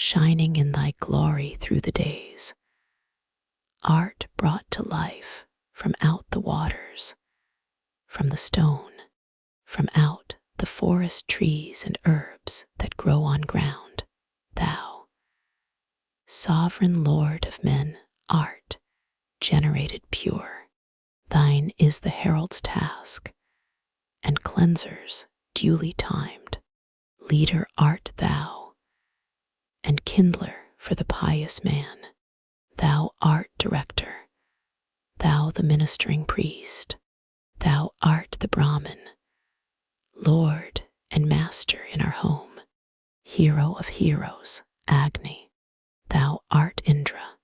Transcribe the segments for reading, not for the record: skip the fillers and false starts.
shining in thy glory through the days. Art brought to life from out the waters, from the stone, from out the forest trees and herbs that grow on ground. Thou, sovereign Lord of men, art generated pure. Thine is the herald's task, and cleanser's duly timed. Leader art thou, and kindler for the pious man. Thou art director, thou the ministering priest. Thou art the Brahmin, Lord and Master in our home. Hero of heroes, Agni. Thou art Indra.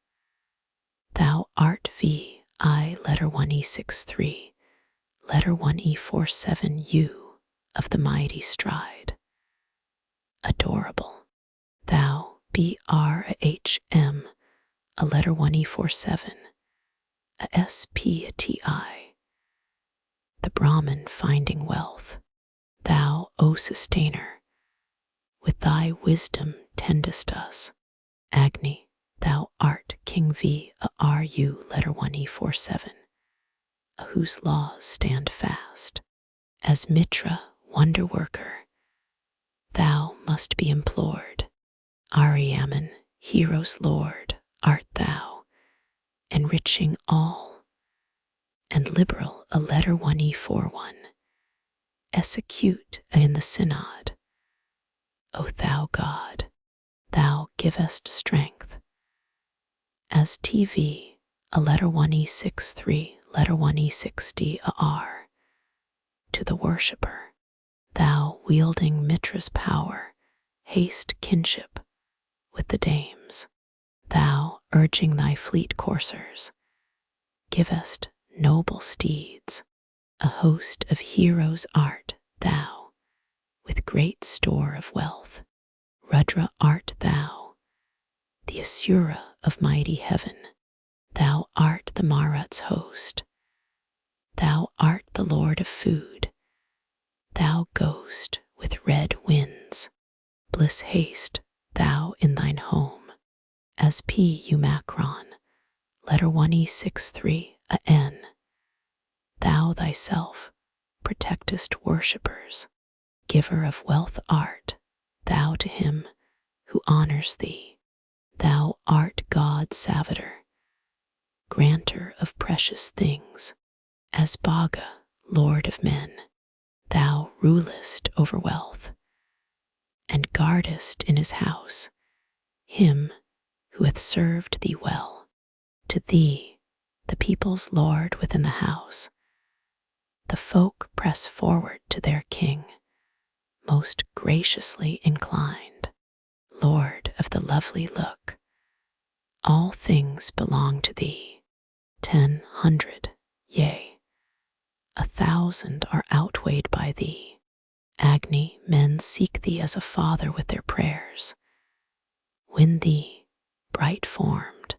Thou art V.I. letter 1E63, letter 1E47 U of the mighty stride. Adorable. Thou BRHM, a letter 1E47, a SP, a TI. The Brahmin finding wealth. Thou, O Sustainer, with thy wisdom tendest us. Agni, thou art King V, a RU, letter 1E47, a whose laws stand fast. As Mitra, wonder worker, thou must be implored. Ariyaman, hero's lord, art thou, enriching all, and liberal, a letter 1E41, execute in the synod. O thou God, thou givest strength. As TV, a letter 1E63, letter 1E60, a R, to the worshipper, thou wielding Mitra's power, haste kinship with the dames. Thou, urging thy fleet coursers, givest noble steeds. A host of heroes art thou, with great store of wealth. Rudra art thou, the Asura of mighty heaven. Thou art the Maruts host. Thou art the Lord of food. Thou ghost with red winds. Bliss haste thou in thine home. As P. Umacron, letter 1E63, a N. Thou thyself protectest worshippers. Giver of wealth art thou to him who honors thee. Thou art God Savitar, granter of precious things. As Bhaga, Lord of men, thou rulest over wealth, and guardest in his house him who hath served thee well. To thee, the people's Lord within the house, the folk press forward to their king, most graciously inclined. Lord of the lovely look, all things belong to thee. 100, yea, 1,000 are outweighed by thee. Agni, men seek thee as a father with their prayers. Win thee, bright formed,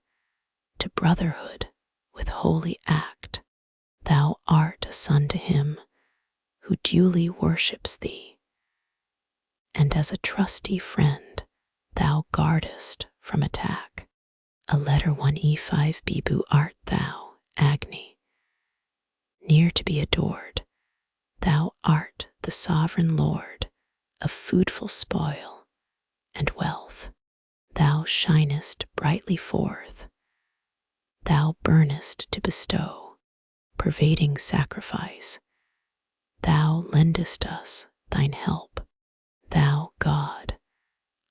to brotherhood with holy act. Thou art a son to him who duly worships thee, and as a trusty friend thou guardest from attack. A letter 1E5 Bibu art thou, Agni, near to be adored. Thou art the sovereign Lord of foodful spoil and wealth. Thou shinest brightly forth. Thou burnest to bestow, pervading sacrifice. Thou lendest us thine help. Thou, God,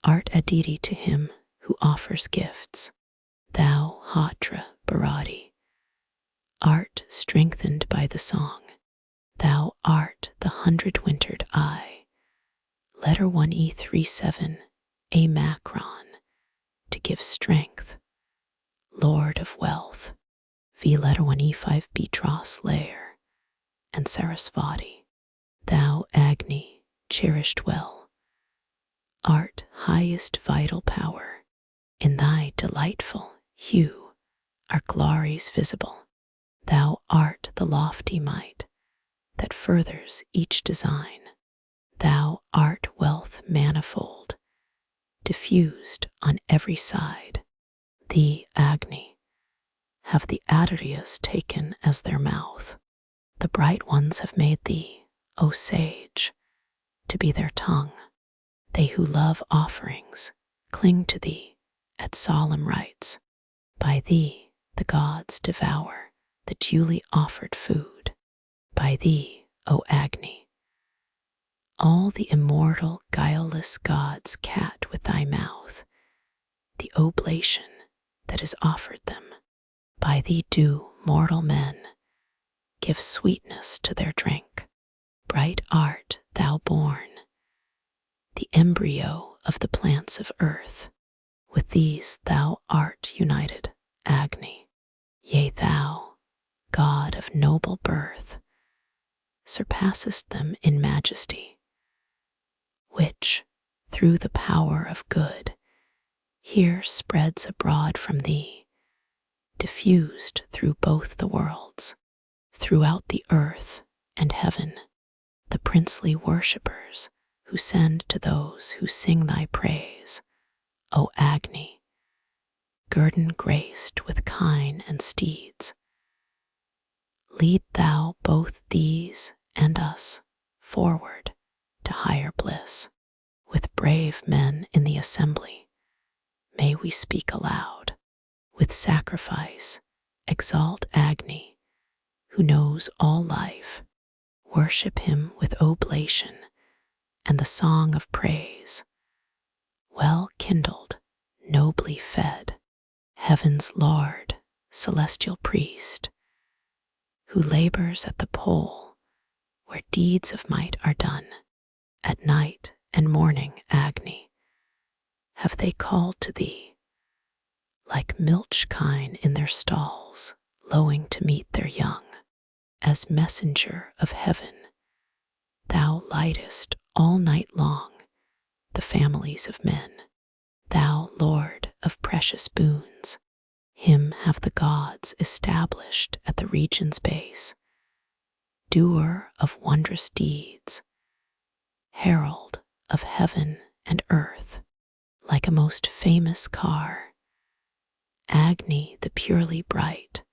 art a deity to him who offers gifts. Thou, Hatra Bharati, art strengthened by the song. Thou art the 100-wintered eye. Letter 1E37, a Macron, to give strength. Lord of wealth. V letter 1E5 Beatros layer, and Sarasvati. Thou, Agni, cherished well, art highest vital power. In thy delightful hue are glories visible. Thou art the lofty might that furthers each design. Thou art wealth manifold, diffused on every side. Thee, Agni, have the Ādityas taken as their mouth. The bright ones have made thee, O sage, to be their tongue. They who love offerings cling to thee at solemn rites. By thee the gods devour the duly offered food. By thee, O Agni, all the immortal, guileless gods cat with thy mouth the oblation that is offered them. By thee do mortal men give sweetness to their drink. Bright art thou born, the embryo of the plants of earth. With these thou art united, Agni. Yea, thou, God of noble birth, surpassest them in majesty, which, through the power of good, here spreads abroad from thee, diffused through both the worlds, throughout the earth and heaven. The princely worshippers who send to those who sing thy praise, O Agni, guerdon graced with kine and steeds. Lead thou both these and us forward to higher bliss. With brave men in the assembly, may we speak aloud. With sacrifice, exalt Agni, who knows all life. Worship him with oblation and the song of praise. Well kindled, nobly fed, heaven's Lord, celestial priest, who labors at the pole where deeds of might are done. At night and morning, Agni, have they called to thee, like milch kine in their stalls, lowing to meet their young. As messenger of heaven, thou lightest all night long the families of men. Thou, Lord of precious boons, him have the gods established at the region's base. Doer of wondrous deeds, herald of heaven and earth, like a most famous car. Agni the purely bright,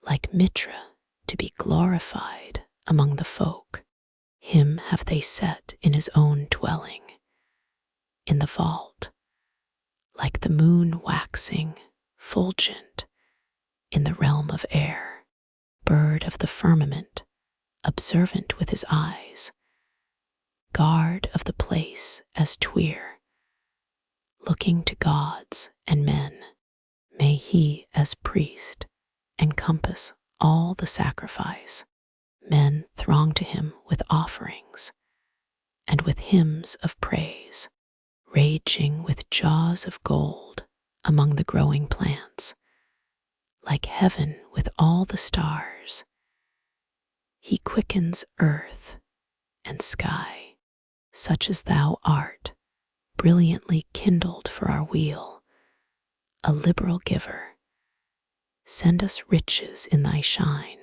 like Mitra to be glorified among the folk. Him have they set in his own dwelling, in the vault, like the moon waxing fulgent in the realm of air. Bird of the firmament, observant with his eyes, guard of the place as Tweer, looking to gods and men. May he as priest encompass all the sacrifice. Men throng to him with offerings and with hymns of praise, raging with jaws of gold among the growing plants, like heaven with all the stars. He quickens earth and sky, such as thou art, brilliantly kindled for our weal, a liberal giver. Send us riches in thy shine.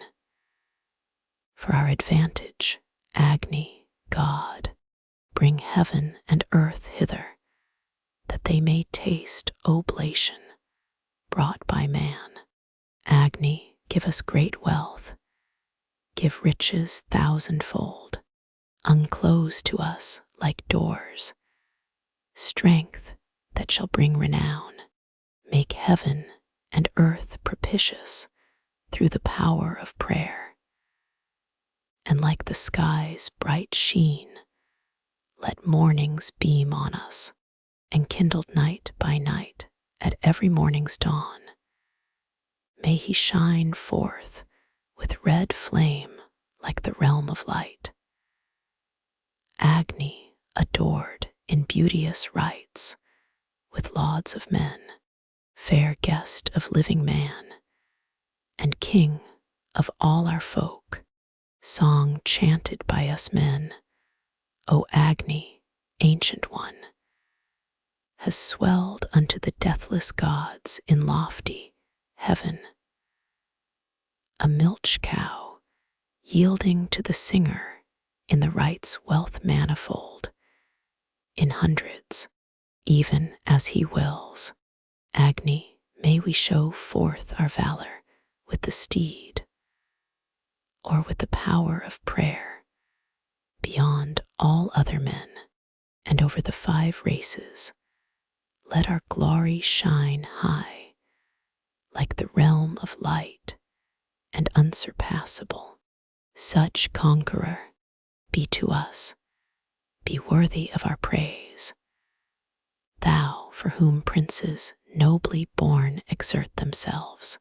For our advantage, Agni, God, bring heaven and earth hither, that they may taste oblation brought by man. Agni, give us great wealth, give riches thousandfold, unclose to us like doors, strength that shall bring renown. Make heaven and earth propitious through the power of prayer. And like the sky's bright sheen, let mornings beam on us, and kindled night by night at every morning's dawn. May he shine forth with red flame like the realm of light. Agni, adored in beauteous rites, with lauds of men, fair guest of living man, and king of all our folk, song chanted by us men, O Agni, ancient one, has swelled unto the deathless gods in lofty heaven. A milch cow, yielding to the singer in the rites wealth manifold, in hundreds, even as he wills. Agni, may we show forth our valor with the steed, or with the power of prayer, beyond all other men, and over the 5 races. Let our glory shine high, like the realm of light and unsurpassable. Such conqueror be to us, be worthy of our praise. Thou, for whom princes nobly born exert themselves,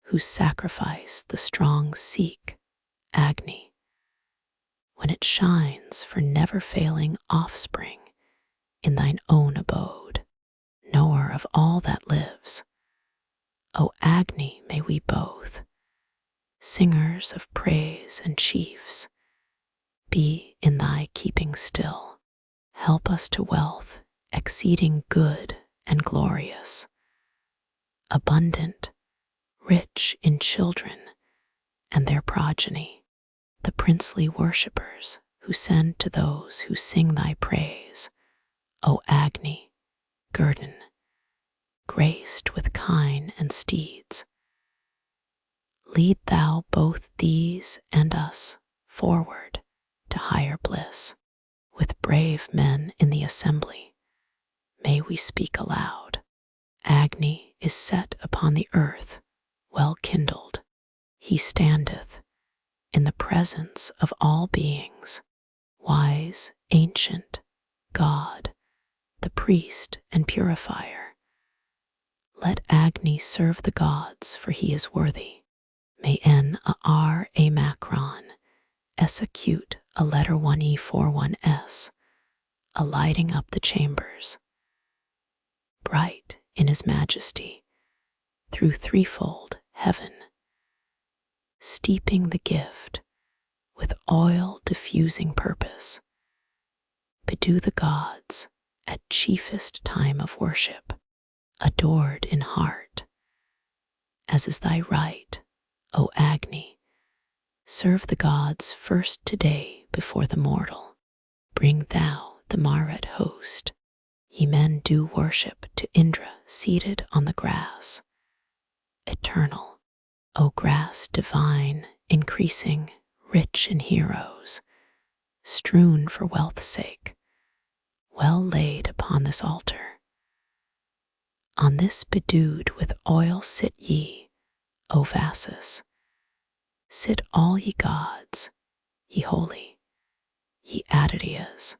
whose sacrifice the strong seek, Agni, when it shines for never-failing offspring in thine own abode, knower of all that lives. O Agni, may we both, singers of praise and chiefs, be in thy keeping still. Help us to wealth exceeding good and glorious, abundant, rich in children and their progeny, the princely worshippers who send to those who sing thy praise. O Agni, guerdon, graced with kine and steeds, lead thou both these and us forward to higher bliss. With brave men in the assembly, may we speak aloud. Agni is set upon the earth, well kindled. He standeth in the presence of all beings, wise, ancient, God, the priest and purifier. Let Agni serve the gods, for he is worthy. May N-A-R a macron execute a letter 1E41S, a lighting up the chambers, bright in his majesty, through threefold heaven, steeping the gift with oil diffusing purpose. Bedew the gods at chiefest time of worship, adored in heart, as is thy right, O Agni. Serve the gods first today before the mortal. Bring thou the Marut host. Ye men do worship to Indra seated on the grass. Eternal, O grass divine, increasing, rich in heroes, strewn for wealth's sake, well laid upon this altar. On this bedewed with oil sit ye, O Vases. Sit all ye gods, ye holy, ye Ādityas.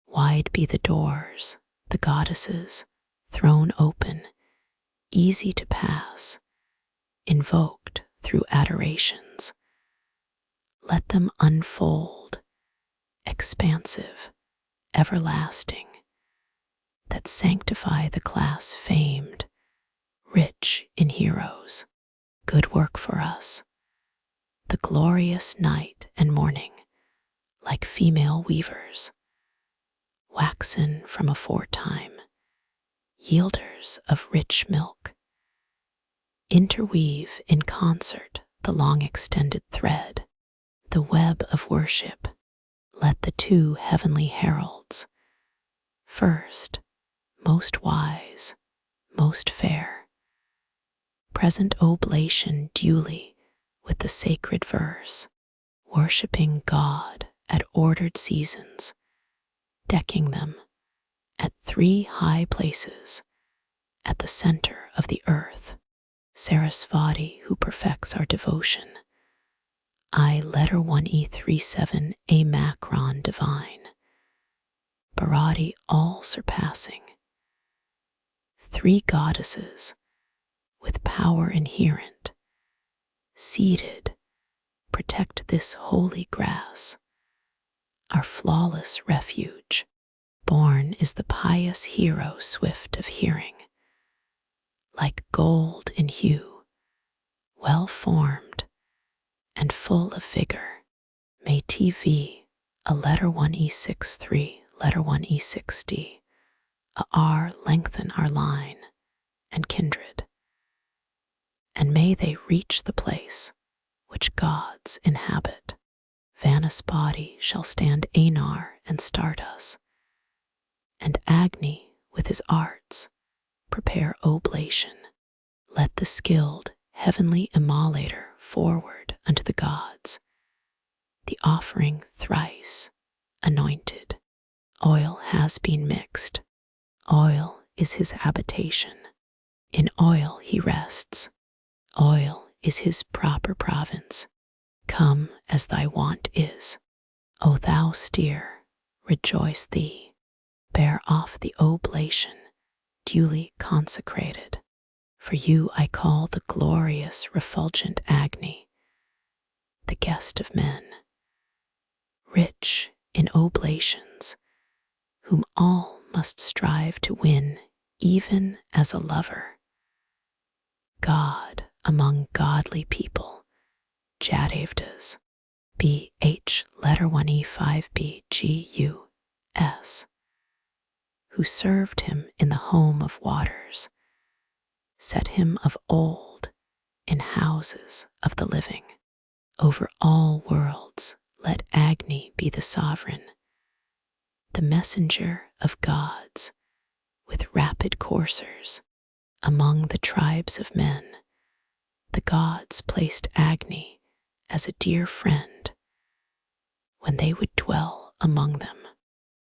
Wide be the doors, the goddesses, thrown open, easy to pass, invoked through adorations. Let them unfold, expansive, everlasting, that sanctify the class famed, rich in heroes. Good work for us. The glorious night and morning, like female weavers, waxen from aforetime, yielders of rich milk, interweave in concert the long extended thread, the web of worship. Let the 2 heavenly heralds, first, most wise, most fair, present oblation duly with the sacred verse, worshipping God at ordered seasons, decking them at 3 high places at the center of the earth. Sarasvati, who perfects our devotion, I letter 1E37 a macron divine, Bharati all surpassing, 3 goddesses with power inherent, seated, protect this holy grass, our flawless refuge. Born is the pious hero swift of hearing, like gold in hue, well formed and full of vigor. May TV, a letter 1E63, letter 1E60, a R lengthen our line and kindred, and may they reach the place which gods inhabit. Varuṇaspati shall stand Anar and start us, and Agni with with his arts, prepare oblation. Let the skilled heavenly immolator forward unto the gods, the offering thrice anointed. Oil has been mixed, oil is his habitation, in oil he rests, oil is his proper province. Come as thy wont is, O thou steer, rejoice thee, bear off the oblation, duly consecrated. For you I call the glorious refulgent Agni, the guest of men, rich in oblations, whom all must strive to win even as a lover. God among godly people, Viśvedevas, BH letter 1E 5B GUS, who served him in the home of waters, set him of old in houses of the living. Over all worlds let Agni be the sovereign, the messenger of gods, with rapid coursers. Among the tribes of men, the gods placed Agni as a dear friend when they would dwell among them.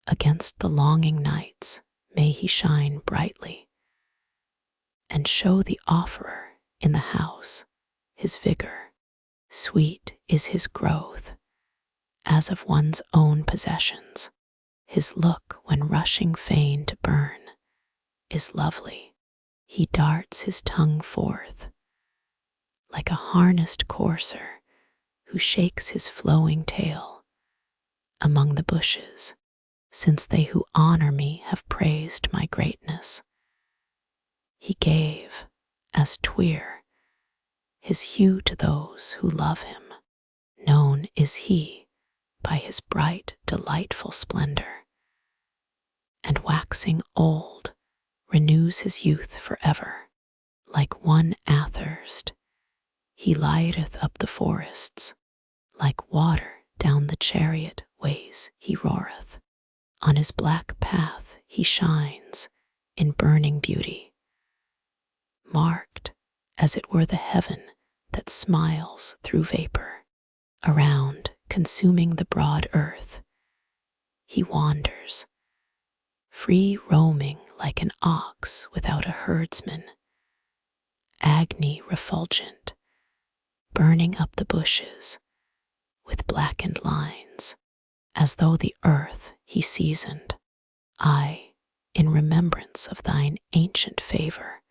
Against the longing nights may he shine brightly, and show the offerer in the house his vigor. Sweet is his growth, as of one's own possessions. His look when rushing fain to burn is lovely. He darts his tongue forth, like a harnessed courser who shakes his flowing tail among the bushes, since they who honor me have praised my greatness. He gave, as twere, his hue to those who love him. Known is he by his bright, delightful splendor, and waxing old, renews his youth forever. Like one athirst, he lighteth up the forests, like water down the chariot ways he roareth. On his black path he shines in burning beauty, marked as it were the heaven that smiles through vapor. Around, consuming the broad earth, he wanders, free roaming like an ox without a herdsman. Agni refulgent, burning up the bushes with blackened lines, as though the earth he seasoned. I, in remembrance of thine ancient favor,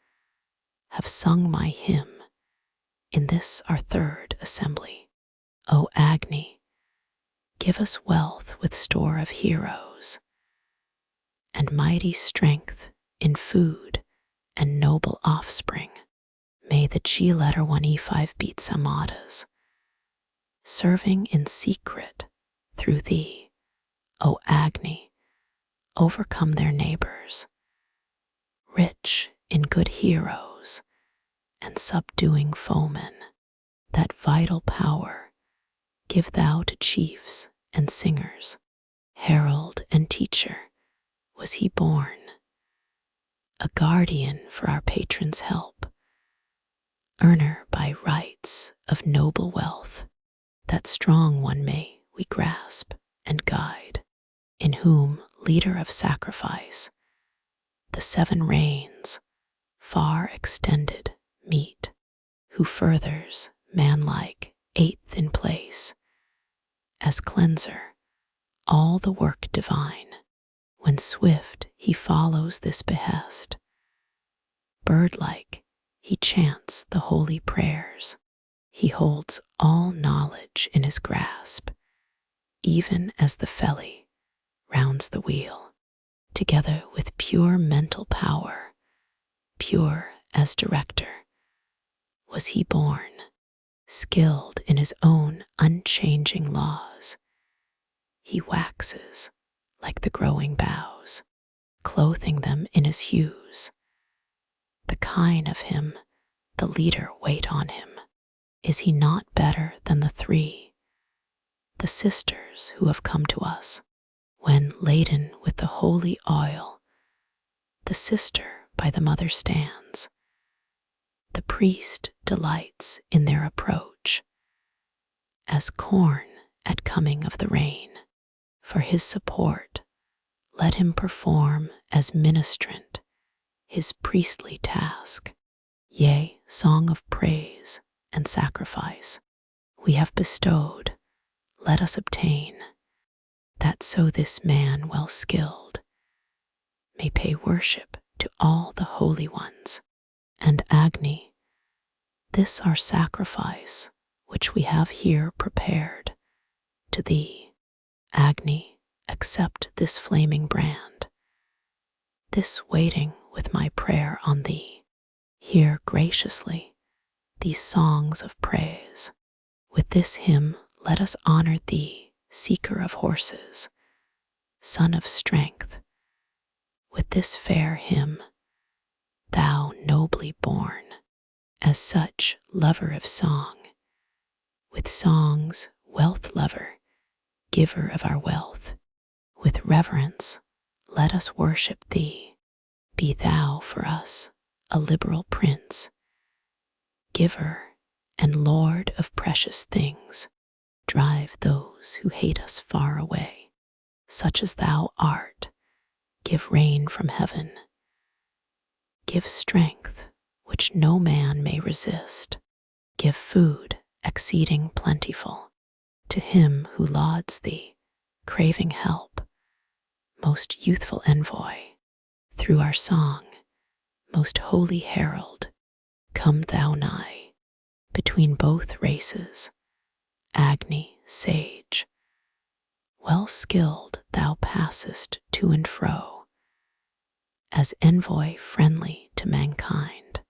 have sung my hymn in this our third assembly. O Agni, give us wealth with store of heroes, and mighty strength in food and noble offspring. May the G letter 1E5 beat samadas, serving in secret through thee, O Agni, overcome their neighbors, rich in good heroes and subduing foemen. That vital power give thou to chiefs and singers. Herald and teacher was he born, a guardian for our patron's help, earner by rights of noble wealth. That strong one may we grasp and guide, in whom, leader of sacrifice, the 7 reigns, far extended, meet, who furthers, manlike, 8th in place, as cleanser, all the work divine. When swift he follows this behest, bird-like he chants the holy prayers. He holds all knowledge in his grasp, even as the felly rounds the wheel. Together with pure mental power, pure as director, was he born, skilled in his own unchanging laws. He waxes like the growing boughs, clothing them in his hues. The kine of him, the leader wait on him. Is he not better than the 3, the sisters who have come to us, when laden with the holy oil, the sister by the mother stands. The priest delights in their approach, as corn at coming of the rain. For his support, let him perform as ministrant his priestly task. Yea, song of praise and sacrifice we have bestowed, let us obtain, that so this man well skilled may pay worship to all the holy ones. And Agni, this our sacrifice which we have here prepared to thee. Agni, accept this flaming brand, this waiting with my prayer on thee. Hear graciously these songs of praise. With this hymn let us honor thee, seeker of horses, son of strength. With this fair hymn, thou nobly born, as such lover of song, with songs wealth lover, giver of our wealth, with reverence let us worship thee. Be thou for us a liberal prince, giver and lord of precious things. Drive those who hate us far away, such as thou art. Give rain from heaven, give strength which no man may resist. Give food exceeding plentiful to him who lauds thee, craving help. Most youthful envoy, through our song, most holy herald, come thou nigh. Between both races, Agni, sage, well skilled thou passest to and fro, as envoy friendly to mankind.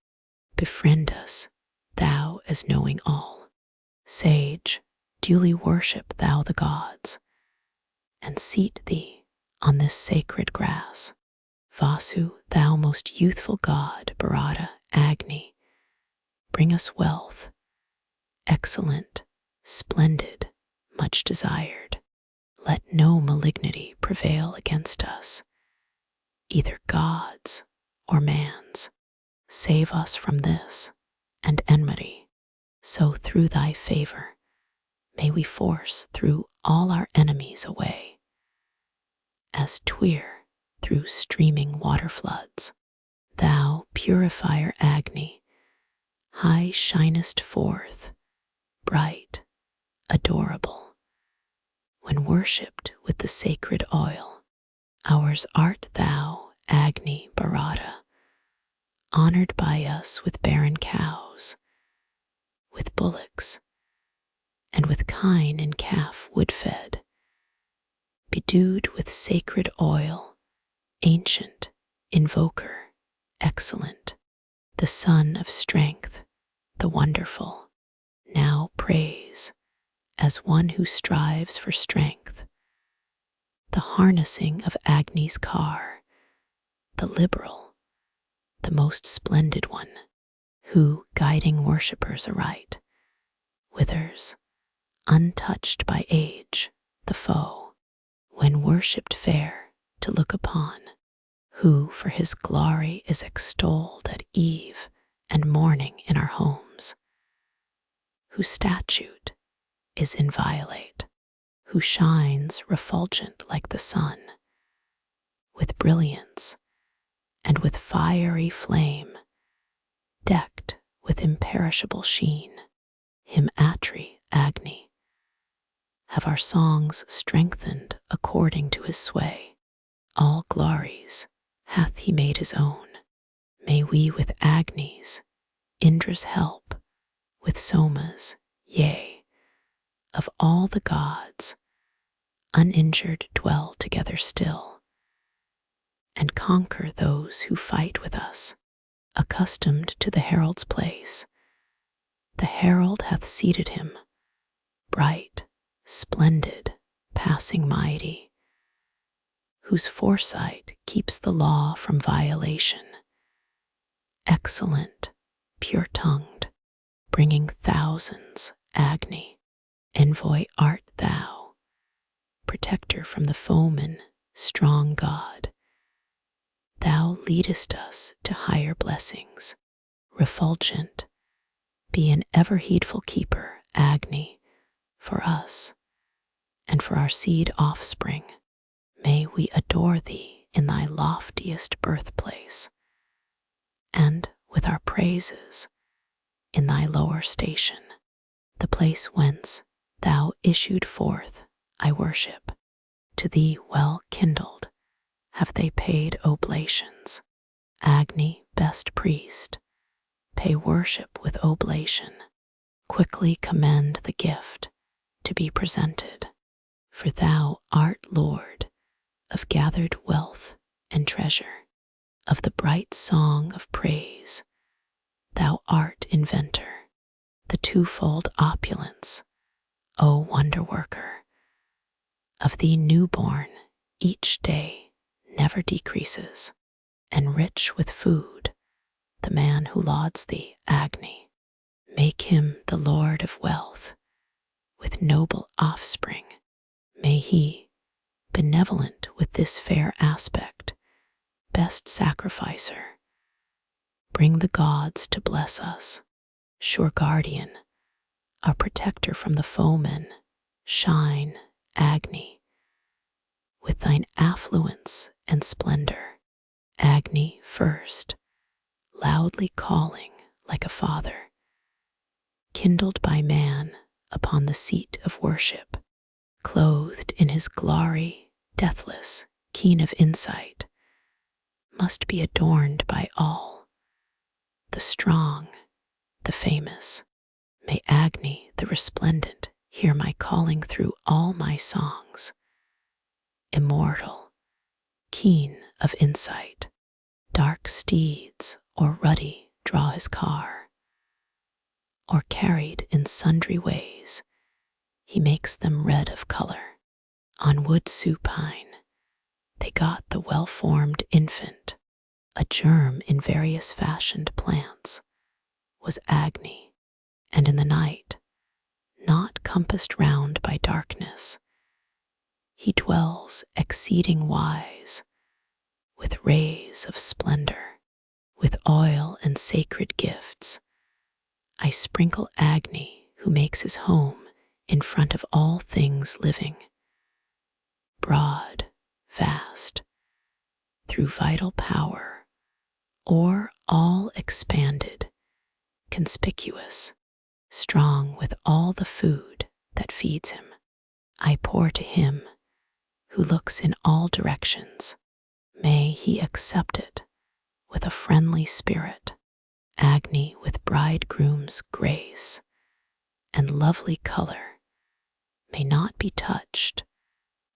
Befriend us, thou as knowing all. Sage, duly worship thou the gods, and seat thee on this sacred grass. Vasu, thou most youthful god, Bharata, Agni, bring us wealth, excellent, splendid, much desired. Let no malignity prevail against us, either God's or man's. Save us from this and enmity, so through thy favor may we force through all our enemies away. As Twir through streaming water floods, thou, purifier Agni, high shinest forth, bright, adorable. When worshipped with the sacred oil, ours art thou, Agni Bharata, honored by us with barren cows, with bullocks, and with kine and calf wood-fed, bedewed with sacred oil, ancient, invoker, excellent, the son of strength, the wonderful. Now praise, as one who strives for strength, the harnessing of Agni's car, the liberal, the most splendid one, who, guiding worshippers aright, withers, untouched by age, the foe, when worshipped fair to look upon, who for his glory is extolled at eve and morning in our homes, whose statute is inviolate, who shines refulgent like the sun, with brilliance and with fiery flame, decked with imperishable sheen. Him Āprīs, Agni, have our songs strengthened according to his sway. All glories hath he made his own. May we with Agni's, Indra's help, with Soma's, yea, of all the gods, uninjured dwell together still, and conquer those who fight with us. Accustomed to the herald's place, the herald hath seated him, bright, splendid, passing mighty, whose foresight keeps the law from violation. Excellent, pure-tongued, bringing thousands, Agni, envoy art thou, protector from the foeman, strong God. Thou leadest us to higher blessings. Refulgent, be an ever heedful keeper, Agni, for us and for our seed offspring. May we adore thee in thy loftiest birthplace, and with our praises in thy lower station, the place whence thou issued forth. I worship. To thee well kindled have they paid oblations. Agni, best priest, pay worship with oblation. Quickly commend the gift to be presented, for thou art Lord of gathered wealth and treasure, of the bright song of praise. Thou art inventor, the twofold opulence, O wonder worker. Of thee newborn each day never decreases, and rich with food the man who lauds thee, Agni. Make him the Lord of wealth, with noble offspring. May he, benevolent with this fair aspect, best sacrificer, bring the gods to bless us. Sure guardian, our protector from the foeman, shine, Agni, with thine affluence and splendor. Agni first, loudly calling like a father, kindled by man upon the seat of worship, clothed in his glory, deathless, keen of insight, must be adorned by all, the strong, the famous. May Agni the resplendent hear my calling through all my songs. Immortal, keen of insight, dark steeds or ruddy draw his car, or carried in sundry ways, he makes them red of color. On wood supine they got the well-formed infant, a germ in various fashioned plants, was Agni, and in the night, not compassed round by darkness, he dwells exceeding wise, with rays of splendor, with oil and sacred gifts. I sprinkle Agni, who makes his home in front of all things living, broad, vast, through vital power, o'er all expanded, conspicuous, strong with all the food that feeds him. I pour to him who looks in all directions. May he accept it with a friendly spirit. Agni with bridegroom's grace and lovely color may not be touched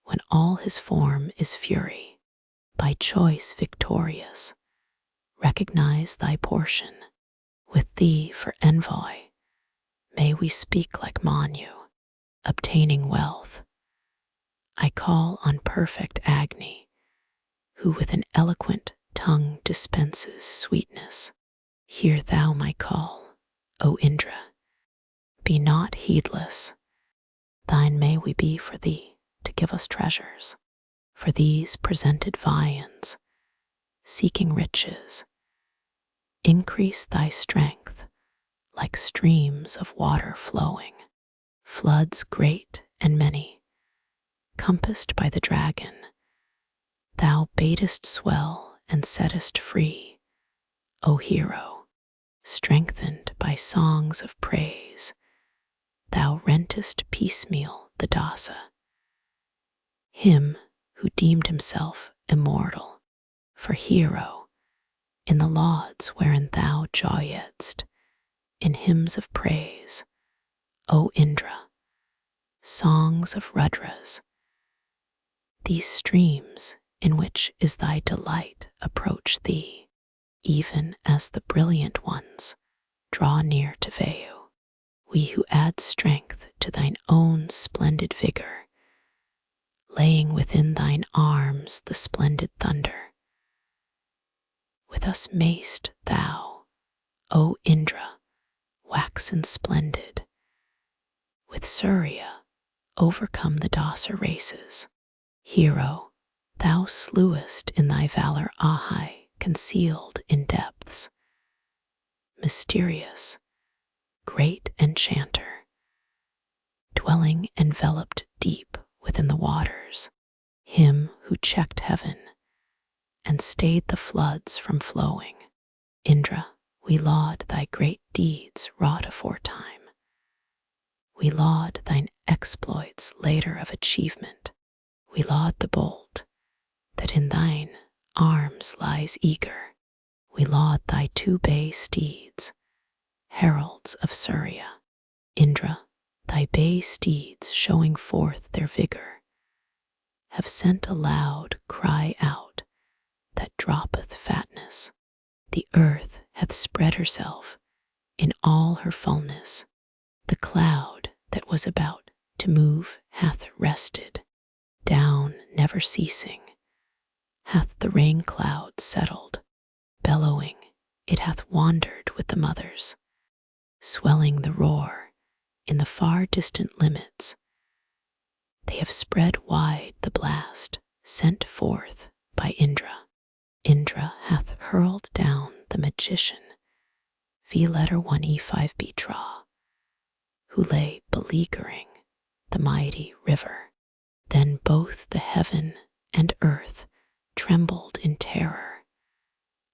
when all his form is fury. By choice victorious, recognize thy portion. With thee for envoy, may we speak like Manu, obtaining wealth. I call on perfect Agni, who with an eloquent tongue dispenses sweetness. Hear thou my call, O Indra, be not heedless. Thine may we be for thee to give us treasures, for these presented viands, seeking riches. Increase thy strength like streams of water flowing, floods great and many, compassed by the dragon. Thou badest swell and settest free, O hero. Strengthened by songs of praise, thou rentest piecemeal the dasa. Him who deemed himself immortal, for hero, in the lauds wherein thou joyedst, in hymns of praise, O Indra, songs of Rudras. These streams in which is thy delight approach thee, even as the brilliant ones draw near to Vayu. We who add strength to thine own splendid vigor, laying within thine arms the splendid thunder. With us mayst thou, O Indra, waxen splendid, with Surya overcome the Dasa races. Hero, Thou slewest in thy valor Ahai, concealed in depths. Mysterious, great enchanter, dwelling enveloped deep within the waters, him who checked heaven and stayed the floods from flowing. Indra, we laud thy great deeds wrought aforetime. We laud thine exploits later of achievement. We laud the bolt that in thine arms lies eager. We laud thy 2 bay steeds, heralds of Surya. Indra, thy bay steeds showing forth their vigor, have sent a loud cry out that droppeth fatness. The earth hath spread herself in all her fullness. The cloud that was about to move hath rested. Down never ceasing hath the rain cloud settled. Bellowing, it hath wandered with the mothers, swelling the roar in the far distant limits. They have spread wide the blast sent forth by Indra. Indra hath hurled down the magician, V1E5B who lay beleaguering the mighty river. Then both the heaven and earth trembled in terror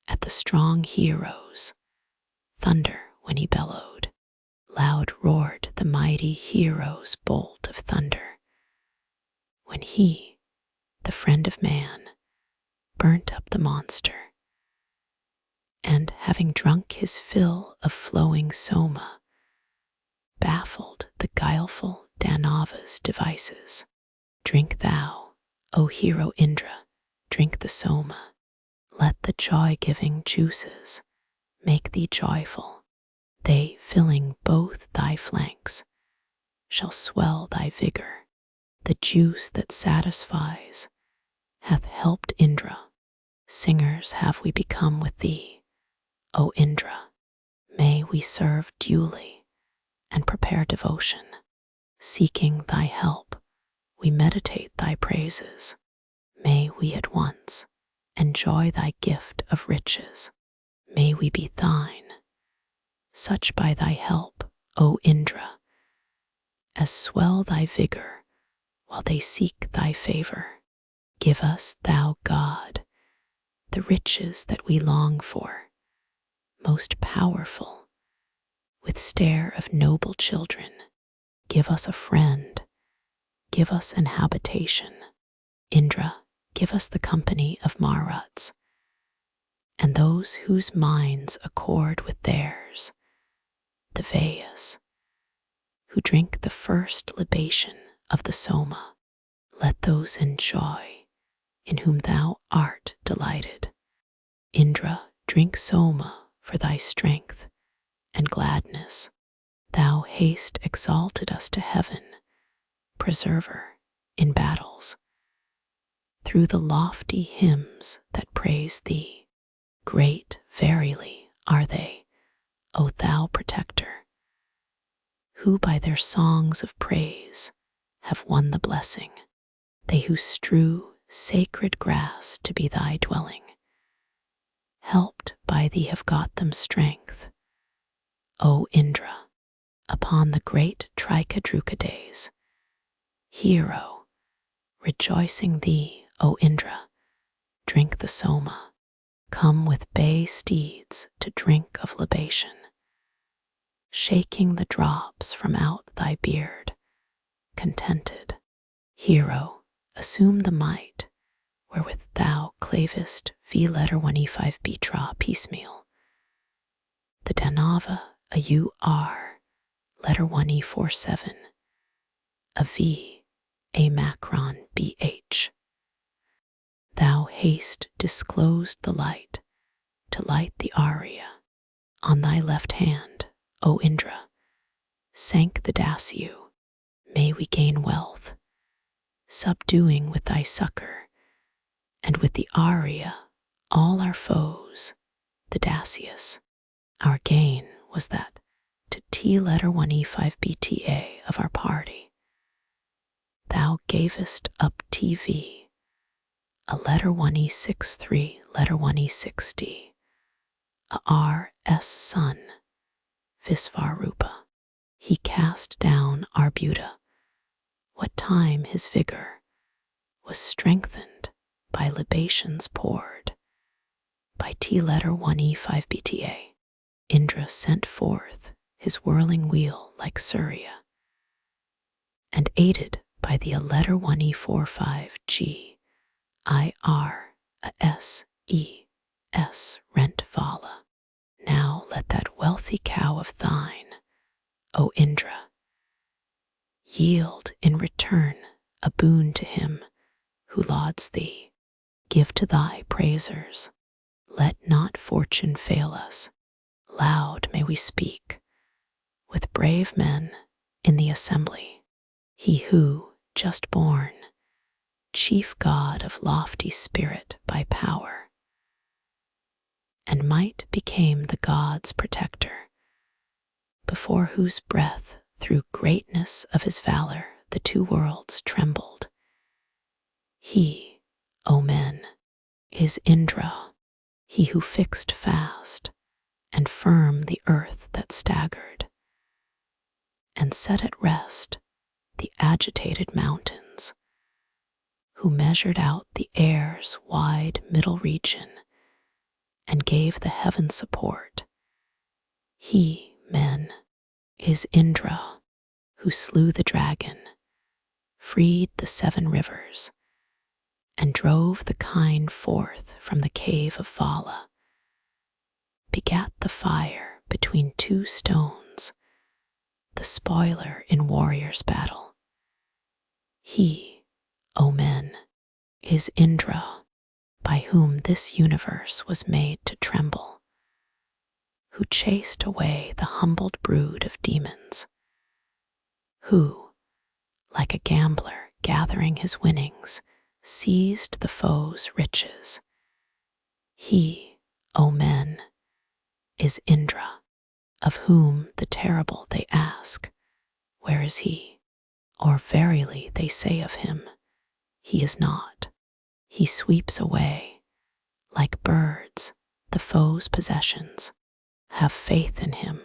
at the strong hero's thunder when he bellowed. Loud roared the mighty hero's bolt of thunder when he, the friend of man, burnt up the monster, and having drunk his fill of flowing Soma, baffled the guileful Danava's devices. Drink thou, O hero Indra, drink the Soma. Let the joy-giving juices make thee joyful. They, filling both thy flanks, shall swell thy vigor. The juice that satisfies hath helped Indra. Singers have we become with thee, O Indra. May we serve duly and prepare devotion. Seeking thy help, we meditate thy praises. May we at once enjoy thy gift of riches. May we be thine, such by thy help, O Indra, as swell thy vigor while they seek thy favor. Give us, thou God, the riches that we long for, most powerful, with stare of noble children. Give us a friend, give us an habitation. Indra, give us the company of Maruts, and those whose minds accord with theirs, the Vedas, who drink the first libation of the Soma. Let those enjoy in whom thou art delighted. Indra, drink Soma for thy strength and gladness. Thou hast exalted us to heaven, preserver in battles, through the lofty hymns that praise thee. Great verily are they, O thou protector, who by their songs of praise have won the blessing. They who strew sacred grass to be thy dwelling, helped by thee have got them strength. O Indra, upon the great Trikadruka days, hero, rejoicing thee, O Indra, drink the Soma. Come with bay steeds to drink of libation, shaking the drops from out thy beard, contented. Hero, assume the might wherewith thou clavest V1E5B piecemeal. The Danava, a UR, letter 1E47, a V, a macron BH. Thou hast disclosed the light to light the Arya. On thy left hand, O Indra, sank the Dasyu. May we gain wealth, subduing with thy succor, and with the Arya all our foes, the Dasyus. Our gain was that to T1E5BTA of our party. Thou gavest up TV, a letter 1E63, letter 1E60, a R-S son, Visvarupa. He cast down Arbuda, what time his vigor was strengthened by libations poured. By T letter 1E5BTA, Indra sent forth his whirling wheel like Surya, and aided by the letter 1E45G, IRASES rent Vala. Now let that wealthy cow of thine, O Indra, yield in return a boon to him who lauds thee. Give to thy praisers. Let not fortune fail us. Loud may we speak with brave men in the assembly. He who, just born, chief god of lofty spirit by power, and might became the god's protector, before whose breath through greatness of his valor the two worlds trembled. He, O men, is Indra, he who fixed fast and firm the earth that staggered, and set at rest the agitated mountains, who measured out the air's wide middle region and gave the heaven support. He, men, is Indra, who slew the dragon, freed the 7 rivers, and drove the kine forth from the cave of Vala, begat the fire between 2 stones, the spoiler in warrior's battle. He, O men, is Indra, by whom this universe was made to tremble, who chased away the humbled brood of demons, who, like a gambler gathering his winnings, seized the foe's riches. He, O men, is Indra, of whom the terrible they ask, where is he? Or verily they say of him, he is not. He sweeps away, like birds, the foe's possessions. Have faith in him,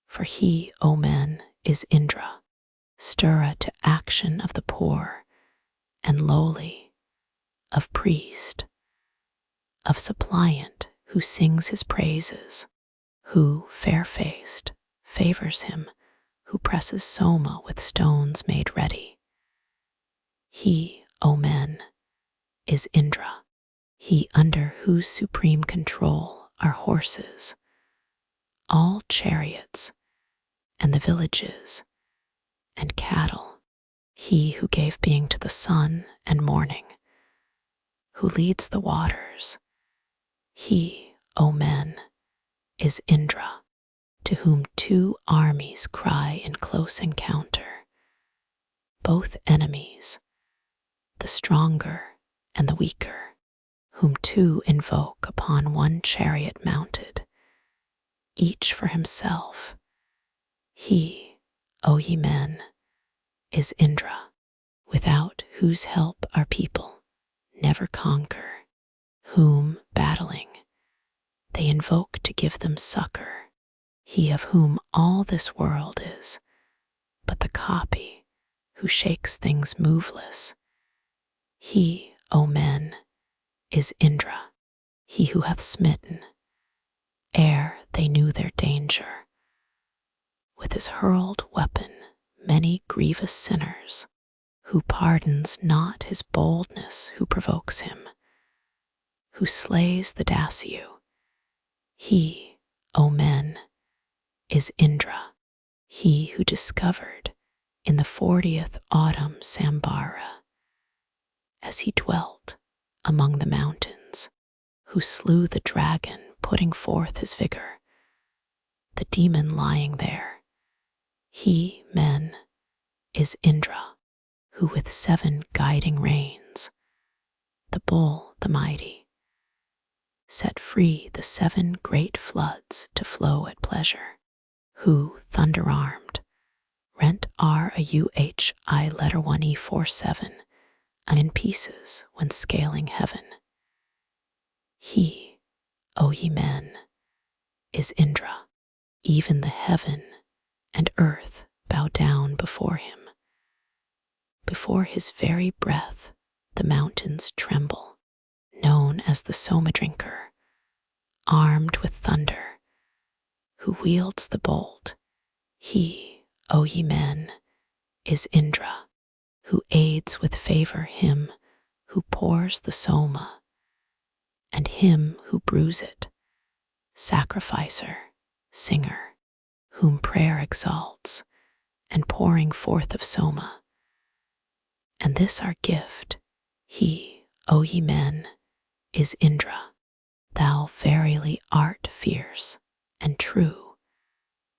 for he, O men, is Indra, stirrer to action of the poor and lowly, of priest, of suppliant who sings his praises, who, fair-faced, favors him, who presses Soma with stones made ready. He, O men, is Indra, he under whose supreme control are horses, all chariots, and the villages, and cattle. He who gave being to the sun and morning, who leads the waters. He, O men, is Indra, to whom 2 armies cry in close encounter, both enemies, the stronger and the weaker, whom 2 invoke upon 1 chariot mounted, each for himself. He, O ye men, is Indra, without whose help our people never conquer, whom, battling, they invoke to give them succor. He of whom all this world is but the copy, who shakes things moveless. He, O men, is Indra, he who hath smitten, ere they knew their danger, with his hurled weapon many grievous sinners, who pardons not his boldness who provokes him, who slays the Dasyu. He, O men, is Indra, he who discovered in the 40th autumn Sambara, as he dwelt among the mountains, who slew the dragon putting forth his vigor, the demon lying there. He, men, is Indra, who with 7 guiding reins, the bull the mighty, set free the 7 great floods to flow at pleasure, who, thunder-armed, rent Rauhi letter 1E47, in pieces when scaling heaven. He, O ye men, is Indra. Even the heaven and earth bow down before him. Before his very breath, the mountains tremble, known as the Soma drinker, armed with thunder, who wields the bolt. He, O ye men, is Indra, who aids with favor him who pours the Soma, and him who brews it, sacrificer, singer, whom prayer exalts, and pouring forth of Soma. And this our gift, he, O ye men, is Indra. Thou verily art fierce and true,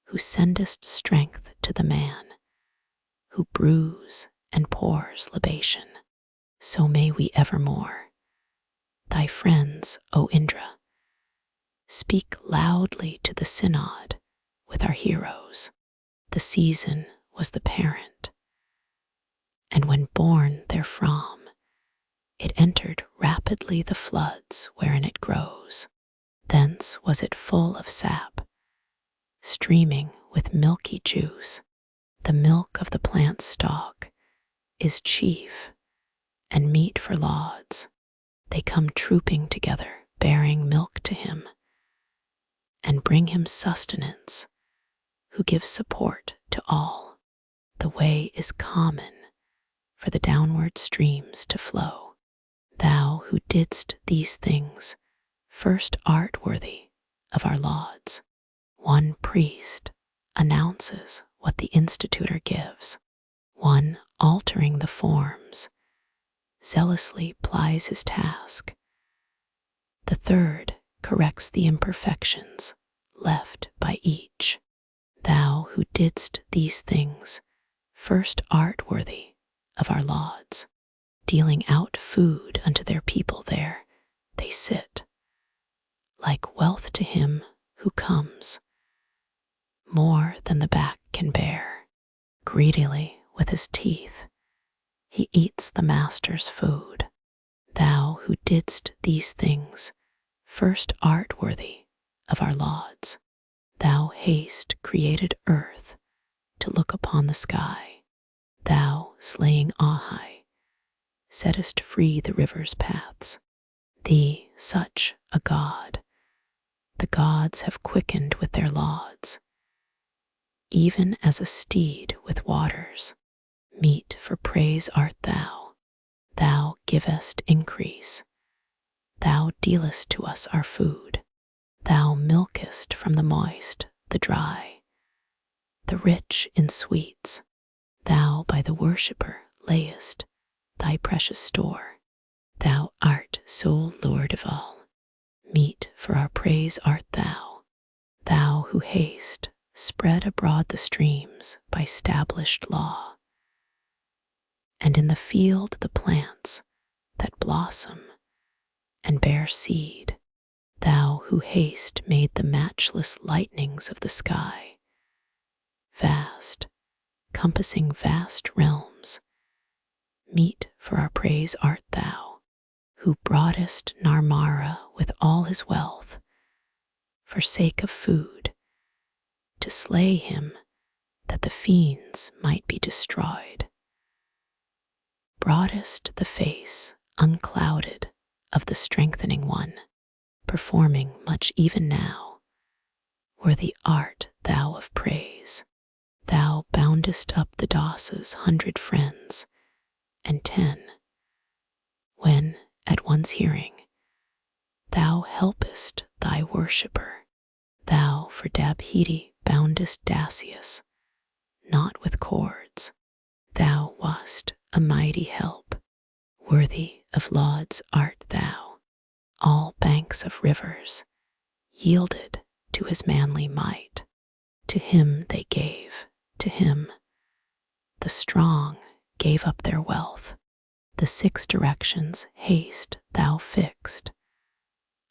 who sendest strength to the man, who brews and pours libation. So may we evermore, thy friends, O Indra, speak loudly to the synod with our heroes. The season was the parent, and when born therefrom, it entered rapidly the floods wherein it grows. Thence was it full of sap, streaming with milky juice. The milk of the plant's stalk is chief, and meet for lauds. They come trooping together, bearing milk to him, and bring him sustenance, who gives support to all. The way is common for the downward streams to flow. Thou who didst these things first art worthy of our lauds. One priest announces what the institutor gives. One, altering the forms, zealously plies his task. The third corrects the imperfections left by each. Thou who didst these things first art worthy of our lauds. Dealing out food unto their people there, they sit, like wealth to him who comes, more than the back can bear. Greedily with his teeth, he eats the master's food. Thou who didst these things first art worthy of our lauds. Thou hast created earth to look upon the sky. Thou, slaying Ahai, settest free the river's paths. Thee, such a god, the gods have quickened with their lauds. Even as a steed with waters, meet for praise art thou. Thou givest increase. Thou dealest to us our food. Thou milkest from the moist the dry, the rich in sweets. Thou by the worshipper layest thy precious store. Thou art sole Lord of all. Meet for our praise art thou. Thou who hast spread abroad the streams by stablished law, and in the field the plants that blossom and bear seed. Thou who hast made the matchless lightnings of the sky, vast, compassing vast realms. Meet for our praise art thou, who broughtest Narmara with all his wealth, for sake of food, to slay him that the fiends might be destroyed. Broadest the face, unclouded, of the strengthening one, performing much even now. Worthy art thou of praise. Thou boundest up the Dasa's 100 friends, and 10, when, at one's hearing, thou helpest thy worshipper. Thou for Dabhiti boundest Dacius, not with cords. Thou wast a mighty help. Worthy of lauds art thou. All banks of rivers yielded to his manly might. To him they gave, to him the strong gave up their wealth. The 6 directions hast thou fixed,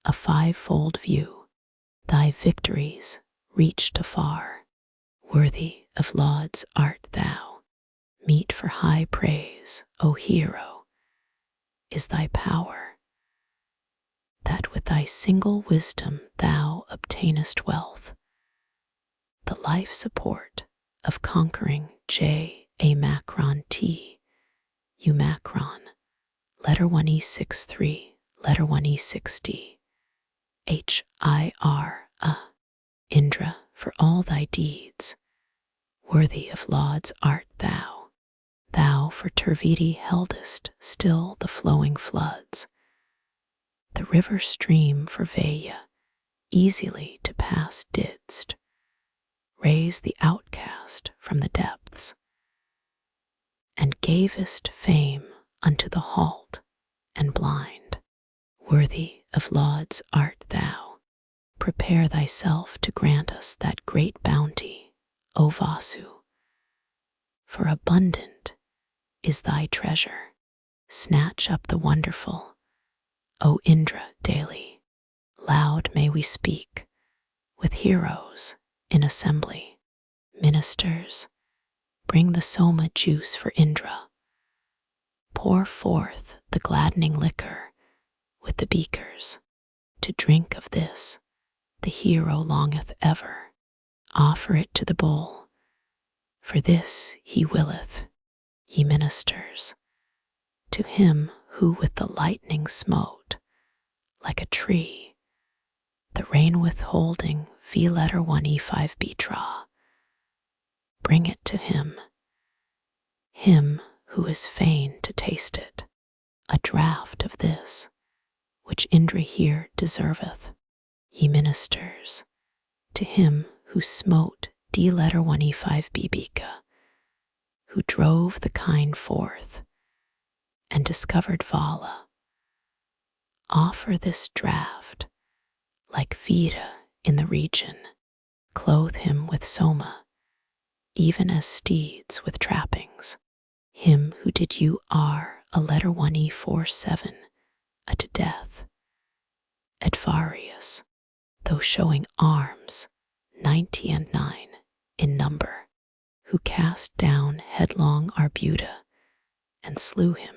a 5-fold view. Thy victories reached afar. Worthy of lauds art thou. Meet for high praise, O hero, is thy power, that with thy single wisdom thou obtainest wealth, the life support of conquering Āmakron T, Umakron, letter 1E63, letter 1E60, HIR, Indra, for all thy deeds, worthy of lauds art thou. Thou for Turvidi heldest still the flowing floods, the river stream for Vaya easily to pass didst, raise the outcast from the depths, and gavest fame unto the halt and blind. Worthy of lauds art thou. Prepare thyself to grant us that great bounty, O Vasu, for abundant is thy treasure. Snatch up the wonderful, O Indra, daily. Loud may we speak with heroes in assembly. Ministers, bring the Soma juice for Indra. Pour forth the gladdening liquor with the beakers. To drink of this, the hero longeth ever. Offer it to the bowl, for this he willeth. Ye ministers, to him who with the lightning smote, like a tree, the rain withholding V letter 1E5 Bitra, bring it to him who is fain to taste it, a draught of this, which Indra here deserveth. Ye ministers, to him who smote D letter 1E5 Bibika, who drove the kine forth and discovered Vala, offer this draught like Veda in the region. Clothe him with Soma, even as steeds with trappings. Him who did you are a letter 1E47 to death. Advarius, though showing arms 99 in number, who cast down headlong Arbuda and slew him.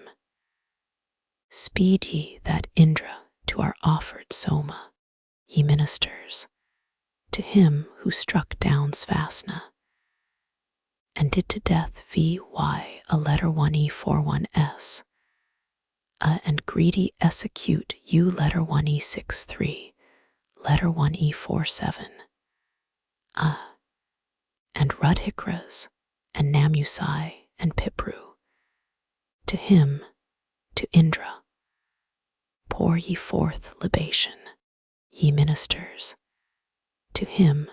Speed ye that Indra to our offered Soma, ye ministers, to him who struck down Svasna, and did to death VY a letter 1E41S, and greedy execute U letter 1E63, letter 1E47, and Rudhikras, and Namusai, and Pipru, to him, to Indra, pour ye forth libation, ye ministers, to him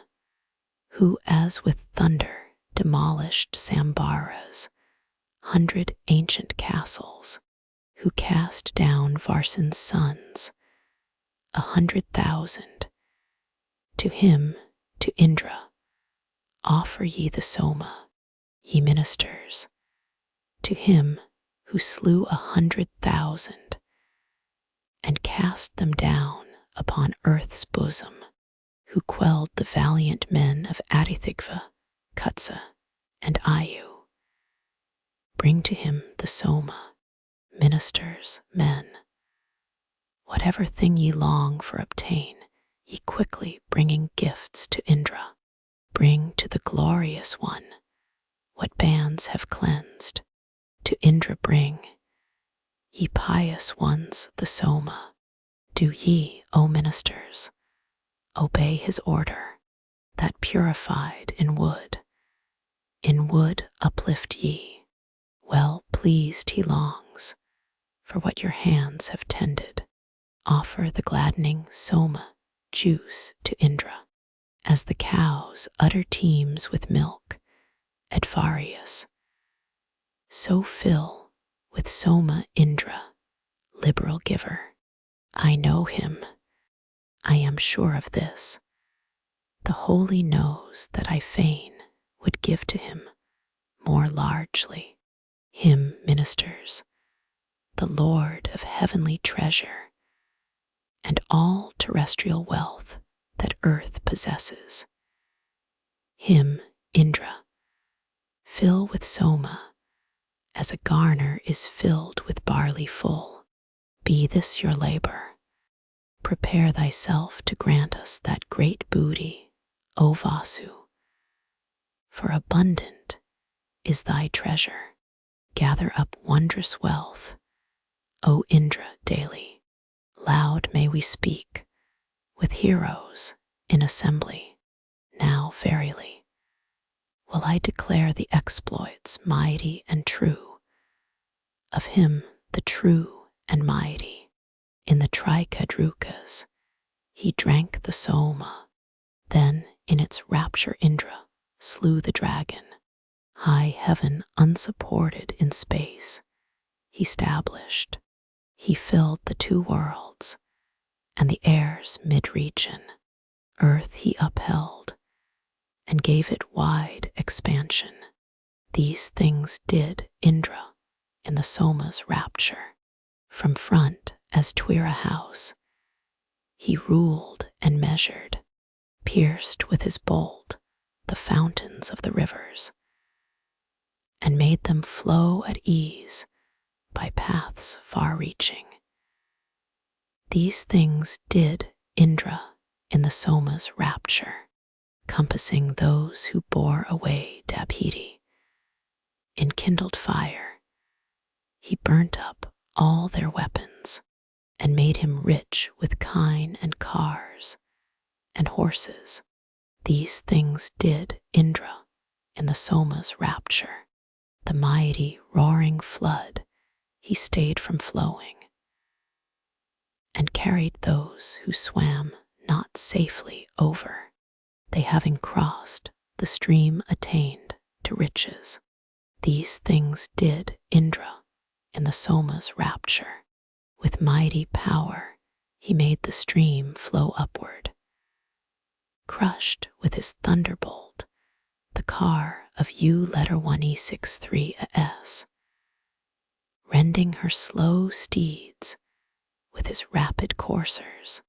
who as with thunder demolished Sambara's 100 ancient castles, who cast down Varsan's sons 100,000, to him, to Indra, offer ye the Soma, ye ministers, to him who slew 100,000 and cast them down upon earth's bosom, who quelled the valiant men of Ādityas, Kutsa, and Ayu. Bring to him the Soma, ministers, men. Whatever thing ye long for obtain, ye quickly bringing gifts to Indra. Bring to the glorious one what bands have cleansed. To Indra bring, ye pious ones, the Soma. Do ye, O ministers, obey his order, that purified in wood uplift ye. Well pleased he longs for what your hands have tended. Offer the gladdening Soma juice to Indra, as the cows utter teems with milk, Advarius. So fill with Soma Indra, liberal giver. I know him, I am sure of this. The holy knows that I fain would give to him more largely. Him, ministers, the Lord of heavenly treasure, and all terrestrial wealth that earth possesses. Him, Indra, fill with Soma, as a garner is filled with barley full. Be this your labor. Prepare thyself to grant us that great booty, O Vasu. For abundant is thy treasure. Gather up wondrous wealth, O Indra, daily. Loud may we speak with heroes in assembly. Now verily will I declare the exploits mighty and true of him, the true and mighty. In the Trikadrukas he drank the Soma. Then in its rapture Indra slew the dragon. High heaven unsupported in space he stablished. He filled the two worlds and the air's mid-region. Earth he upheld and gave it wide expansion. These things did Indra in the Soma's rapture. From front as twere a house he ruled and measured, pierced with his bolt the fountains of the rivers, and made them flow at ease by paths far-reaching. These things did Indra in the Soma's rapture, compassing those who bore away Dabhiti. In kindled fire he burnt up all their weapons, and made him rich with kine and cars and horses. These things did Indra in the Soma's rapture. The mighty roaring flood he stayed from flowing, and carried those who swam not safely over. They having crossed the stream attained to riches. These things did Indra in the Soma's rapture. With mighty power he made the stream flow upward, crushed with his thunderbolt the car of U1E63AS, rending her slow steeds with his rapid coursers.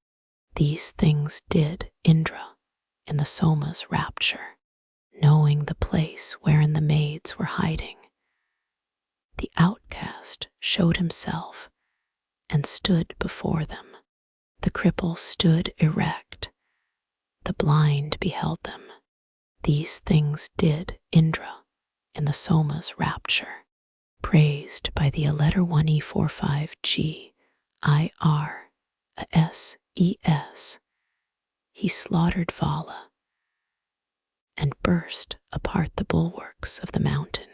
These things did Indra in the Soma's rapture, knowing the place wherein the maids were hiding. The outcast showed himself and stood before them. The cripple stood erect, the blind beheld them. These things did Indra in the Soma's rapture, praised by the Letter1E45GIRASES. He slaughtered Vala and burst apart the bulwarks of the mountain.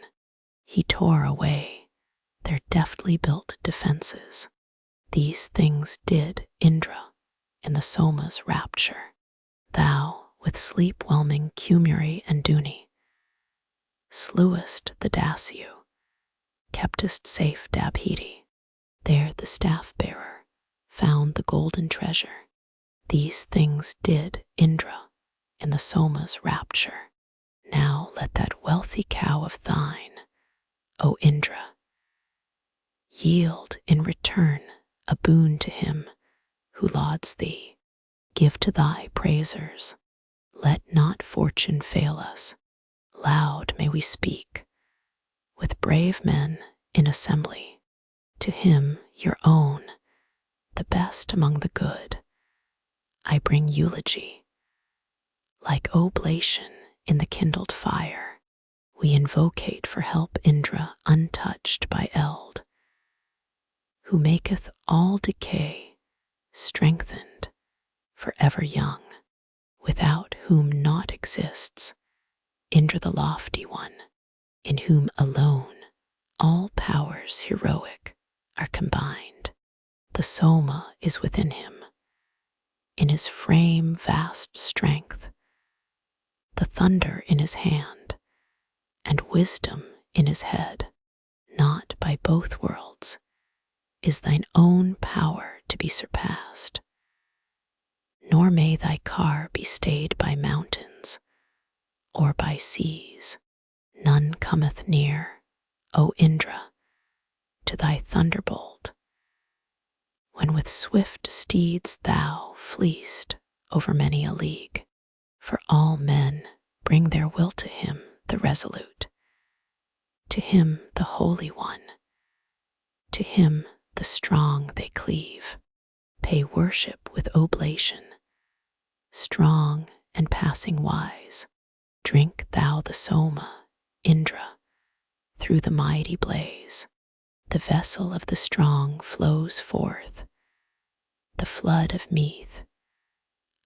He tore away their deftly built defenses. These things did Indra in the Soma's rapture. Thou, with sleep-whelming Kumari and Duni, slewest the Dasyu, keptest safe Dabhiti. There the staff-bearer found the golden treasure. These things did Indra in the Soma's rapture. Now let that wealthy cow of thine, O Indra, yield in return a boon to him who lauds thee. Give to thy praisers. Let not fortune fail us. Loud may we speak with brave men in assembly. To him, your own, the best among the good, I bring eulogy. Like oblation in the kindled fire, we invocate for help Indra untouched by eld, who maketh all decay strengthened, forever young, without whom naught exists. Indra the lofty one, in whom alone all powers heroic are combined. The Soma is within him, in his frame vast strength, the thunder in his hand, and wisdom in his head. Not by both worlds is thine own power to be surpassed, nor may thy car be stayed by mountains or by seas. None cometh near, O Indra, to thy thunderbolt, when with swift steeds thou fleest over many a league. For all men bring their will to him, the resolute, to him the Holy One, to him the strong they cleave. Pay worship with oblation. Strong and passing wise, drink thou the Soma, Indra, through the mighty blaze. The vessel of the strong flows forth, the flood of meath,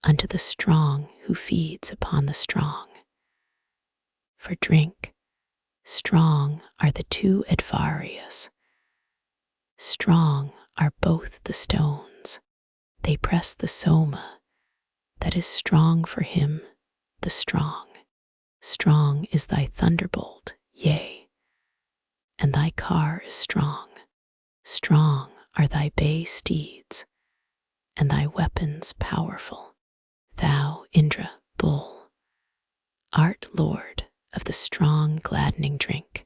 unto the strong who feeds upon the strong. For drink, strong are the two Advaryas. Strong are both the stones. They press the Soma that is strong for him, the strong. Strong is thy thunderbolt, yea, and thy car is strong. Strong are thy bay steeds, and thy weapons powerful. Thou, Indra, bull, art lord of the strong gladdening drink.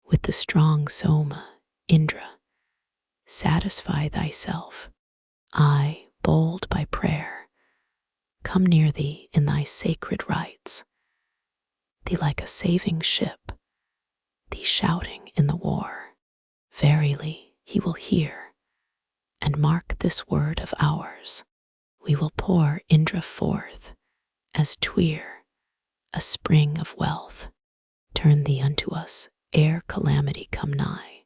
With the strong Soma, Indra, satisfy thyself. I, bold by prayer, come near thee in thy sacred rites. Thee like a saving ship, thee shouting in the war. Verily, he will hear, and mark this word of ours. We will pour Indra forth, as twere a spring of wealth. Turn thee unto us ere calamity come nigh.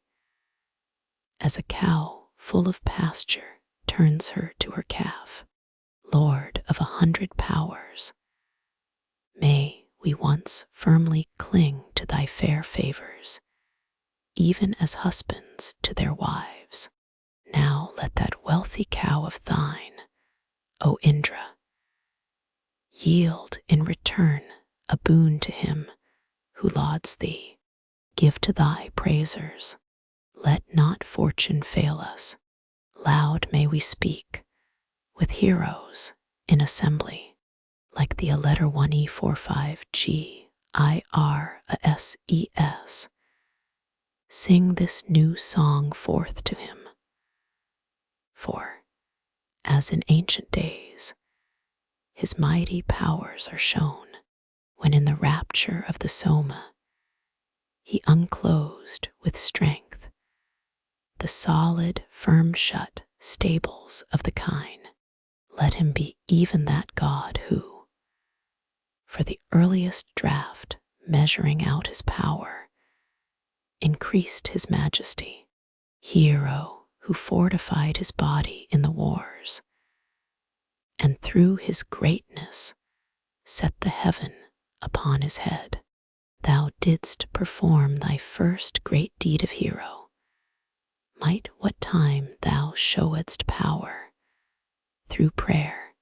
As a cow full of pasture turns her to her calf. Lord of 100 powers, may we once firmly cling to thy fair favors, even as husbands to their wives. Now let that wealthy cow of thine, O Indra, yield in return a boon to him who lauds thee. Give to thy praisers. Let not fortune fail us. Loud may we speak with heroes in assembly, like the letter 1E45G IRASES. Sing this new song forth to him. For, as in ancient days, his mighty powers are shown, when in the rapture of the Soma, he unclosed with strength the solid, firm-shut stables of the kine. Let him be even that God who, for the earliest draught measuring out his power, increased his majesty. Hero who fortified his body in the wars, and through his greatness set the heaven upon his head. Thou didst perform thy first great deed of hero. Might what time thou showedst power through prayer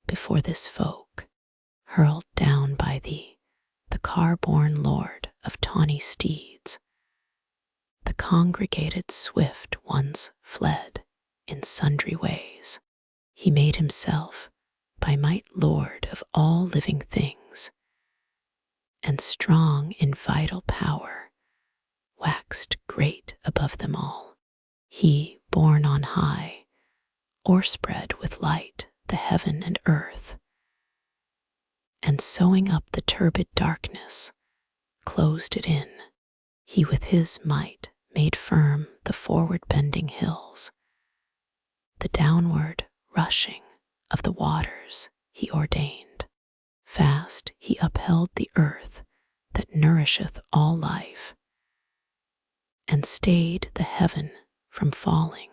before this folk, hurled down by thee, the car-borne lord of tawny steeds. The congregated swift ones fled in sundry ways. He made himself by might lord of all living things, and strong in vital power, waxed great above them all. He, borne on high, o'erspread with light the heaven and earth, and sewing up the turbid darkness, closed it in. He with his might made firm the forward-bending hills. The downward rushing of the waters he ordained. Fast he upheld the earth that nourisheth all life, and stayed the heaven from falling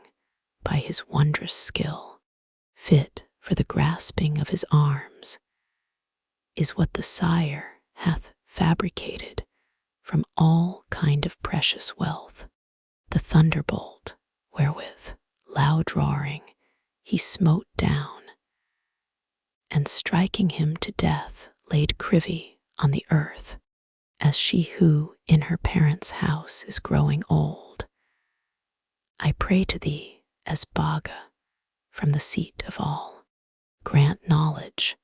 by his wondrous skill. Fit for the grasping of his arms is what the Sire hath fabricated from all kind of precious wealth. The thunderbolt wherewith, loud roaring, he smote down, and striking him to death laid privy on the earth, as she who in her parents' house is growing old. I pray to thee as Bhaga from the seat of all. Grant knowledge,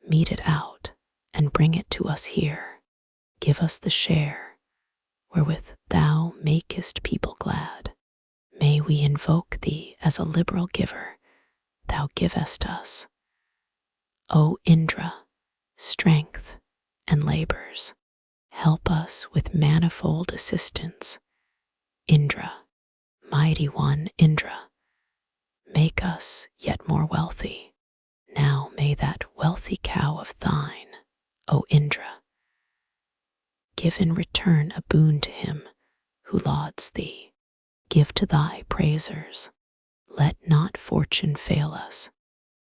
mete it out, and bring it to us here. Give us the share wherewith thou makest people glad. May we invoke thee as a liberal giver, thou givest us, O Indra, strength and labors. Help us with manifold assistance, Indra, Mighty one, Indra, make us yet more wealthy. Now may that wealthy cow of thine, O Indra, give in return a boon to him who lauds thee. Give to thy praisers. Let not fortune fail us.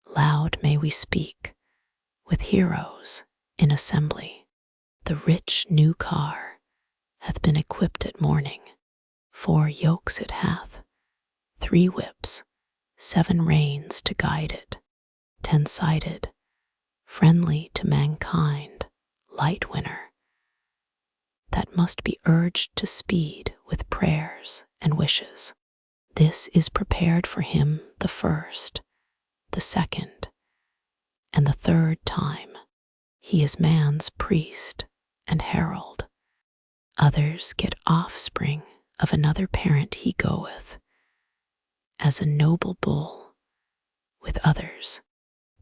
Loud may we speak with heroes in assembly. The rich new car hath been equipped at morning. 4 yokes it hath, 3 whips, 7 reins to guide it, 10-sided, friendly to mankind, light winner, that must be urged to speed with prayers and wishes. This is prepared for him the first, the second, and the third time. He is man's priest and herald. Others get offspring of another parent he goeth, as a noble bull, with others.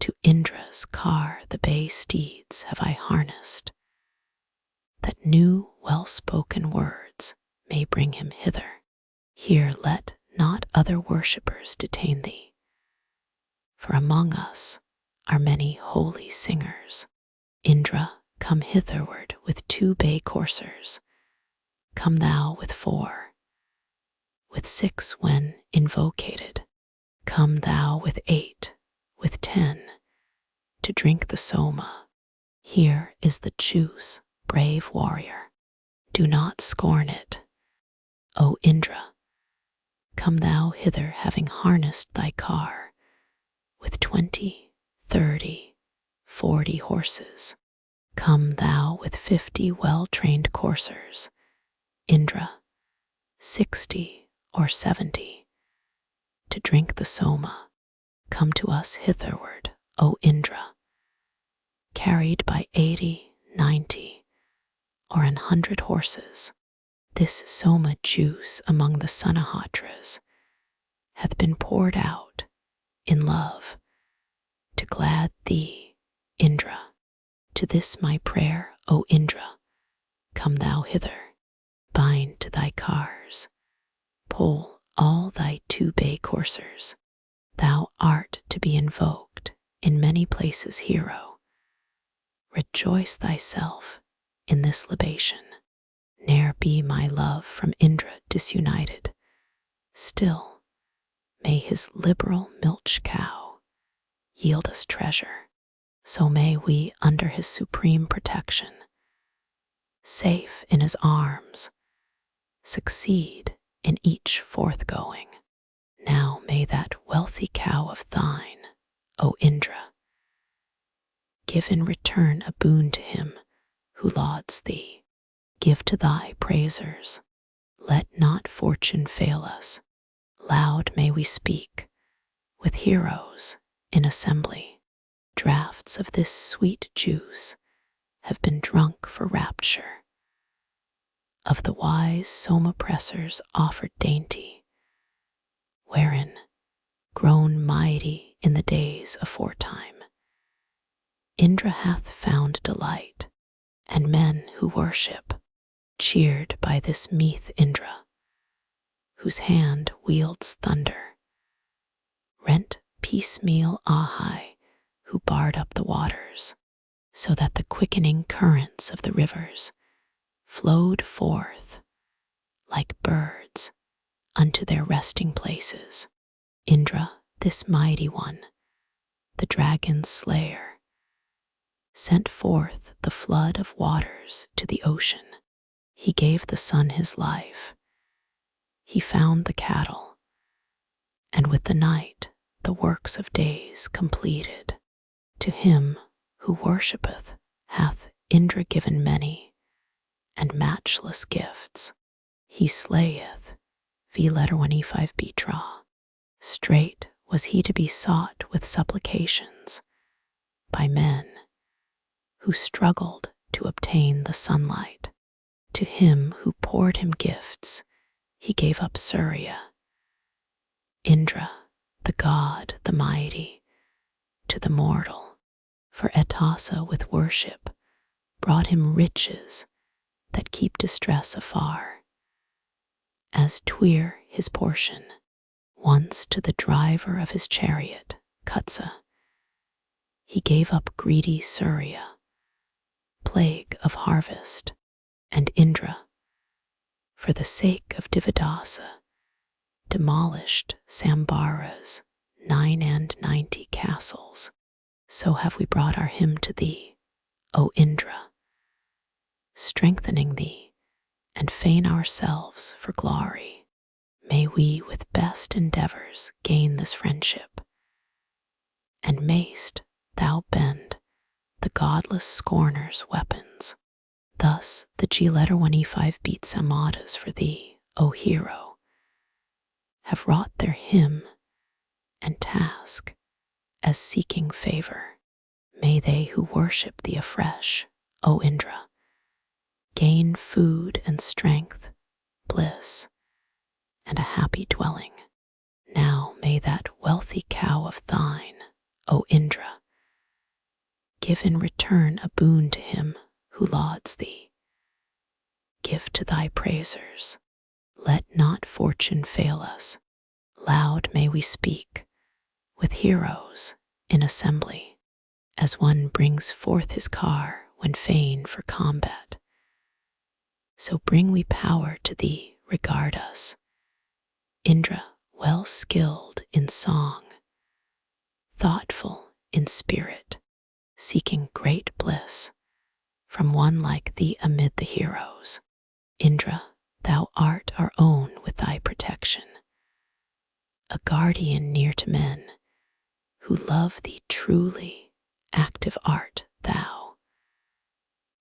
To Indra's car the bay steeds have I harnessed, that new well-spoken words may bring him hither. Here let not other worshippers detain thee, for among us are many holy singers. Indra, come hitherward with 2 bay coursers. Come thou with 4, with 6 when invocated. Come thou with 8, with 10, to drink the Soma. Here is the juice, brave warrior. Do not scorn it. O Indra, come thou hither having harnessed thy car with 20, 30, 40 horses. Come thou with 50 well-trained coursers. Indra, 60 or 70, to drink the Soma. Come to us hitherward, O Indra, carried by 80, 90, or 100 horses. This Soma juice among the Sanahatras hath been poured out in love to glad thee, Indra. To this my prayer, O Indra, come thou hither. Bind to thy cars, pull all thy 2 bay coursers. Thou art to be invoked in many places, hero. Rejoice thyself in this libation. Ne'er be my love from Indra disunited. Still may his liberal milch cow yield us treasure. So may we, under his supreme protection, safe in his arms, succeed in each forthgoing. Now may that wealthy cow of thine, O Indra, give in return a boon to him who lauds thee. Give to thy praisers. Let not fortune fail us. Loud may we speak with heroes in assembly. Draughts of this sweet juice have been drunk for rapture. Of the wise Soma pressers offered dainty, wherein, grown mighty in the days aforetime, Indra hath found delight, and men who worship, cheered by this meath Indra, whose hand wields thunder, rent piecemeal Ahai, who barred up the waters, so that the quickening currents of the rivers flowed forth like birds unto their resting places. Indra, this mighty one, the dragon's slayer, sent forth the flood of waters to the ocean. He gave the sun his life. He found the cattle, and with the night the works of days completed. To him who worshippeth hath Indra given many and matchless gifts. He slayeth, V1E5B. Straight was he to be sought with supplications by men who struggled to obtain the sunlight. To him who poured him gifts, he gave up Surya. Indra, the god, the mighty, to the mortal, for Etasa with worship brought him riches that keep distress afar. as twere his portion. Once to the driver of his chariot, Kutsa, he gave up greedy Surya, plague of harvest, and Indra, for the sake of Divadasa, demolished Sambara's 99 castles. So have we brought our hymn to thee, O Indra, strengthening thee, and fain ourselves for glory. May we with best endeavors gain this friendship, and mayst thou bend the godless scorner's weapons. Thus the G1E5 beat samadas for thee, O hero, have wrought their hymn and task as seeking favor. May they who worship thee afresh, O Indra, gain food and strength, bliss, and a happy dwelling. Now may that wealthy cow of thine, O Indra, give in return a boon to him who lauds thee. Give to thy praisers, let not fortune fail us. Loud may we speak with heroes in assembly, as one brings forth his car when fain for combat. So bring we power to thee, regard us, Indra, well skilled in song, thoughtful in spirit, seeking great bliss from one like thee amid the heroes. Indra, thou art our own with thy protection, a guardian near to men who love thee truly. Active art thou,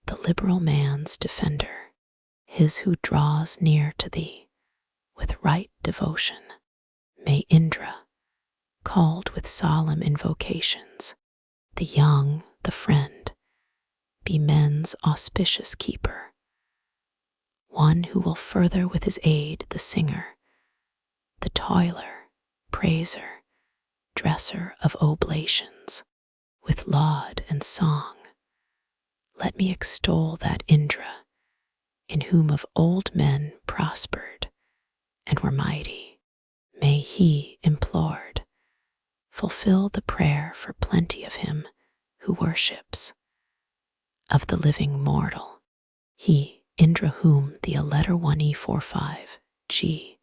the liberal man's defender, his who draws near to thee with right devotion. May Indra, called with solemn invocations, the young, the friend, be men's auspicious keeper, one who will further with his aid the singer, the toiler, praiser, dresser of oblations, with laud and song. Let me extol that Indra, in whom of old men prospered and were mighty. May he, implored, fulfill the prayer for plenty of him who worships. Of the living mortal, he, Indra, whom the A1E45 GIRASES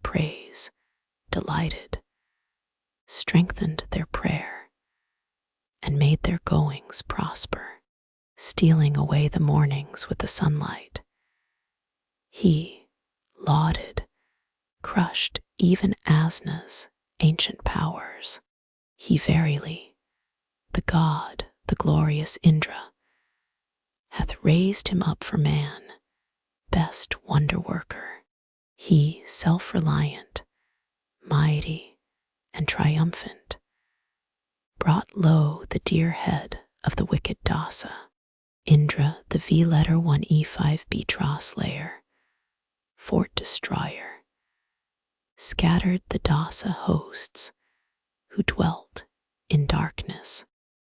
praise, delighted, strengthened their prayer, and made their goings prosper, stealing away the mornings with the sunlight. He, lauded, crushed even Asna's ancient powers. He verily, the god, the glorious Indra, hath raised him up for man, best wonder-worker. He, self-reliant, mighty, and triumphant, brought low the dear head of the wicked Dasa. Indra, the V1E5 Beatra slayer, fort destroyer, scattered the Dasa hosts who dwelt in darkness.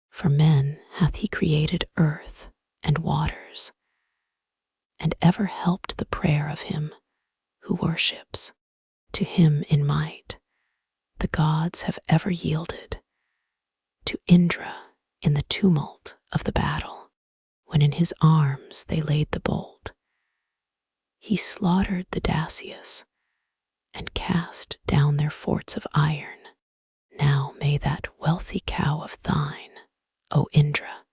For men hath he created earth and waters, and ever helped the prayer of him who worships. To him in might the gods have ever yielded, to Indra in the tumult of the battle, when in his arms they laid the bolt. He slaughtered the Dacius and cast down their forts of iron. Now may that wealthy cow of thine, O Indra,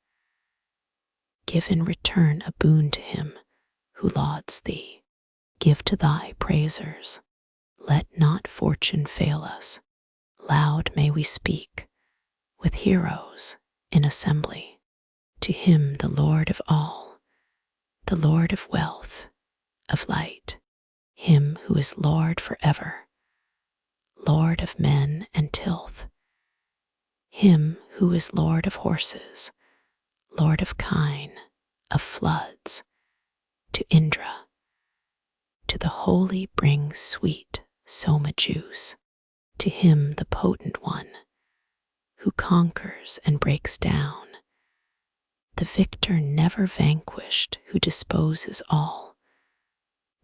give in return a boon to him who lauds thee. Give to thy praisers, let not fortune fail us. Loud may we speak with heroes in assembly. To him the Lord of all, the Lord of wealth, of light, him who is Lord forever, Lord of men and tilth, him who is Lord of horses, Lord of kine, of floods, to Indra, to the holy bring sweet Soma juice. To him the potent one, who conquers and breaks down, the victor never vanquished, who disposes all,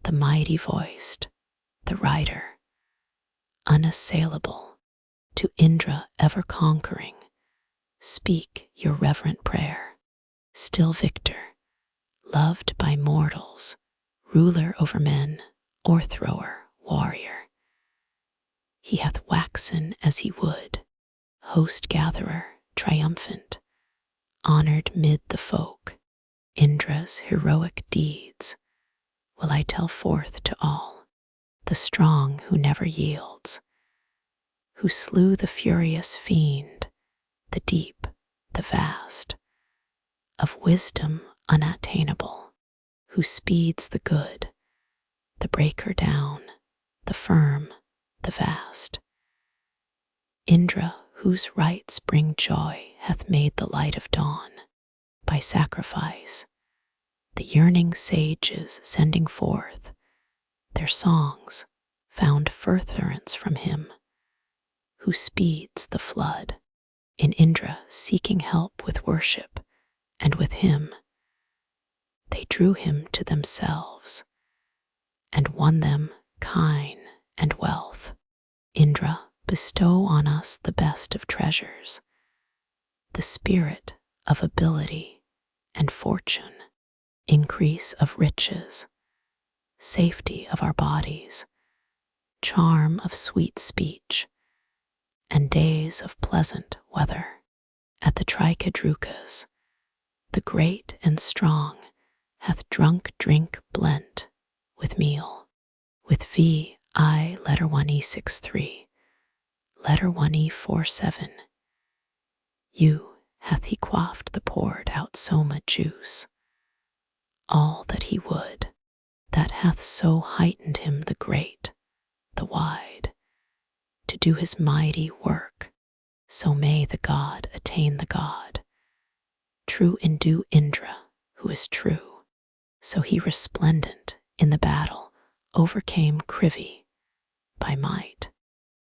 the mighty voiced, the rider, unassailable, to Indra ever conquering, speak your reverent prayer. Still victor, loved by mortals, ruler over men, o'erthrower, warrior. He hath waxen as he would, host gatherer, triumphant, honored mid the folk. Indra's heroic deeds will I tell forth to all, the strong who never yields, who slew the furious fiend, the deep, the vast, of wisdom unattainable, who speeds the good, the breaker down, the firm, the vast. Indra, whose rites bring joy, hath made the light of dawn, by sacrifice, the yearning sages sending forth their songs, found furtherance from him, who speeds the flood. In Indra seeking help with worship, and with him they drew him to themselves, and won them kine and wealth. Indra, bestow on us the best of treasures, the spirit of ability and fortune, increase of riches, safety of our bodies, charm of sweet speech, and days of pleasant weather. At the Trikadrukas, the great and strong hath drunk drink blent with meal, with V.I. letter 1E63, letter 1E47. U hath he quaffed the poured out Soma juice, all that he would, that hath so heightened him the great, the wide, to do his mighty work. So may the god attain the god, true in due Indra, who is true. So he resplendent in the battle overcame Krivi by might.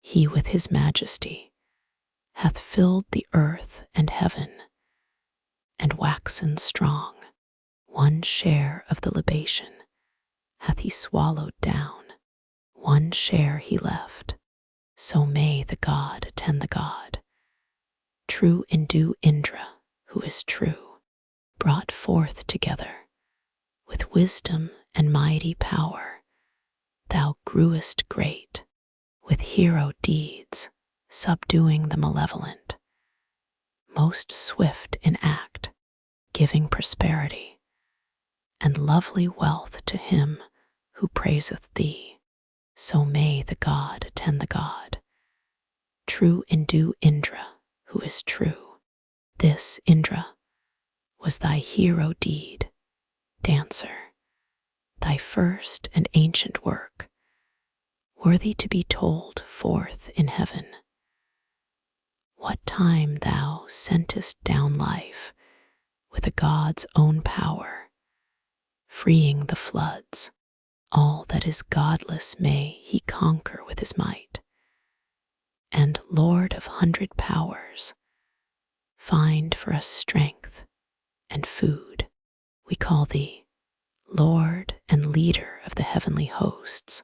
He with his majesty hath filled the earth and heaven, and waxen strong, one share of the libation hath he swallowed down, one share he left. So may the god attend the god, true in due Indra, who is true, brought forth together with wisdom and mighty power. Thou grewest great with hero deeds, subduing the malevolent, most swift in act, giving prosperity and lovely wealth to him who praiseth thee. So may the god attend the god, true in due Indra, who is true. This, Indra, was thy hero deed, dancer, thy first and ancient work, worthy to be told forth in heaven. What time thou sentest down life with a god's own power, freeing the floods, all that is godless may he conquer with his might, and Lord of 100 powers, find for us strength and food. We call thee Lord and leader of the heavenly hosts,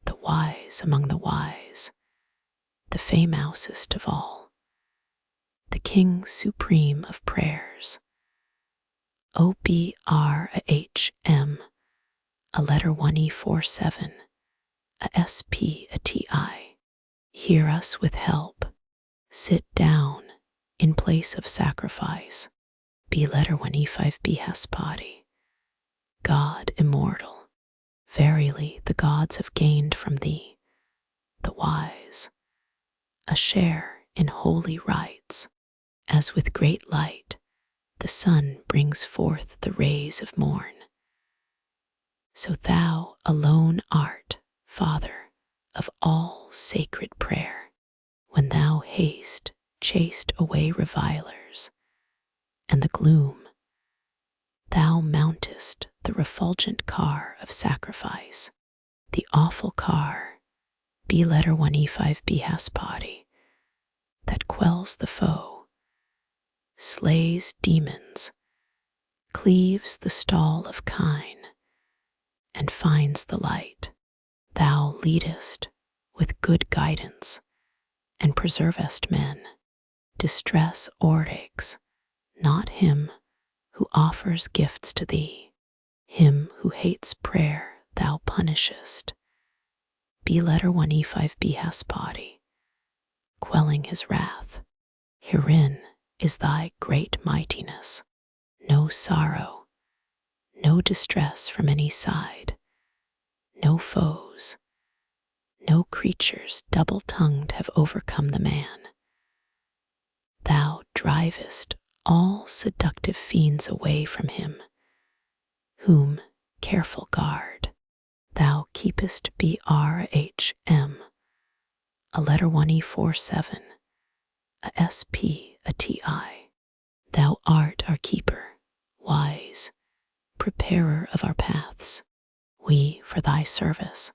the wise among the wise, the famousest of all, the King supreme of prayers. OBRAHM, a letter 1E47, a SP, a TI. Hear us with help. Sit down in place of sacrifice. B letter 1E5, Brahmaṇaspati. God immortal, verily the gods have gained from thee, the wise, a share in holy rites, as with great light the sun brings forth the rays of morn. So thou alone art, Father, of all sacred prayer, when thou chased away revilers, and the gloom, thou mountest the refulgent car of sacrifice, the awful car, B letter 1E5, Brahmaṇaspati, that quells the foe, slays demons, cleaves the stall of kine, and finds the light. Thou leadest with good guidance and preservest men. Distress o'ertakes not him who offers gifts to thee. Him who hates prayer thou punishest. B letter 1 E5 Bhaspati, quelling his wrath. Herein is thy great mightiness. No sorrow, no distress from any side, no foes, no creatures double-tongued have overcome the man. Thou drivest all seductive fiends away from him, whom, careful guard, thou keepest BRHM, a letter 1 E47, a SP, a TI. Thou art our keeper, wise, preparer of our paths. We, for thy service,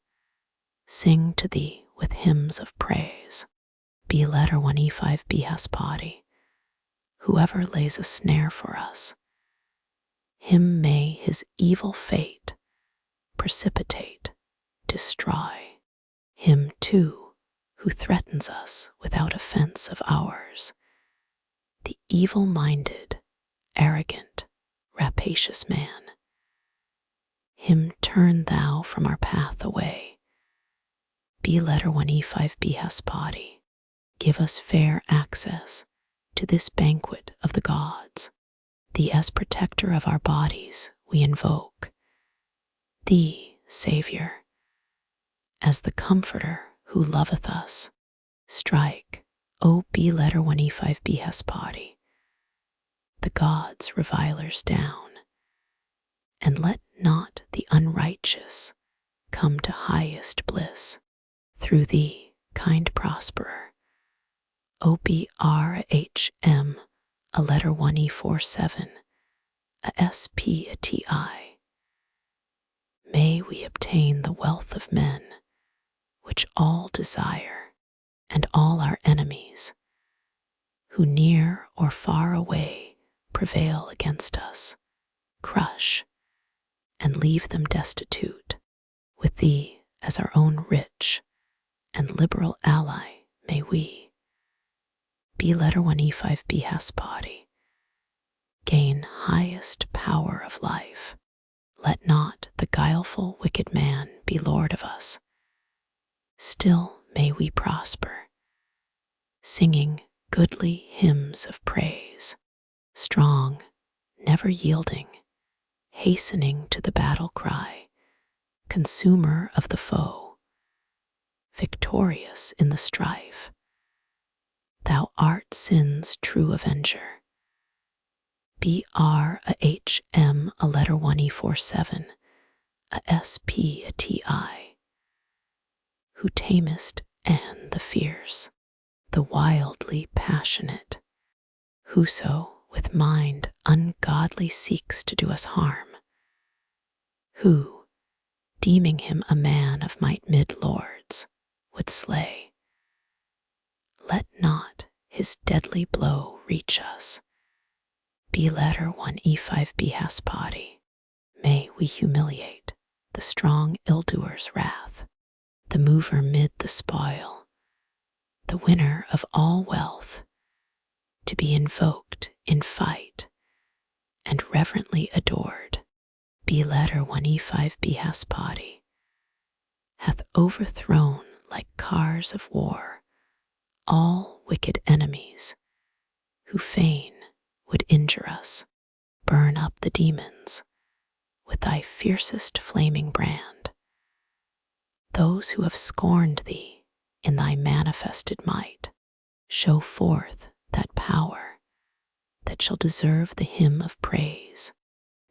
sing to thee with hymns of praise. B letter 1 E5 Bhaspati. Whoever lays a snare for us, him may his evil fate precipitate, destroy. Him too who threatens us without offense of ours, the evil-minded, arrogant, rapacious man. Him turn thou from our path away. B letter 1 E5 Bhaspati. Give us fair access to this banquet of the gods. Thee as protector of our bodies we invoke. Thee, Savior, as the comforter who loveth us. Strike, O B letter 1 E5 Bhaspati, the gods' revilers down, and let not the unrighteous come to highest bliss. Through thee, kind prosperer, O BRHM, a letter 1 E47, a SP, a TI. May we obtain the wealth of men, which all desire, and all our enemies, who near or far away prevail against us, crush, and leave them destitute. With thee as our own rich and liberal ally may we, B letter 1 E5 Bhaspati, gain highest power of life. Let not the guileful wicked man be lord of us. Still may we prosper, singing goodly hymns of praise, strong, never yielding, hastening to the battle cry, consumer of the foe, victorious in the strife. Thou art sin's true avenger. BRHM, a letter 1 E47, a SP, a TI. Who tamest and the fierce, the wildly passionate, whoso with mind ungodly seeks to do us harm, who, deeming him a man of might mid-lords, would slay. Let not his deadly blow reach us. B letter 1 E5 Bhaspati. May we humiliate the strong ill-doer's wrath, the mover mid the spoil, the winner of all wealth, to be invoked in fight and reverently adored. B letter 1 E5 Bhaspati. Hath overthrown like cars of war all wicked enemies who fain would injure us. Burn up the demons with thy fiercest flaming brand. Those who have scorned thee in thy manifested might, show forth that power that shall deserve the hymn of praise.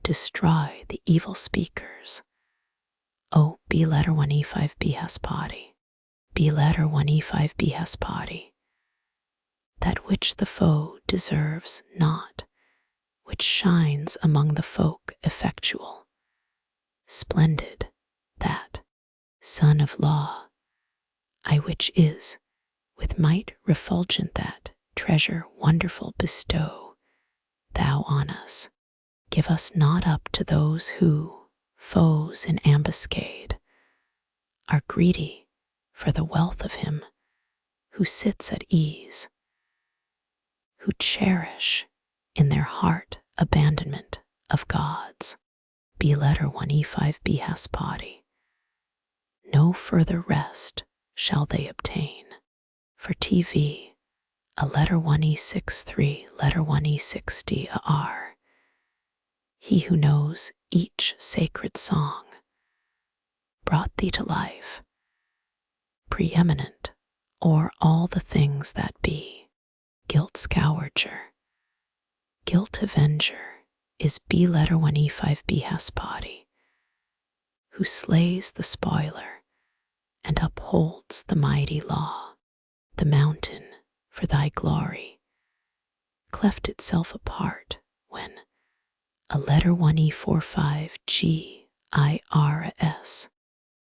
Destroy the evil speakers. O B letter 1 E5 Bhaspati. B letter 1 E5 Bhaspati. That which the foe deserves not, which shines among the folk effectual, splendid, that, son of law, I which is, with might refulgent that treasure wonderful bestow thou on us. Give us not up to those who, foes in ambuscade, are greedy for the wealth of him who sits at ease, who cherish in their heart abandonment of gods. B letter 1 E5 Bhaspati. No further rest shall they obtain. For TV, a letter 1 E6 3, letter 1 E6 D R. He who knows each sacred song brought thee to life, preeminent o'er all the things that be. Guilt scourger, guilt avenger is B letter 1 E5 Bhaspati, who slays the spoiler and upholds the mighty law. The mountain, for thy glory, cleft itself apart when a letter 1 E4 5 GIRS,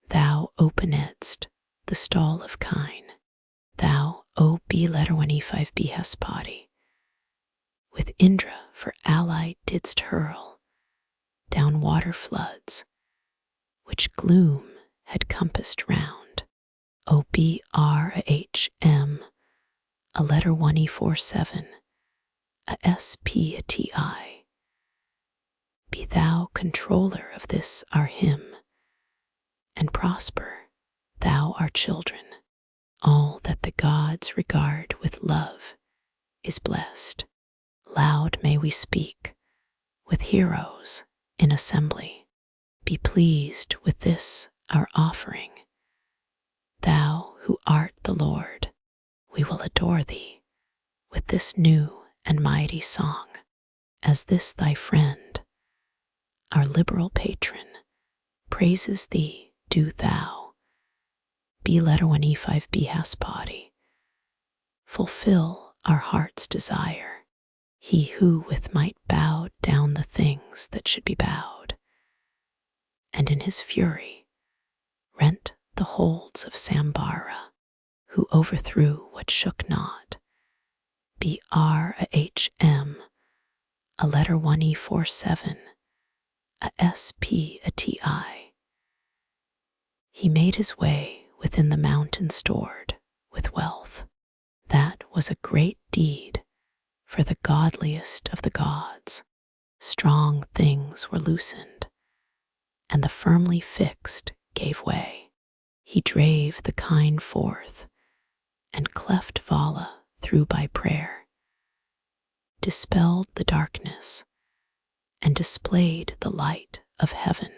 thou openedst the stall of kine, thou, O B letter 1 E5 Bhaspati, with Indra for ally didst hurl down water floods, which gloom had compassed round. O BRHM, a letter 1 E4 7, a SP a TI. Be thou controller of this our hymn, and prosper thou our children. All that the gods regard with love is blessed. Loud may we speak with heroes in assembly. Be pleased with this our offering. Thou who art the Lord, we will adore thee with this new and mighty song. As this thy friend, our liberal patron, praises thee, do thou, B letter 1 E5 Bhaspati, fulfill our heart's desire. He who with might bowed down the things that should be bowed, and in his fury rent the holds of Sambara, who overthrew what shook not. BRHM, a letter 1 E4 7, a SP a TI. He made his way within the mountain stored with wealth. That was a great deed for the godliest of the gods. Strong things were loosened, and the firmly fixed gave way. He drave the kine forth, and cleft Vala through by prayer, dispelled the darkness, and displayed the light of heaven,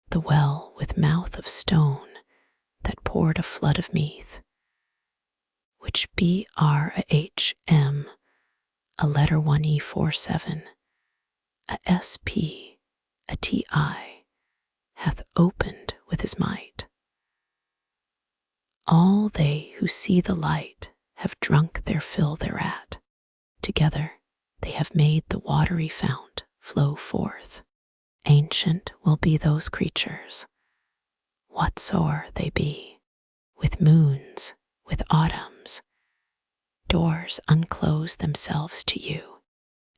the well with mouth of stone that poured a flood of meath, which BRHM, a letter 1 E4 7, a SP, a TI, hath opened with his might. All they who see the light have drunk their fill thereat. Together they have made the watery fount flow forth. Ancient will be those creatures, whatsoe'er they be, with moons, with autumns. Doors unclose themselves to you.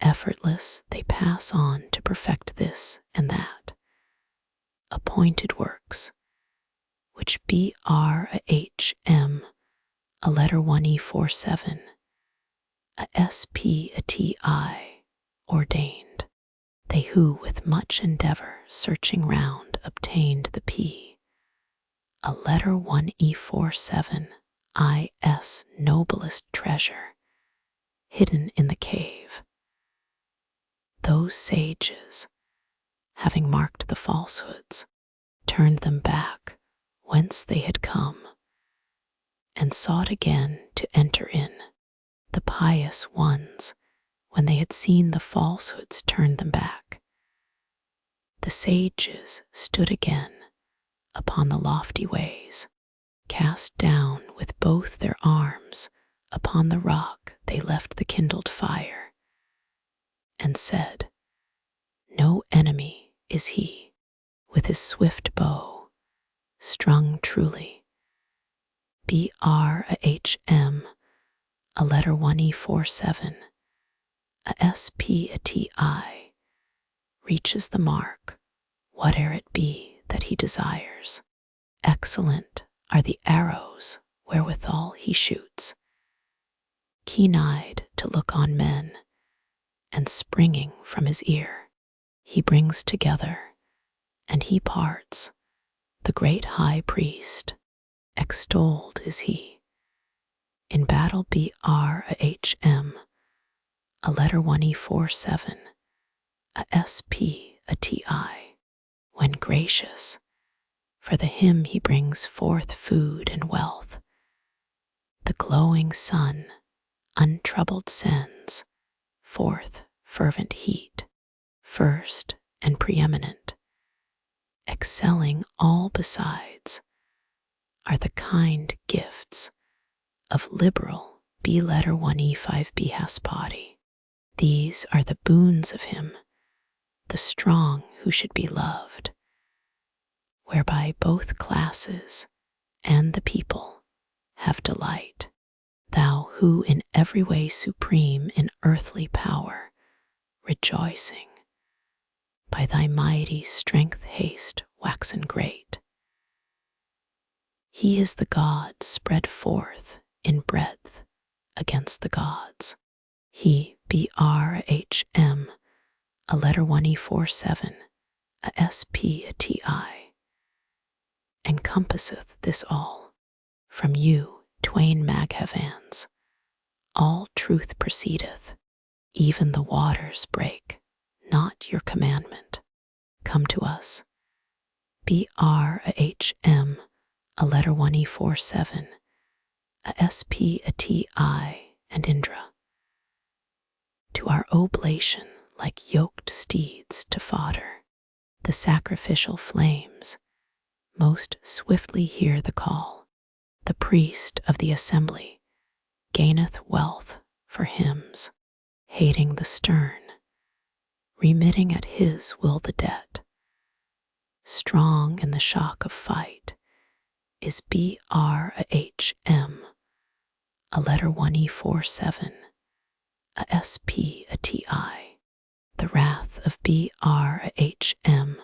Effortless they pass on to perfect this and that. Appointed works, which BRHM, a letter 1 E4 7, a SP a TI, ordained. They who with much endeavor searching round obtained the P, a letter 1 E4 7, IS noblest treasure, hidden in the cave. Those sages, having marked the falsehoods, turned them back whence they had come, and sought again to enter in. The pious ones, when they had seen the falsehoods, turned them back. The sages stood again upon the lofty ways, cast down with both their arms upon the rock they left the kindled fire, and said, no enemy is he, with his swift bow, strung truly. BRHM, a letter 1 E4 7, a SP a TI, reaches the mark whate'er it be that he desires. Excellent are the arrows wherewithal he shoots, keen-eyed to look on men, and springing from his ear, he brings together, and he parts, the great high priest, extolled is he. In battle Brhm, a letter 1E47, a SP, a TI, when gracious, for the hymn he brings forth food and wealth. The glowing sun, untroubled sends forth fervent heat, first and preeminent, excelling all besides, are the kind gifts of liberal B letter 1E5 Brahmaṇaspati. These are the boons of him, the strong who should be loved, whereby both classes and the people have delight. Thou who in every way supreme in earthly power, rejoicing, by thy mighty strength haste waxen great. He is the God spread forth in breadth against the gods. He Brhm, a letter 1E47, a SP, a TI, encompasseth this all. From you twain Maghavans, all truth proceedeth, even the waters break not your commandment. Come to us. Brhm, a letter 1E47, a SP, a TI, and Indra. To our oblation like yoked steeds to fodder, the sacrificial flames most swiftly hear the call. The priest of the assembly gaineth wealth for hymns, hating the stern, remitting at his will the debt. Strong in the shock of fight is Brhm, a letter 1E47, a SP, a TI. The wrath of Brhm,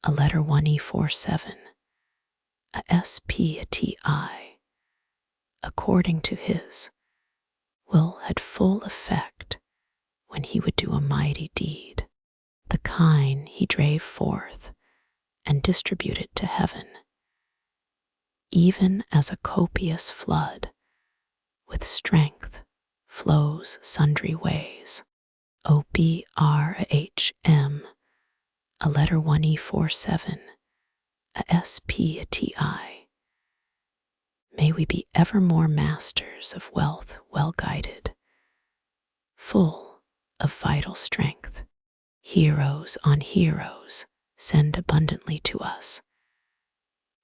a letter 1E47, a SP, a TI, according to his will had full effect when he would do a mighty deed. The kine he drave forth and distributed to heaven, even as a copious flood with strength flows sundry ways. O Brhm, a letter 1E47, a SP, a TI. May we be evermore masters of wealth well guided, full of vital strength. Heroes on heroes send abundantly to us.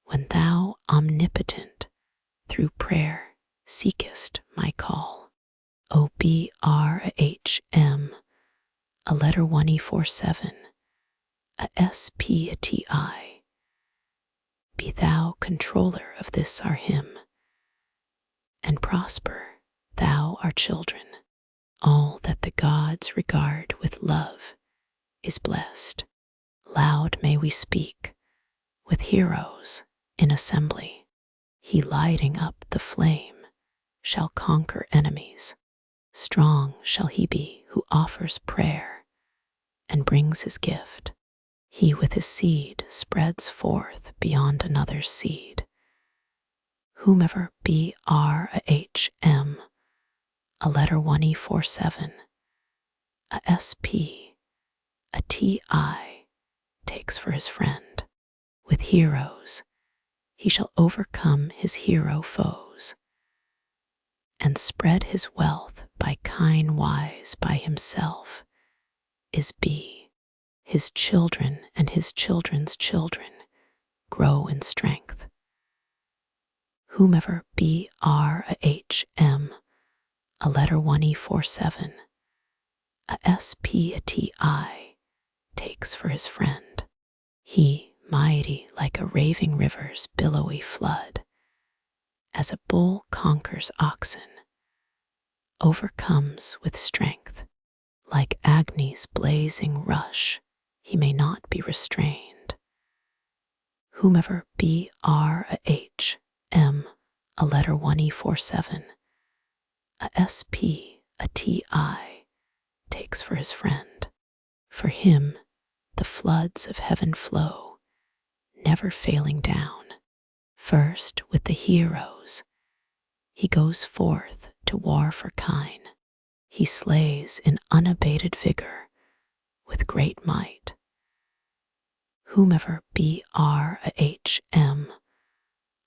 When thou, omnipotent, through prayer seekest my call. O Brhm, a letter 1E47, a SP, a TI. Be thou controller of this our hymn, and prosper thou our children. All that the gods regard with love is blessed. Loud may we speak with heroes in assembly. He lighting up the flame shall conquer enemies. Strong shall he be who offers prayer and brings his gift. He with his seed spreads forth beyond another's seed. Whomever Brhm, a letter 1E47, a SP, a TI, takes for his friend. With heroes he shall overcome his hero foes, and spread his wealth by kine wise by himself is his children and his children's children grow in strength. Whomever Brhm, a letter 1E47, a SP, a TI, takes for his friend. He, mighty like a raving river's billowy flood, as a bull conquers oxen, overcomes with strength. Like Agni's blazing rush, he may not be restrained. whomever BRAHM, a letter 1E47, a SP, a TI, takes for his friend. For him, the floods of heaven flow, never failing down. First with the heroes, he goes forth to war for kine. He slays in unabated vigor, with great might. Whomever BRAHM,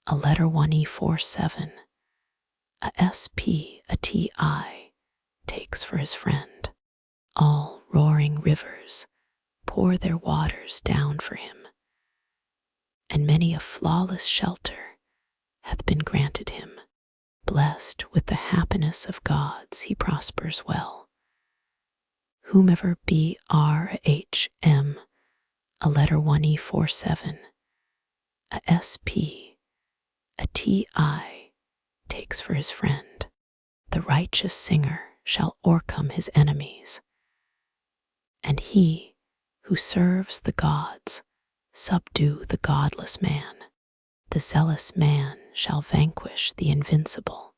a letter 1E47, a SP, a TI, takes for his friend. All roaring rivers pour their waters down for him, and many a flawless shelter hath been granted him. Blessed with the happiness of gods, he prospers well. Whomever BRAHM, a letter 1E47, a SP, a TI, takes for his friend. The righteous singer shall o'ercome his enemies, and he who serves the gods subdue the godless man. The zealous man shall vanquish the invincible.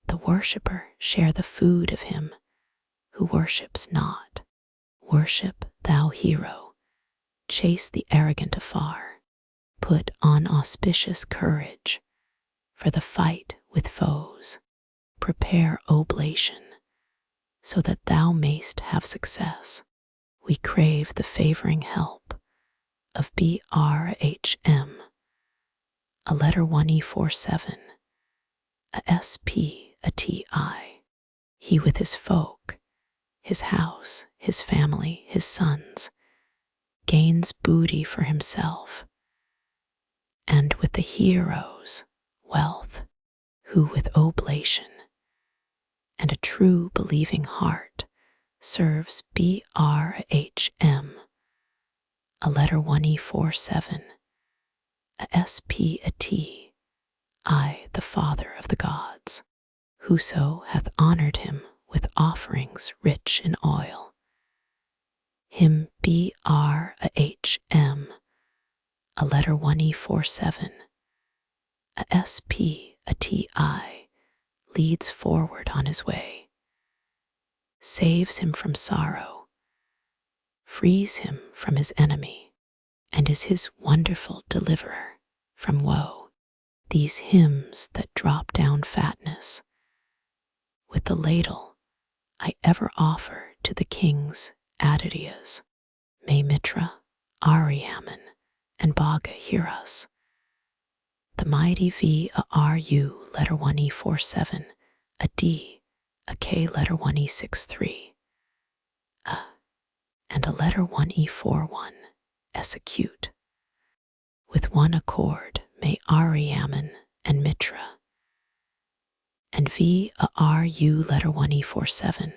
The worshipper share the food of him who worships not. Worship, thou hero, chase the arrogant afar. Put on auspicious courage for the fight with foes. Prepare oblation so that thou mayst have success. We crave the favoring help of BRAHM, a letter 1E47, a SP, a TI. He with his folk, his house, his family, his sons, gains booty for himself, and with the heroes, wealth, who with oblation and a true believing heart serves BRAHM, a letter 1E47, a SP, a T, I, the Father of the gods. Whoso hath honored him with offerings rich in oil, him BRAHM, a letter 1E47, a SP, a TI, leads forward on his way, saves him from sorrow, frees him from his enemy, and is his wonderful deliverer from woe. These hymns that drop down fatness, with the ladle I ever offer to the kings Ādityas. May Mitra, Ariaman, and Bhaga hear us. The mighty VARU, letter 1E47, a D, a K, letter 1E63, and a letter 1E41, S acute. With one accord may Ariaman and Mitra, and VARU, letter 1E47,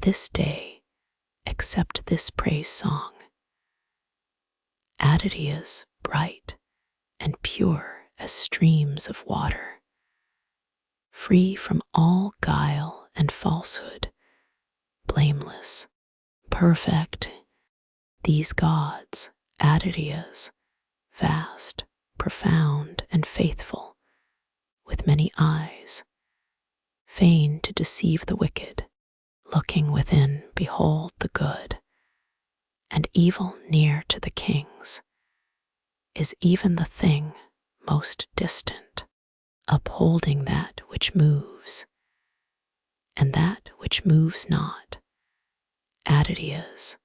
this day accept this praise song. Ādityas, bright and pure as streams of water, free from all guile and falsehood, blameless, perfect, these gods, Ādityas, vast, profound, and faithful, with many eyes, fain to deceive the wicked, looking within behold the good, and evil near to the kings, is even the thing most distant, upholding that which moves, and that which moves not. Ādityas,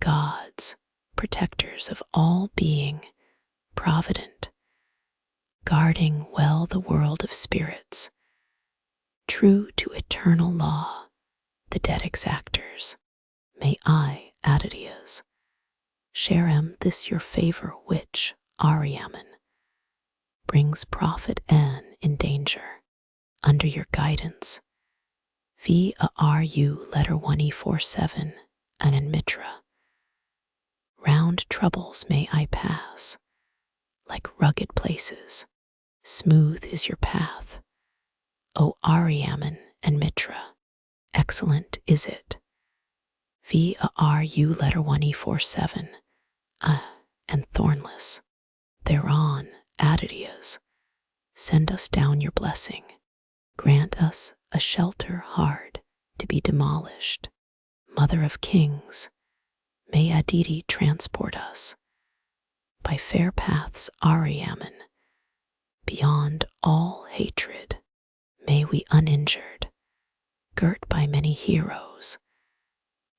gods, protectors of all being, provident, guarding well the world of spirits, true to eternal law, the dead exactors. May I, Ādityas, share this your favor which, Ariaman, brings profit in danger, under your guidance. VARU, letter 1E47, and Mitra. Round troubles may I pass, like rugged places, smooth is your path, O Ariaman and Mitra, excellent is it. VARU, letter 1E47, and thornless. Thereon, Ādityas, send us down your blessing. Grant us a shelter hard to be demolished. Mother of kings, may Aditi transport us by fair paths Ariaman, beyond all hatred. May we uninjured, girt by many heroes,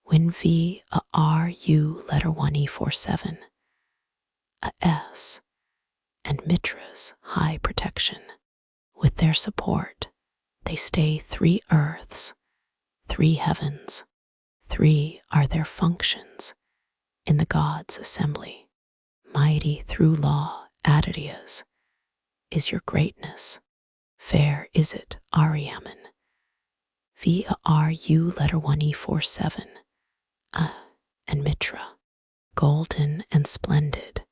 win Varu letter 1E47, a S, and Mitra's high protection. With their support, they stay 3 earths, 3 heavens. 3 are their functions in the gods' assembly. Mighty through law, Ādityas, is your greatness. Fair is it, Ariaman. Varu letter 1E47, and Mitra, golden and splendid,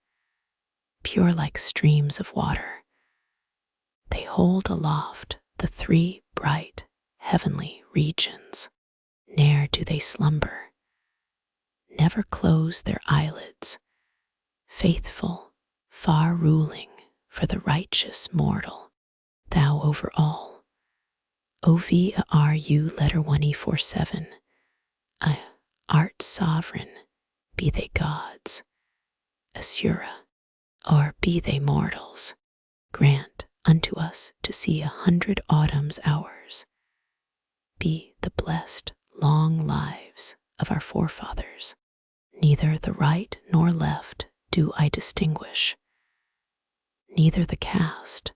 pure like streams of water. They hold aloft the 3 bright heavenly regions. Ne'er do they slumber, never close their eyelids, faithful, far ruling for the righteous mortal. Thou over all, O Varu letter 1E47, art sovereign, be they gods, Asura, or be they mortals. Grant unto us to see 100 autumn's hours. Be the blessed long lives of our forefathers. Neither the right nor left do I distinguish, neither the cast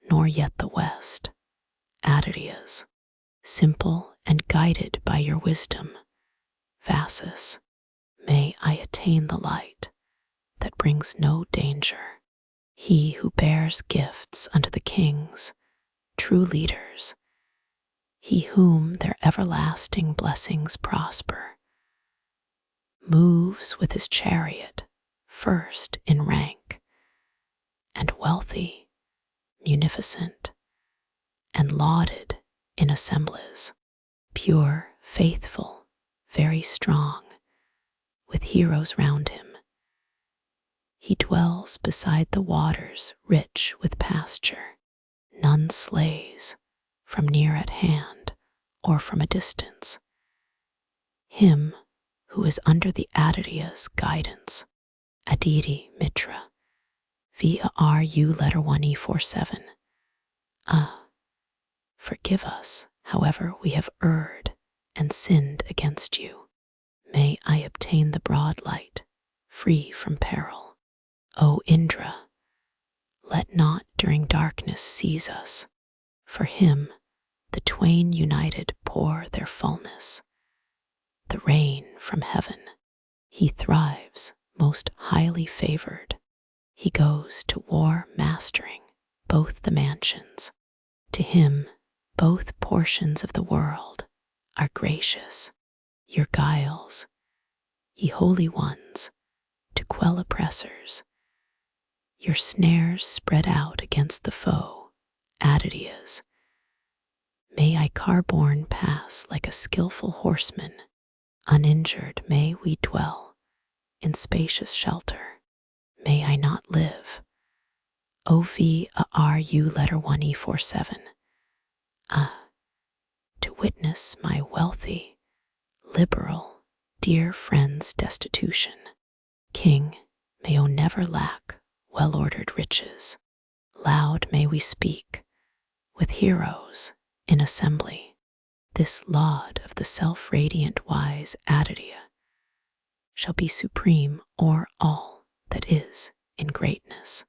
nor yet the west. Ādityas, simple and guided by your wisdom, Vasus, may I attain the light that brings no danger. He who bears gifts unto the kings, true leaders, he whom their everlasting blessings prosper, moves with his chariot first in rank, and wealthy, munificent, and lauded in assemblies, pure, faithful, very strong, with heroes round him. He dwells beside the waters rich with pasture. None slays, from near at hand or from a distance, him who is under the Ādityas' guidance. Aditi Mitra, Varu letter 1E47. Forgive us, however we have erred and sinned against you. May I obtain the broad light, free from peril. O Indra, let not during darkness seize us. For him, the twain united pour their fullness, the rain from heaven. He thrives, most highly favored. He goes to war mastering both the mansions. To him, both portions of the world are gracious. Your guiles, ye holy ones, to quell oppressors. Your snares spread out against the foe, Ādityas. May I car-borne pass like a skillful horseman. Uninjured may we dwell in spacious shelter. May I not live. O Varu letter 1E47. To witness my wealthy, liberal, dear friend's destitution. King, may O never lack well-ordered riches. Loud may we speak, with heroes in assembly, this laud of the self-radiant wise Aditya shall be supreme o'er all that is in greatness.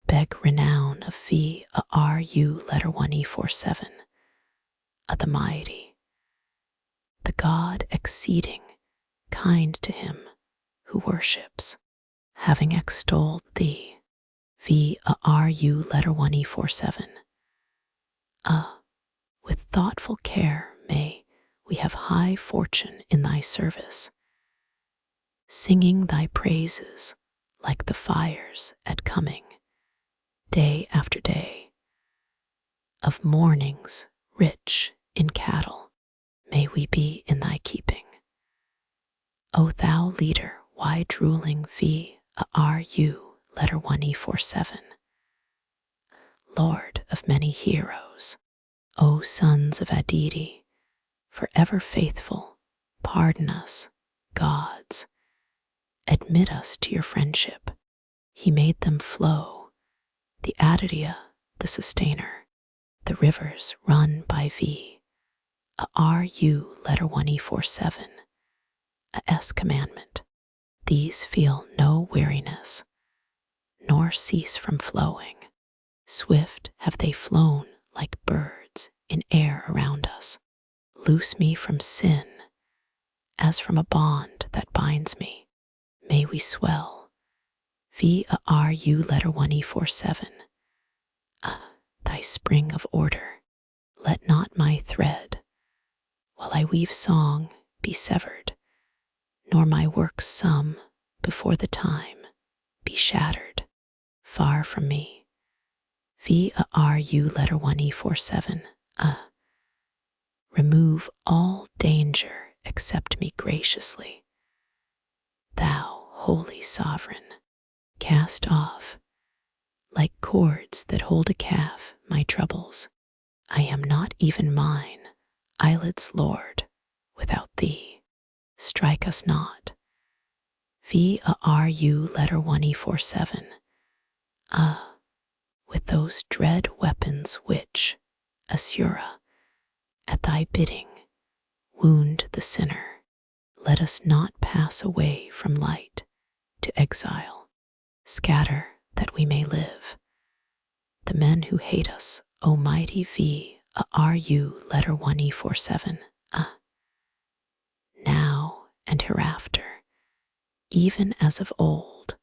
Beg renown of Varu letter 1E47, of the mighty, the God exceeding kind to him who worships, having extolled thee. Varu letter 1E47. With thoughtful care may we have high fortune in thy service, singing thy praises like the fires at coming, day after day. Of mornings rich in cattle may we be in thy keeping. O thou leader wide ruling Āru, letter 1E47. Lord of many heroes, O sons of Aditi, forever faithful, pardon us, gods. Admit us to your friendship. He made them flow, the Ādityas, the sustainer. The rivers run by V. Āru, letter 1E47. A S commandment. These feel no weariness, nor cease from flowing. Swift have they flown like birds in air around us. Loose me from sin, as from a bond that binds me. May we swell. Varu, letter 1E47. Thy spring of order, let not my thread, while I weave song, be severed, nor my work's sum before the time be shattered. Far from me. Varu, letter 1E47. Remove all danger, accept me graciously. Thou, holy sovereign, cast off, like cords that hold a calf, my troubles. I am not even mine, eyelids, Lord, without thee. Strike us not. Varu, letter 1E47. With those dread weapons which, Asura, at thy bidding, wound the sinner, let us not pass away from light to exile. Scatter that we may live. The men who hate us, O mighty Varu, letter 1E47. Now and hereafter, even as of old,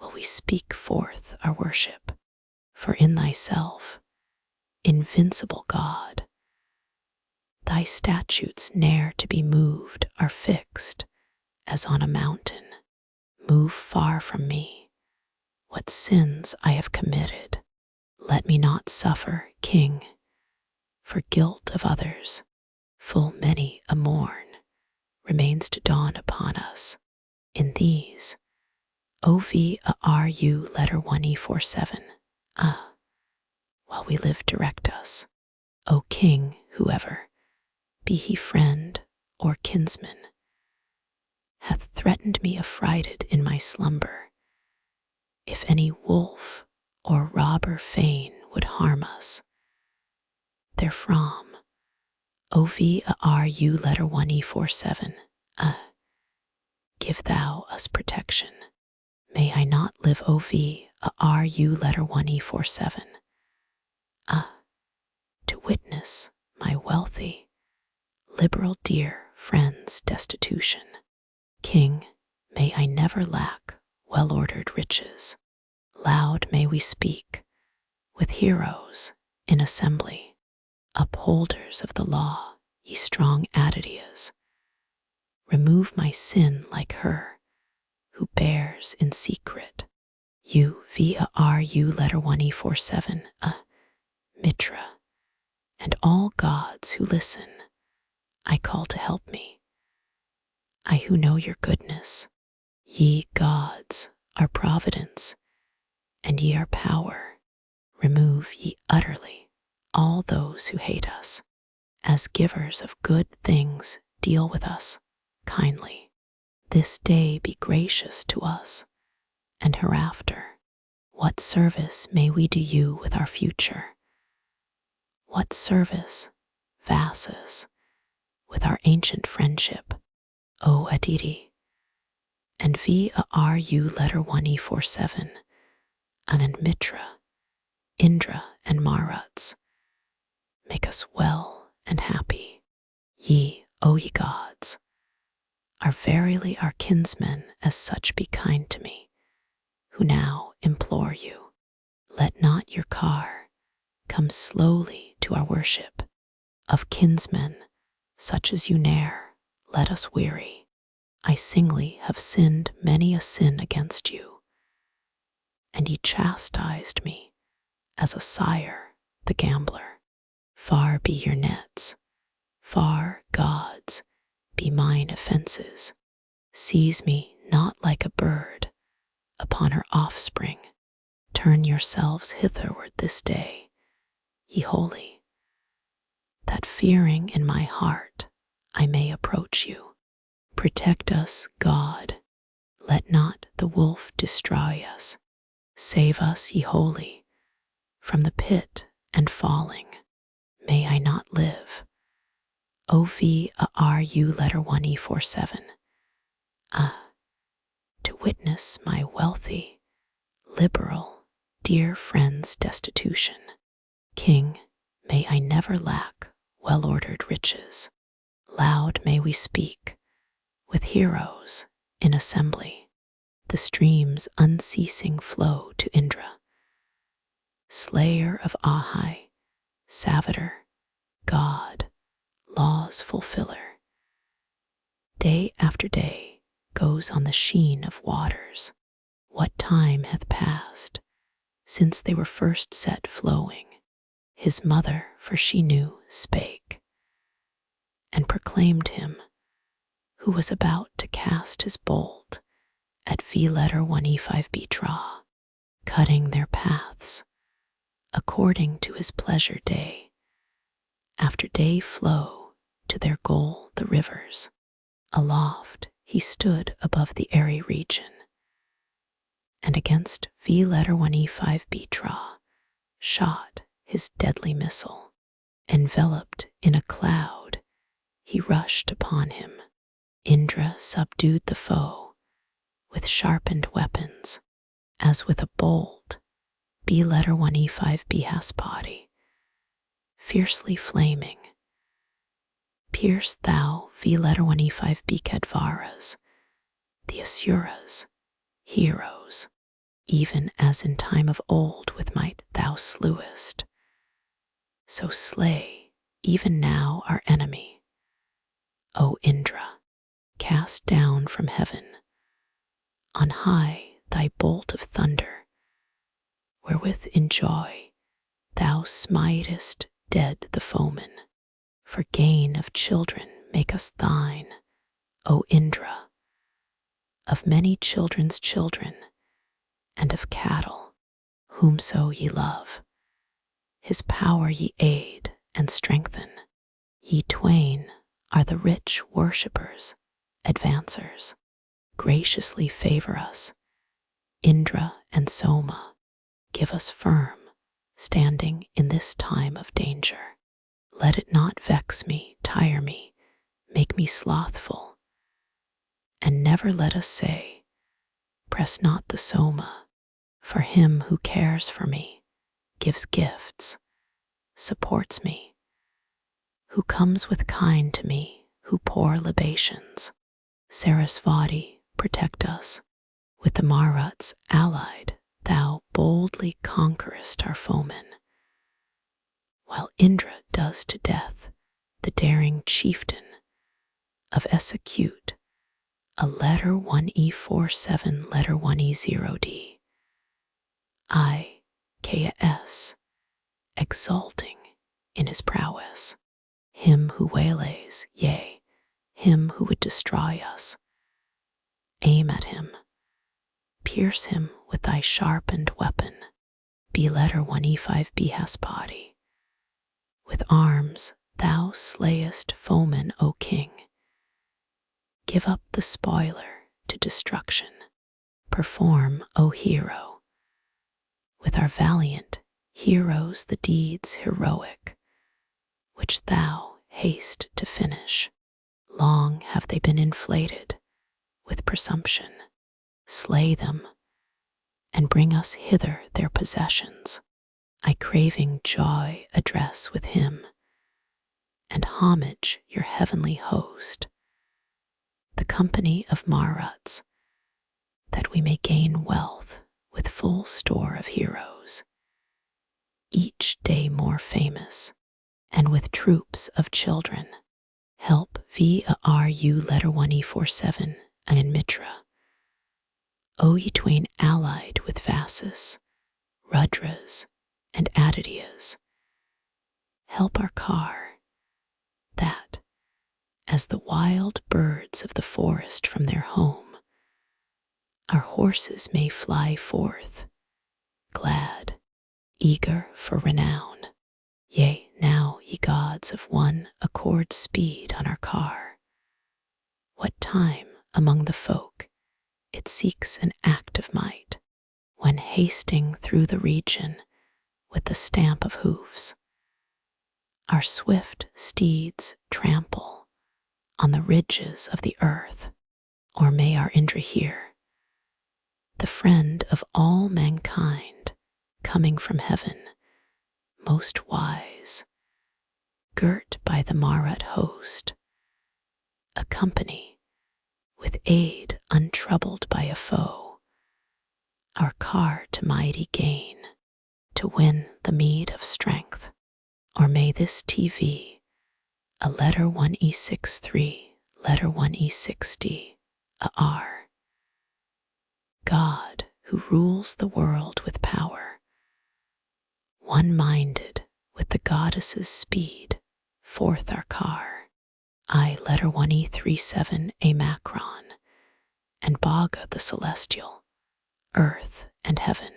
will we speak forth our worship. For in thyself, invincible God, thy statutes ne'er to be moved are fixed as on a mountain. Move far from me what sins I have committed. Let me not suffer, King, for guilt of others. Full many a morn remains to dawn upon us. In these, O Varu, letter 1E47. While we live, direct us, O King, whoever, be he friend or kinsman, hath threatened me affrighted in my slumber. If any wolf or robber fain would harm us, therefrom, O Varu, letter 1E47. Give thou us protection. May I not live, O Varu, letter 1E47. To witness my wealthy, liberal dear friend's destitution. King, may I never lack well-ordered riches. Loud may we speak with heroes in assembly. Upholders of the law, ye strong Ādityas. Remove my sin like her who bears in secret. You, Varu, letter 1E47. Mitra, and all gods who listen, I call to help me. I who know your goodness, ye gods are providence, and ye are power. Remove ye utterly all those who hate us. As givers of good things, deal with us kindly. This day be gracious to us, and hereafter, what service may we do you with our future? What service, Vases, with our ancient friendship, O Aditi? And Varu, letter 1E47, and Mitra, Indra, and Maruts, make us well and happy. Ye, O ye gods, are verily our kinsmen, as such be kind to me, who now implore you. Let not your car come slowly to our worship. Of kinsmen, such as you ne'er let us weary. I singly have sinned many a sin against you, and ye chastised me as a sire the gambler. Far be your nets, far, gods, be mine offenses. Seize me not like a bird, upon her offspring. Turn yourselves hitherward this day, ye holy, that fearing in my heart I may approach you. Protect us, God, let not the wolf destroy us. Save us, ye holy, from the pit and falling. May I not live. O-V-A-R-U letter 1E47. To witness my wealthy, liberal, dear friend's destitution. King, may I never lack well-ordered riches. Loud may we speak, with heroes in assembly. The stream's unceasing flow to Indra. Slayer of Ahai, Savitar, God, law's fulfiller. Day after day goes on the sheen of waters. What time hath passed since they were first set flowing? His mother, for she knew, spake, and proclaimed him, who was about to cast his bolt at V letter 1E5B draw, cutting their paths, according to his pleasure day after day flow to their goal the rivers. Aloft he stood above the airy region, and against V letter 1E5B draw shot his deadly missile. Enveloped in a cloud, he rushed upon him. Indra subdued the foe with sharpened weapons, as with a bolt B letter 1E5B Haspati, fiercely flaming. Pierce thou V letter 1E5B Kedvaras, the Asuras, heroes, even as in time of old with might thou slewest. So slay even now our enemy. O Indra, cast down from heaven on high thy bolt of thunder, wherewith in joy thou smitest dead the foeman. For gain of children make us thine, O Indra, of many children's children, and of cattle, whomso ye love. His power ye aid and strengthen. Ye twain are the rich worshippers, advancers. Graciously favor us. Indra and Soma, give us firm standing in this time of danger. Let it not vex me, tire me, make me slothful. And never let us say, press not the Soma, for him who cares for me, gives gifts, supports me, who comes with kind to me, who pour libations. Sarasvati, protect us. With the Maruts allied, thou boldly conquerest our foemen, while Indra does to death the daring chieftain of Execute, a letter 1E47, letter 1E0D. I-K-S, exulting in his prowess, him who waylays, yea, him who would destroy us. Aim at him, pierce him with thy sharpened weapon, B letter 1E5B Haspati. With arms thou slayest foemen, O king. Give up the spoiler to destruction. Perform, O hero, with our valiant heroes the deeds heroic, which thou haste to finish. Long have they been inflated with presumption. Slay them, and bring us hither their possessions. I craving joy address with him, and homage your heavenly host, the company of Maruts, that we may gain wealth with full store of heroes, each day more famous, and with troops of children. Help Varu letter 1E47 and Mitra. O ye twain allied with Vasus, Rudras, and Ādityas, help our car, that, as the wild birds of the forest from their home, our horses may fly forth, glad, eager for renown. Yea, now, ye gods of one accord speed on our car. What time among the folk it seeks an act of might, when hasting through the region with the stamp of hoofs, our swift steeds trample on the ridges of the earth. Or may our Indra hear, the friend of all mankind, coming from heaven, most wise, girt by the Marut host, accompany, with aid untroubled by a foe, our car to mighty gain, to win the meed of strength. Or may this TV, a letter 1E63, letter 1E60, a R, God who rules the world with power, one-minded with the goddess's speed, forth our car. I, letter 1E37, a Macron, and Baga the celestial, earth and heaven.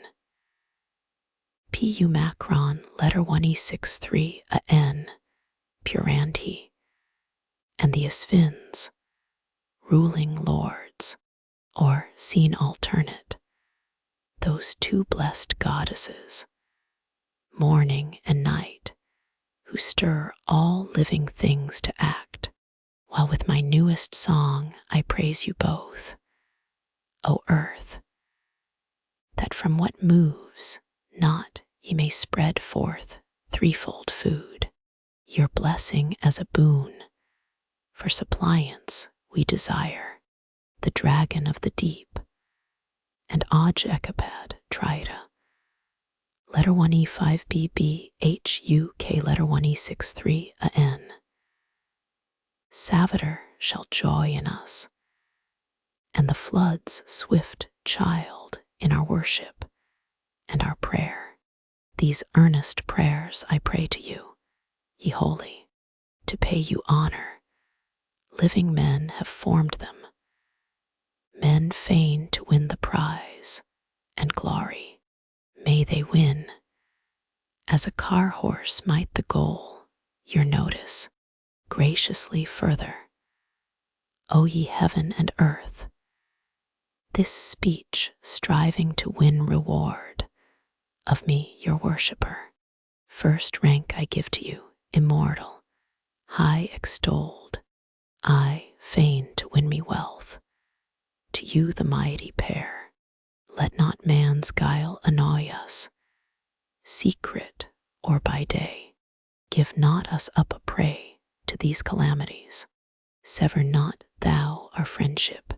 Pu Macron, letter 1E63, a N, Purandhi, and the Aśvins, ruling lords, or seen alternate, those two blessed goddesses, morning and night, who stir all living things to act, while with my newest song I praise you both, O earth, that from what moves not ye may spread forth threefold food, your blessing as a boon, for suppliance we desire, the dragon of the deep, and Āģekapad Trita, letter 1E5BB HUK, letter 1E63, a N. Savitar shall joy in us, and the flood's swift child in our worship and our prayer. These earnest prayers I pray to you, ye holy, to pay you honor. Living men have formed them, men fain to win the prize and glory. May they win, as a car horse might the goal, your notice graciously further. O ye heaven and earth, this speech striving to win reward of me, your worshipper. First rank I give to you, immortal, high extolled. I fain to win me wealth, to you the mighty pair. Let not man's guile annoy us, secret or by day. Give not us up a prey to these calamities. Sever not thou our friendship,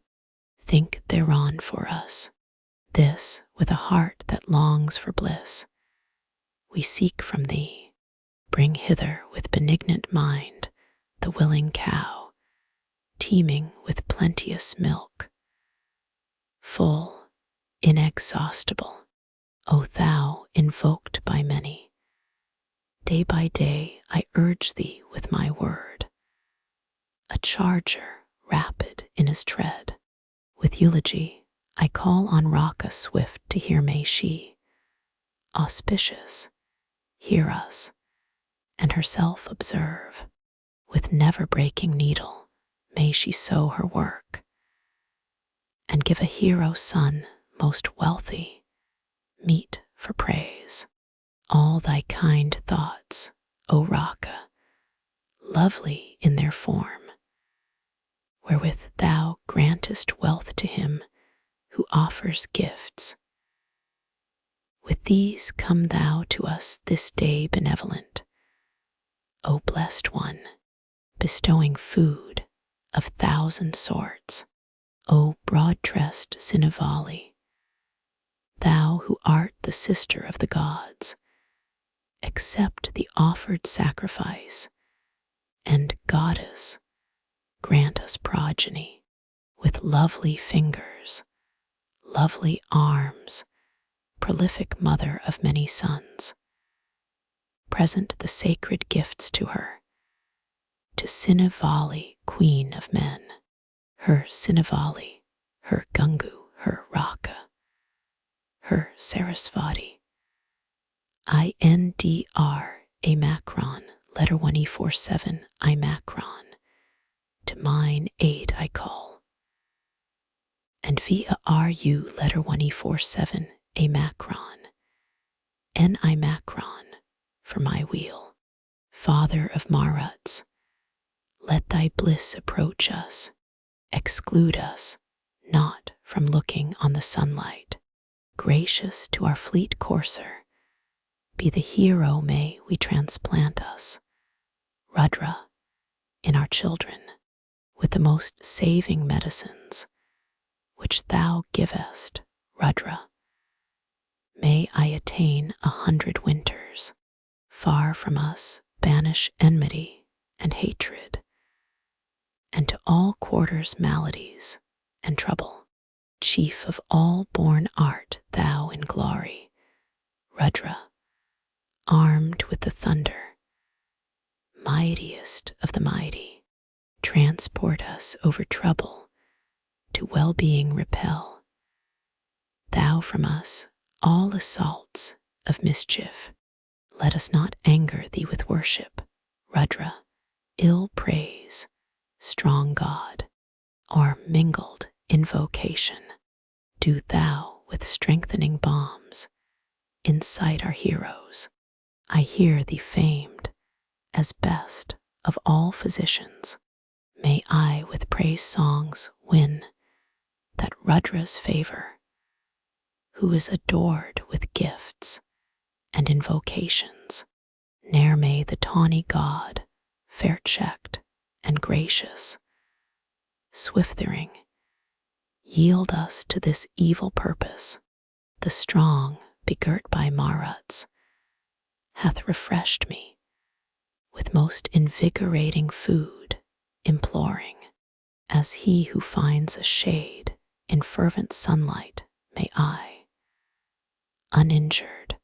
think thereon for us. This, with a heart that longs for bliss, we seek from thee. Bring hither with benignant mind the willing cow, teeming with plenteous milk, full, inexhaustible, O thou invoked by many. Day by day I urge thee with my word, a charger rapid in his tread. With eulogy I call on Raka swift to hear. May she, auspicious, hear us, and herself observe. With never-breaking needle may she sew her work, and give a hero son most wealthy, meet for praise. All thy kind thoughts, O Raka, lovely in their form, wherewith thou grantest wealth to him who offers gifts. With these come thou to us this day benevolent, O blessed one, bestowing food of thousand sorts. O broad-tressed Sinavali, thou who art the sister of the gods, accept the offered sacrifice, and goddess, grant us progeny with lovely fingers, lovely arms, prolific mother of many sons. Present the sacred gifts to her, to Sinavali, queen of men, her Sinavali, her Gungu, her Raka, her Sarasvati. Indra, a Macron, letter 1E47, I Macron. To mine aid I call. And via RU, letter 1E47, a Macron. I Macron, for my wheel. Father of Maruts, let thy bliss approach us, exclude us not from looking on the sunlight. Gracious to our fleet courser, be the hero may we transplant us, Rudra, in our children, with the most saving medicines, which thou givest, Rudra. May I attain 100 winters, far from us banish enmity and hatred, and to all quarters maladies and trouble. Chief of all born art thou in glory, Rudra, armed with the thunder, mightiest of the mighty, transport us over trouble, to well-being repel. Thou from us all assaults of mischief, let us not anger thee with worship, Rudra, ill praise, strong God, or mingled invocation. Do thou with strengthening balms incite our heroes. I hear thee famed as best of all physicians. May I with praise songs win that Rudra's favor, who is adored with gifts and invocations. Ne'er may the tawny god, fair-checked and gracious, swifthering, yield us to this evil purpose. The strong, begirt by Maruts, hath refreshed me with most invigorating food, imploring, as he who finds a shade in fervent sunlight, may I, uninjured,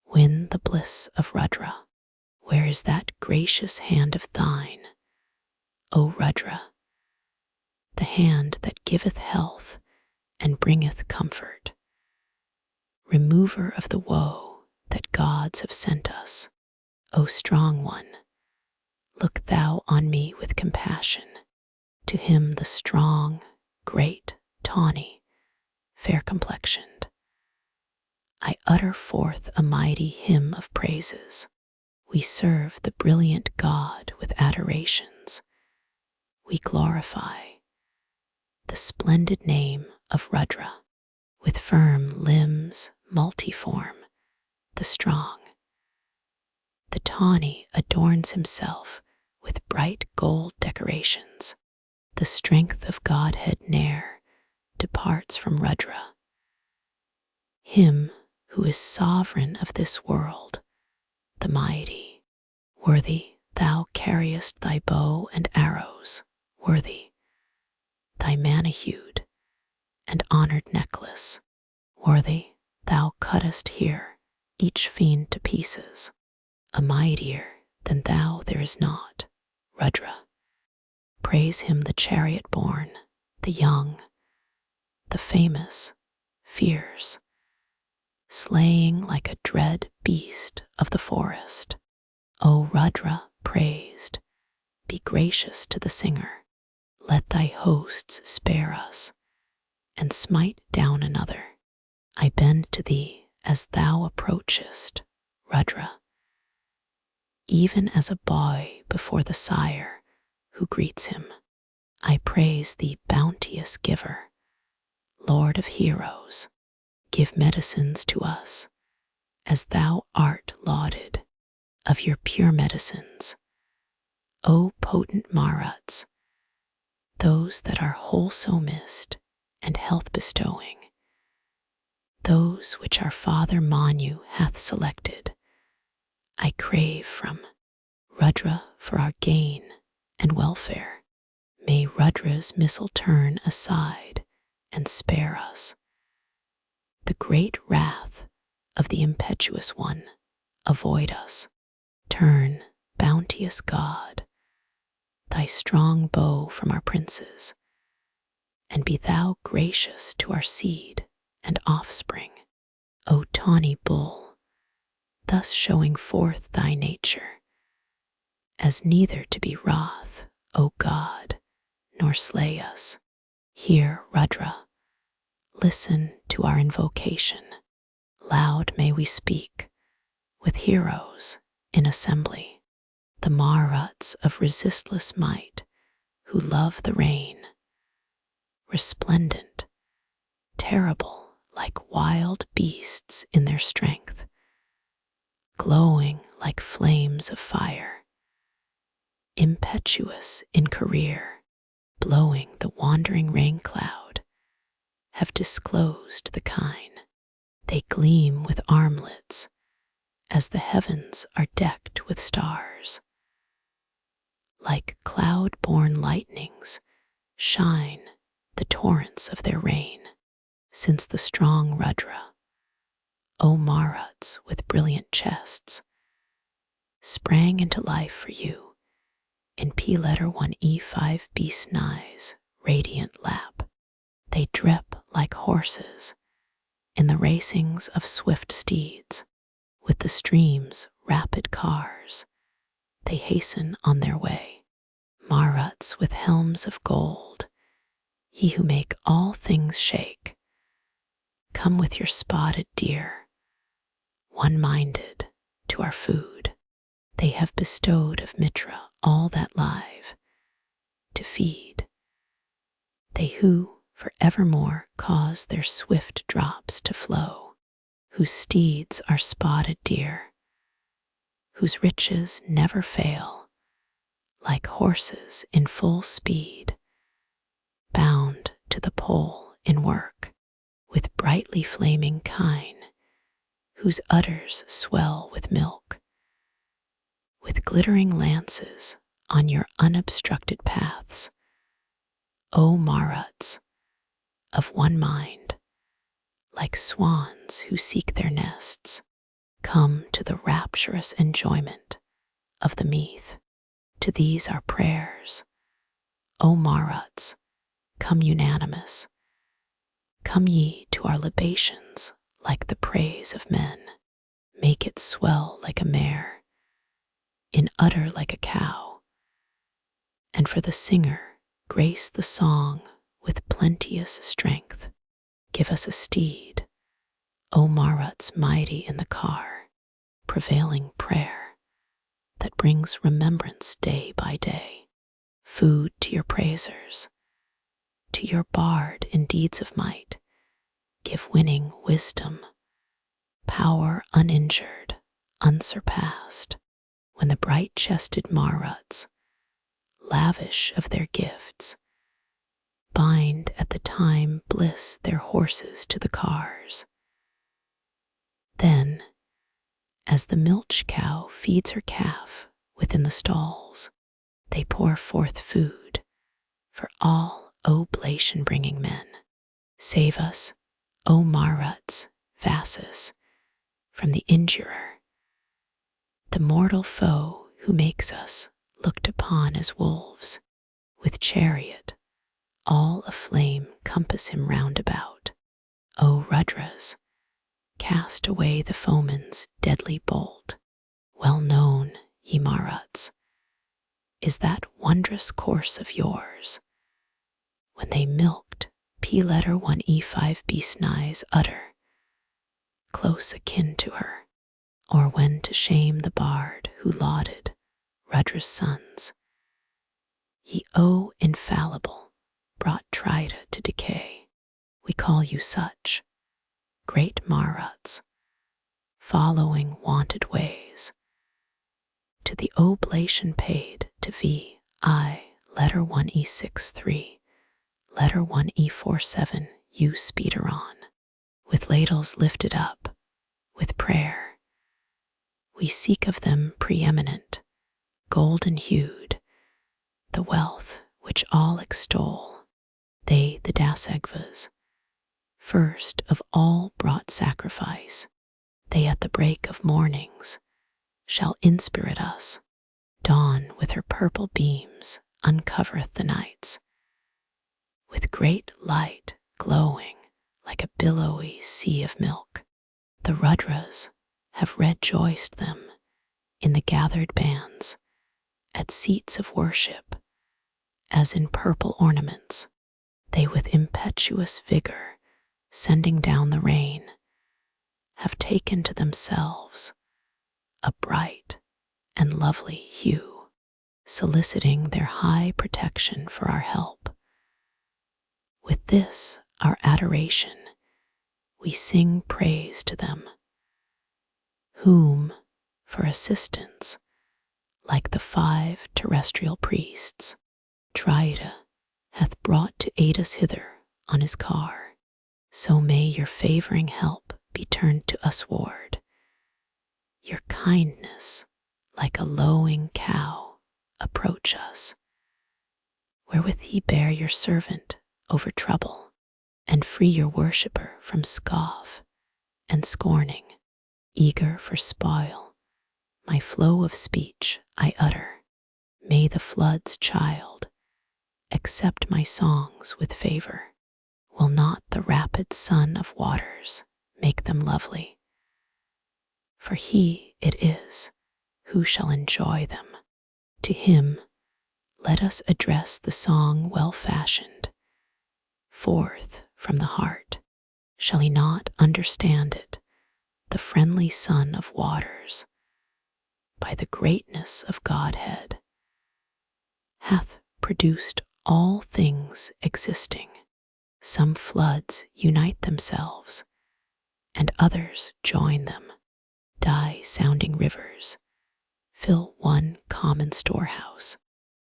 win the bliss of Rudra. Where is that gracious hand of thine, O Rudra, the hand that giveth health and bringeth comfort, remover of the woe that gods have sent us? O strong one, look thou on me with compassion. To him the strong, great, tawny, fair-complexioned, I utter forth a mighty hymn of praises. We serve the brilliant God with adorations. We glorify the splendid name of Rudra, with firm limbs multiform, the strong. The tawny adorns himself with bright gold decorations. The strength of Godhead ne'er departs from Rudra. Him who is sovereign of this world, the mighty, worthy thou carriest thy bow and arrows, worthy thy manihued and honored necklace, worthy thou cuttest here each fiend to pieces. A mightier than thou there is not, Rudra. Praise him the chariot-born, the young, the famous, fierce, slaying like a dread beast of the forest. O Rudra, praised, be gracious to the singer. Let thy hosts spare us, and smite down another. I bend to thee as thou approachest, Rudra, even as a boy before the sire who greets him. I praise thee, bounteous giver, Lord of heroes. Give medicines to us, as thou art lauded of your pure medicines. O potent Maruts, those that are wholesomest and health-bestowing, those which our father Manu hath selected, I crave from Rudra for our gain and welfare. May Rudra's missile turn aside and spare us. The great wrath of the impetuous one avoid us. Turn, bounteous God, thy strong bow from our princes, and be thou gracious to our seed and offspring, O tawny bull, thus showing forth thy nature, as neither to be wroth, O God, nor slay us. Hear, Rudra, listen to our invocation. Loud may we speak, with heroes in assembly, the Maruts of resistless might, who love the rain, resplendent, terrible like wild beasts in their strength, glowing like flames of fire, impetuous in career, blowing the wandering rain cloud, have disclosed the kine. They gleam with armlets as the heavens are decked with stars. Like cloud-born lightnings shine the torrents of their rain, since the strong Rudra, O Maruts with brilliant chests, sprang into life for you in P1E5 Snai's radiant lap. They drip like horses in the racings of swift steeds, with the stream's rapid cars. They hasten on their way, Maruts with helms of gold, ye who make all things shake. Come with your spotted deer, one-minded to our food. They have bestowed of Mitra all that live to feed. They who for evermore cause their swift drops to flow, whose steeds are spotted deer, whose riches never fail, like horses in full speed, bound to the pole in work, with brightly flaming kine, whose udders swell with milk, with glittering lances on your unobstructed paths, O Maruts, of one mind, like swans who seek their nests, come to the rapturous enjoyment of the meath. To these our prayers, O Maruts, come unanimous. Come ye to our libations like the praise of men. Make it swell like a mare, in udder like a cow, and for the singer grace the song with plenteous strength. Give us a steed, O Maruts mighty in the car, prevailing prayer that brings remembrance day by day, food to your praisers, to your bard in deeds of might. Give winning wisdom, power uninjured, unsurpassed, when the bright-chested Maruts, lavish of their gifts, bind at the time bliss their horses to the cars. Then, as the milch cow feeds her calf within the stalls, they pour forth food for all oblation-bringing men. Save us, O Maruts, Vasus, from the injurer, the mortal foe who makes us looked upon as wolves, with chariot all aflame compass him round about. O Rudras, cast away the foeman's deadly bolt. Well known, ye Maruts, is that wondrous course of yours, when they milked P1E5 Snai's udder, close akin to her, or when to shame the bard who lauded Rudra's sons, ye O infallible, brought Trita to decay. We call you such, great Maruts, following wonted ways, to the oblation paid to V1E63, 1E47, you speeder on, with ladles lifted up, with prayer. We seek of them preeminent, golden-hued, the wealth which all extol. They, the Dasagvas, first of all brought sacrifice. They at the break of mornings shall inspirit us. Dawn with her purple beams uncovereth the nights. With great light glowing like a billowy sea of milk. The Rudras have rejoiced them in the gathered bands at seats of worship, as in purple ornaments they with impetuous vigor, sending down the rain, have taken to themselves a bright and lovely hue, soliciting their high protection for our help. With this, our adoration, we sing praise to them, whom, for assistance, like the 5 terrestrial priests, Triada hath brought to aid us hither on his car. So may your favoring help be turned to usward. Your kindness, like a lowing cow, approach us, wherewith ye bear your servant over trouble, and free your worshipper from scoff and scorning. Eager for spoil, my flow of speech I utter. May the flood's child accept my songs with favor. Will not the rapid sun of waters make them lovely? For he it is who shall enjoy them. To him let us address the song well fashioned. Forth from the heart, shall he not understand it? The friendly son of waters, by the greatness of Godhead, hath produced all things existing. Some floods unite themselves, and others join them. Sounding rivers fill one common storehouse.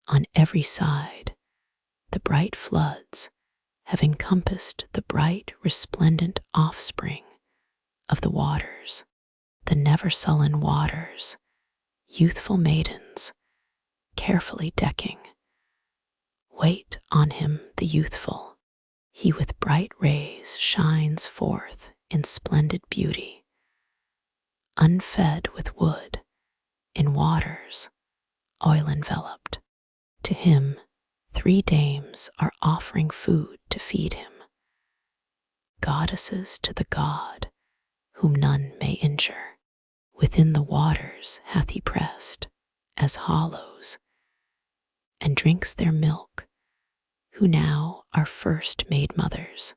On every side, the bright floods have encompassed the bright, resplendent offspring of the waters, the never-sullen waters, youthful maidens, carefully decking. Wait on him, the youthful. He with bright rays shines forth in splendid beauty. Unfed with wood, in waters, oil enveloped. To him 3 dames are offering food to feed him. Goddesses to the god, whom none may injure. Within the waters hath he pressed, as hollows, and drinks their milk, who now are first made mothers.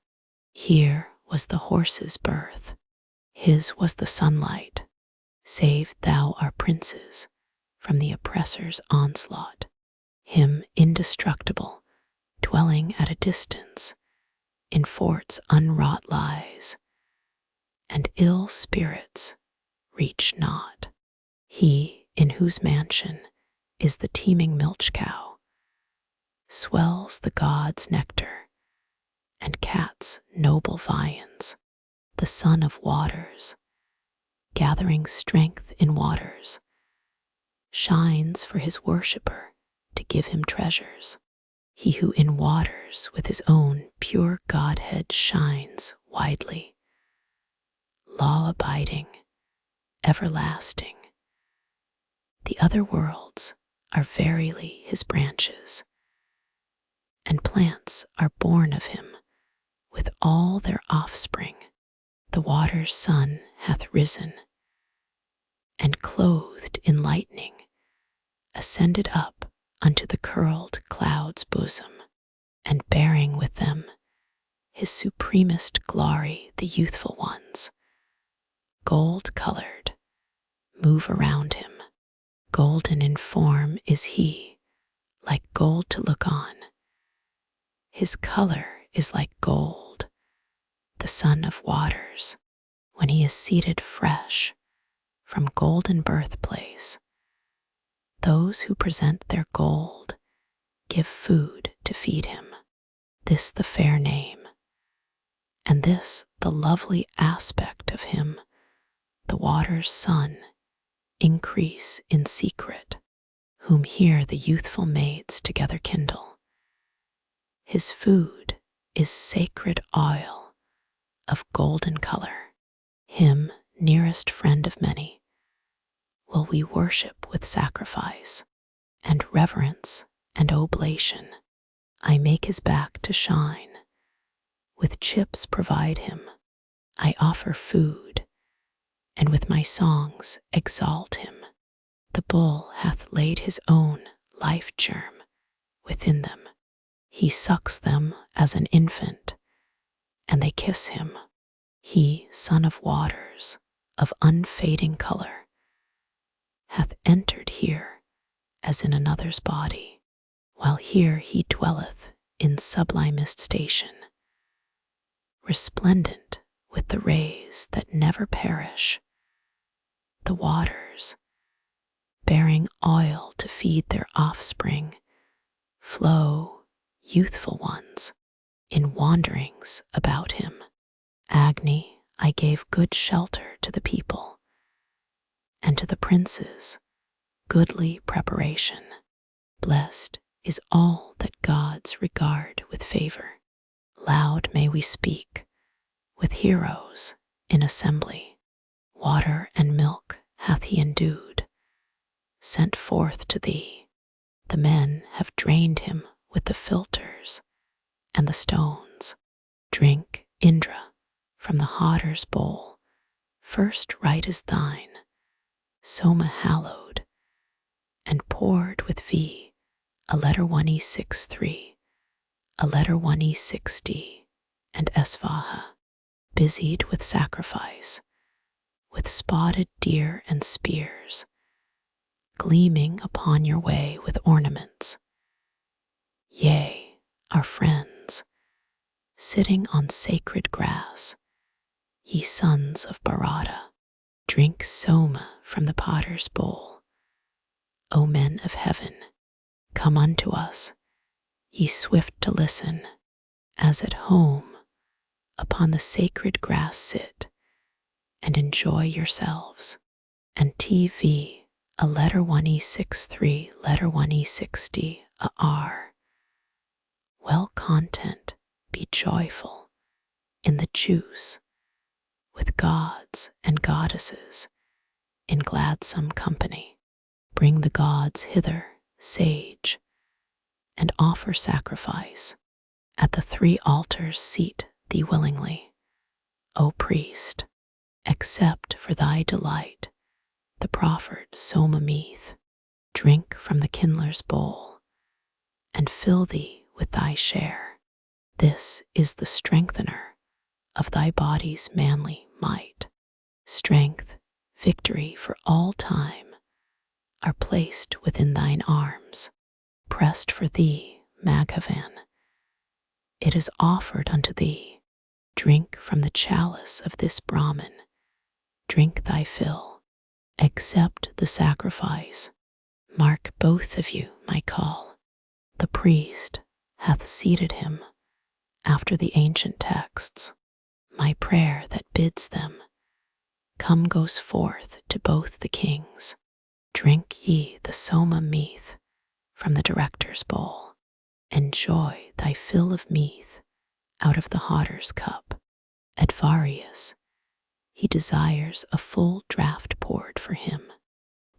Here was the horse's birth, his was the sunlight. Save thou our princes from the oppressor's onslaught. Him indestructible, dwelling at a distance, in forts unwrought lies, and ill spirits reach not. He in whose mansion is the teeming milch cow, swells the gods' nectar, and cats' noble viands. The son of waters, gathering strength in waters, shines for his worshipper to give him treasures. He who in waters with his own pure Godhead shines widely, law-abiding, everlasting. The other worlds are verily his branches, and plants are born of him with all their offspring. The water's sun hath risen, and clothed in lightning, ascended up unto the curled cloud's bosom, and bearing with them his supremest glory, the youthful ones, gold-colored, move around him. Golden in form is he, like gold to look on. His color is like gold, the son of waters, when he is seated fresh from golden birthplace. Those who present their gold give food to feed him. This the fair name, and this the lovely aspect of him, the water's son, increase in secret, whom here the youthful maids together kindle. His food is sacred oil of golden color. Him, nearest friend of many, will we worship with sacrifice and reverence and oblation. I make his back to shine with chips provide him. I offer food, and with my songs exalt him. The bull hath laid his own life germ within them. He sucks them as an infant, and they kiss him. He, son of waters, of unfading color, hath entered here as in another's body, while here he dwelleth in sublimest station, resplendent with the rays that never perish. The waters, bearing oil to feed their offspring, flow, youthful ones, in wanderings about him. Agni, I gave good shelter to the people, and to the princes goodly preparation. Blessed is all that gods regard with favor. Loud may we speak with heroes in assembly. Water and milk hath he endued, sent forth to thee. The men have drained him with the filters and the stones. Drink, Indra, from the Hotter's bowl. First right is thine, Soma hallowed, and poured with V, a letter 1E63, a letter 1E60, and Svaha, busied with sacrifice, with spotted deer and spears, gleaming upon your way with ornaments. Yea, our friends, sitting on sacred grass, ye sons of Bharata, drink Soma from the potter's bowl. O men of heaven, come unto us, ye swift to listen, as at home upon the sacred grass sit, and enjoy yourselves. And TV, a letter 1E63, letter 1E60, a R. Well content, be joyful in the juice, with gods and goddesses in gladsome company. Bring the gods hither, sage, and offer sacrifice. At the 3 altars seat thee willingly, O priest. Accept for thy delight the proffered Soma meath. Drink from the kindler's bowl, and fill thee with thy share. This is the strengthener of thy body's manly might. Strength, victory for all time are placed within thine arms. Pressed for thee, Maghavan, it is offered unto thee. Drink from the chalice of this Brahmin. Drink thy fill. Accept the sacrifice. Mark both of you my call. The priest hath seated him after the ancient texts. My prayer that bids them come goes forth to both the kings. Drink ye the Soma meath from the director's bowl. Enjoy thy fill of meath out of the Hotter's cup. At Varius, he desires a full draught poured for him.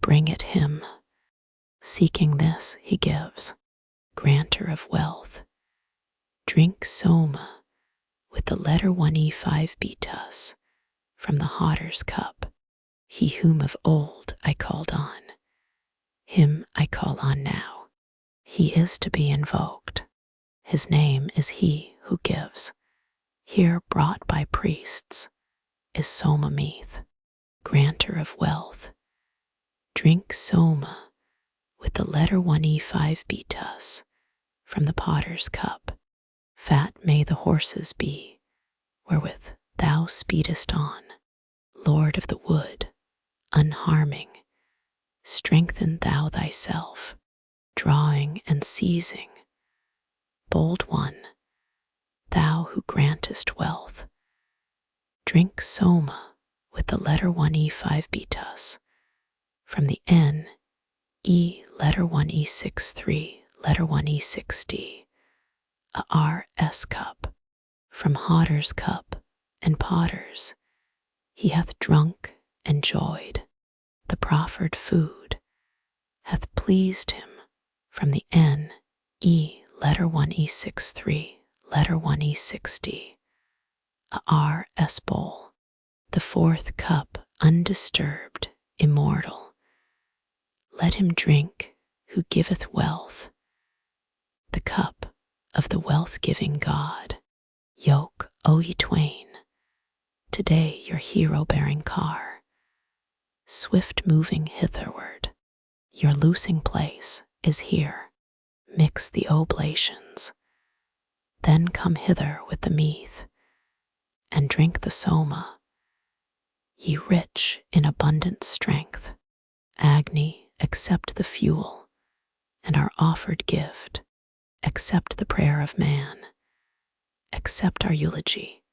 Bring it him. Seeking this he gives, granter of wealth. Drink Soma with the letter 1E5 beatus from the Hotter's cup. He whom of old I called on, him I call on now. He is to be invoked. His name is he who gives. Here brought by priests is Soma meath, granter of wealth. Drink Soma with the letter 1E5 beatus from the potter's cup. Fat may the horses be, wherewith thou speedest on. Lord of the wood, unharming, strengthen thou thyself, drawing and seizing. Bold one, thou who grantest wealth, drink Soma with the letter 1E5 beatus from the N, E letter 1E63, letter 1E60, a RS cup. From Hotter's cup and potter's he hath drunk and joyed. The proffered food hath pleased him from the N, E letter 1E63, letter 1E60, Āprīs bowl, the fourth cup undisturbed, immortal. Let him drink who giveth wealth, the cup of the wealth-giving God. Yoke, O ye twain, today your hero-bearing car, swift moving hitherward, your loosing place is here. Mix the oblations, then come hither with the meath, and drink the Soma, ye rich in abundant strength. Agni, accept the fuel and our offered gift, accept the prayer of man, accept our eulogy.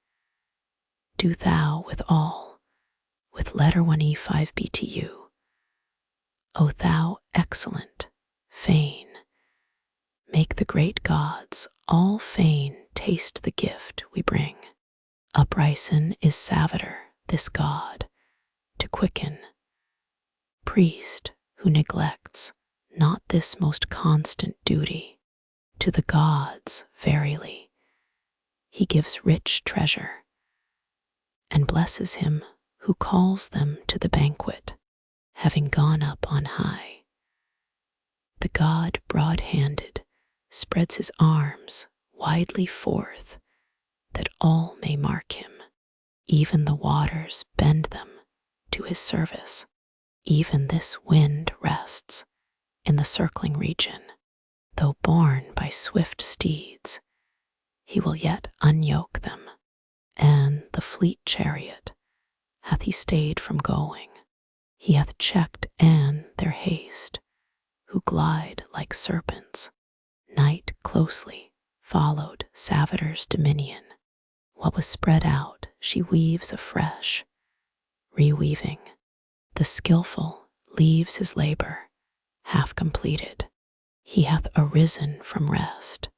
Do thou with all, with letter 1E5 BTU, O thou excellent, fain, make the great gods all fain taste the gift we bring. Uprisen is Savitar, this god, to quicken. Priest who neglects not this most constant duty, to the gods, verily, he gives rich treasure, and blesses him who calls them to the banquet, having gone up on high. The god broad-handed spreads his arms widely forth, that all may mark him. Even the waters bend them to his service. Even this wind rests in the circling region. Though borne by swift steeds, he will yet unyoke them, and the fleet chariot hath he stayed from going. He hath checked and their haste, who glide like serpents. Night closely followed Savitar's dominion. What was spread out she weaves afresh, reweaving. The skillful leaves his labor half completed. He hath arisen from rest,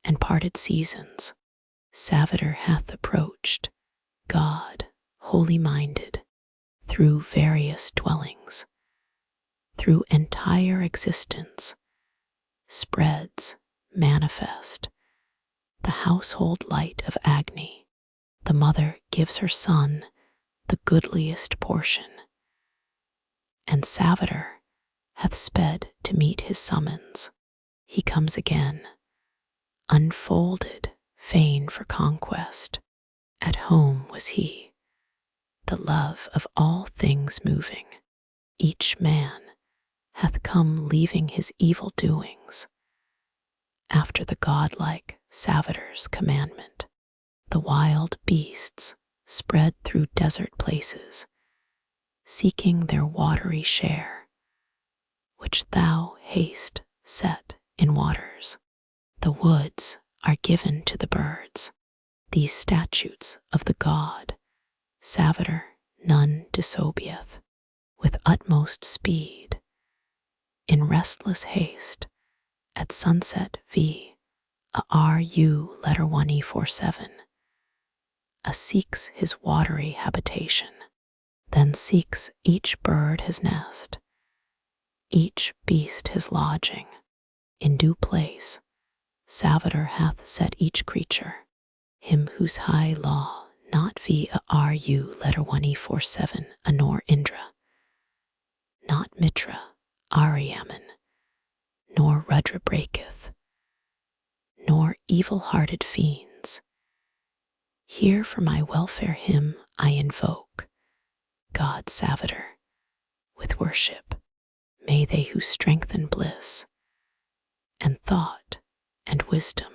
and parted seasons. Savitar hath approached, God, holy-minded, through various dwellings, through entire existence, spreads, manifest, the household light of Agni. The mother gives her son the goodliest portion, and Savitar hath sped to meet his summons. He comes again, unfolded, fain for conquest. At home was he, the love of all things moving. Each man hath come leaving his evil doings, after the godlike Savitar's commandment. The wild beasts spread through desert places, seeking their watery share, which thou hast set in waters. The woods are given to the birds, these statutes of the god. Savitar none disobeyeth, with utmost speed, in restless haste, at sunset RU letter 1E47, seeks his watery habitation. Then seeks each bird his nest, each beast his lodging. In due place Savitar hath set each creature, him whose high law not RU letter 1E47 nor Indra, not Mitra, Ariaman, nor Rudra breaketh, nor evil-hearted fiends. Here for my welfare him I invoke, God Savitar, with worship. May they who strengthen bliss, and thought, and wisdom,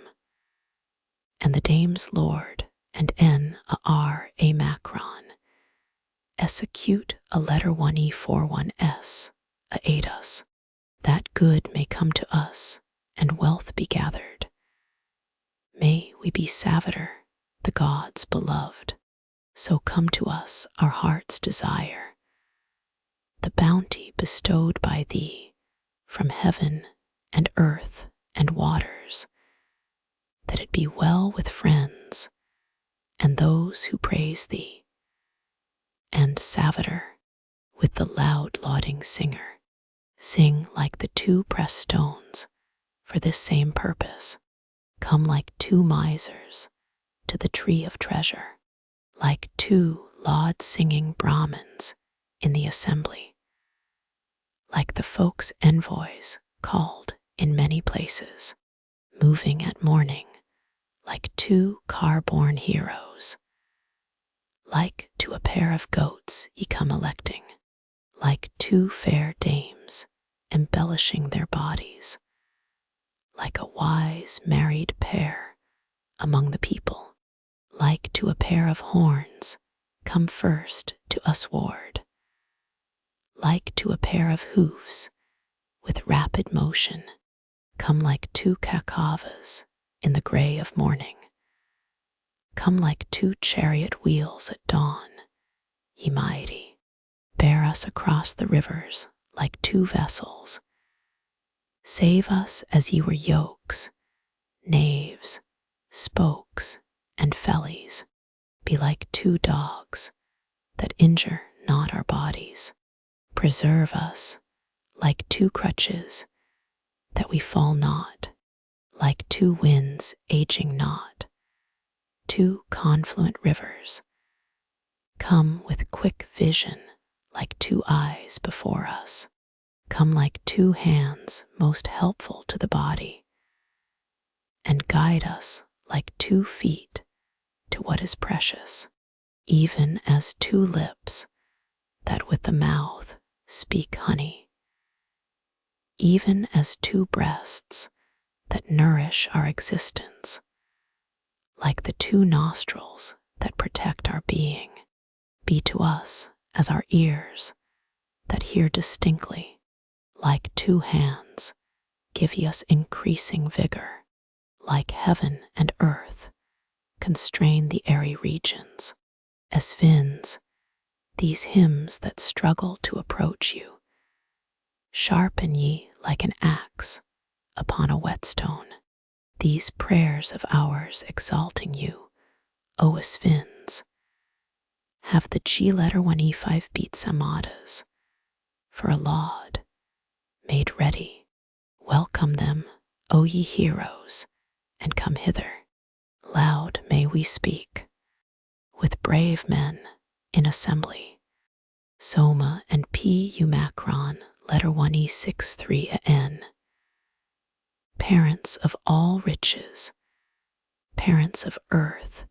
and the dame's lord, and a macron, execute a letter 1E41 aid us, that good may come to us, and wealth be gathered. May we be Savitar, the gods beloved, so come to us our heart's desire. The bounty bestowed by thee from heaven and earth and waters, that it be well with friends and those who praise thee. And Savitar, with the loud lauding singer, sing like the two pressed stones for this same purpose. Come like two misers to the tree of treasure. like two laud-singing Brahmins in the assembly, like the folk's envoys called in many places, moving at morning, like two car-borne heroes, like to a pair of goats ye come electing, like two fair dames embellishing their bodies, like a wise married pair among the people, like to a pair of horns come first to us ward, like to a pair of hoofs with rapid motion, come like two kakavas in the grey of morning, come like two chariot wheels at dawn, ye mighty, bear us across the rivers like two vessels, save us as ye were yokes, naves, spokes, and fellies, be like two dogs that injure not our bodies, preserve us like two crutches that we fall not, like two winds aging not, two confluent rivers, come with quick vision like two eyes before us, come like two hands most helpful to the body, and guide us like two feet to what is precious, even as two lips that with the mouth speak honey, even as two breasts that nourish our existence, like the two nostrils that protect our being, be to us as our ears that hear distinctly, like two hands give ye us increasing vigor, like heaven and earth constrain the airy regions. Aśvins, these hymns that struggle to approach you, sharpen ye like an axe upon a whetstone, these prayers of ours exalting you, O Aśvins, have the G letter 1E5 beat samadas for a laud made ready. Welcome them, O ye heroes, and come hither. Loud may we speak with brave men in assembly. Soma and P Umacron, letter 1E63 parents of all riches, parents of earth,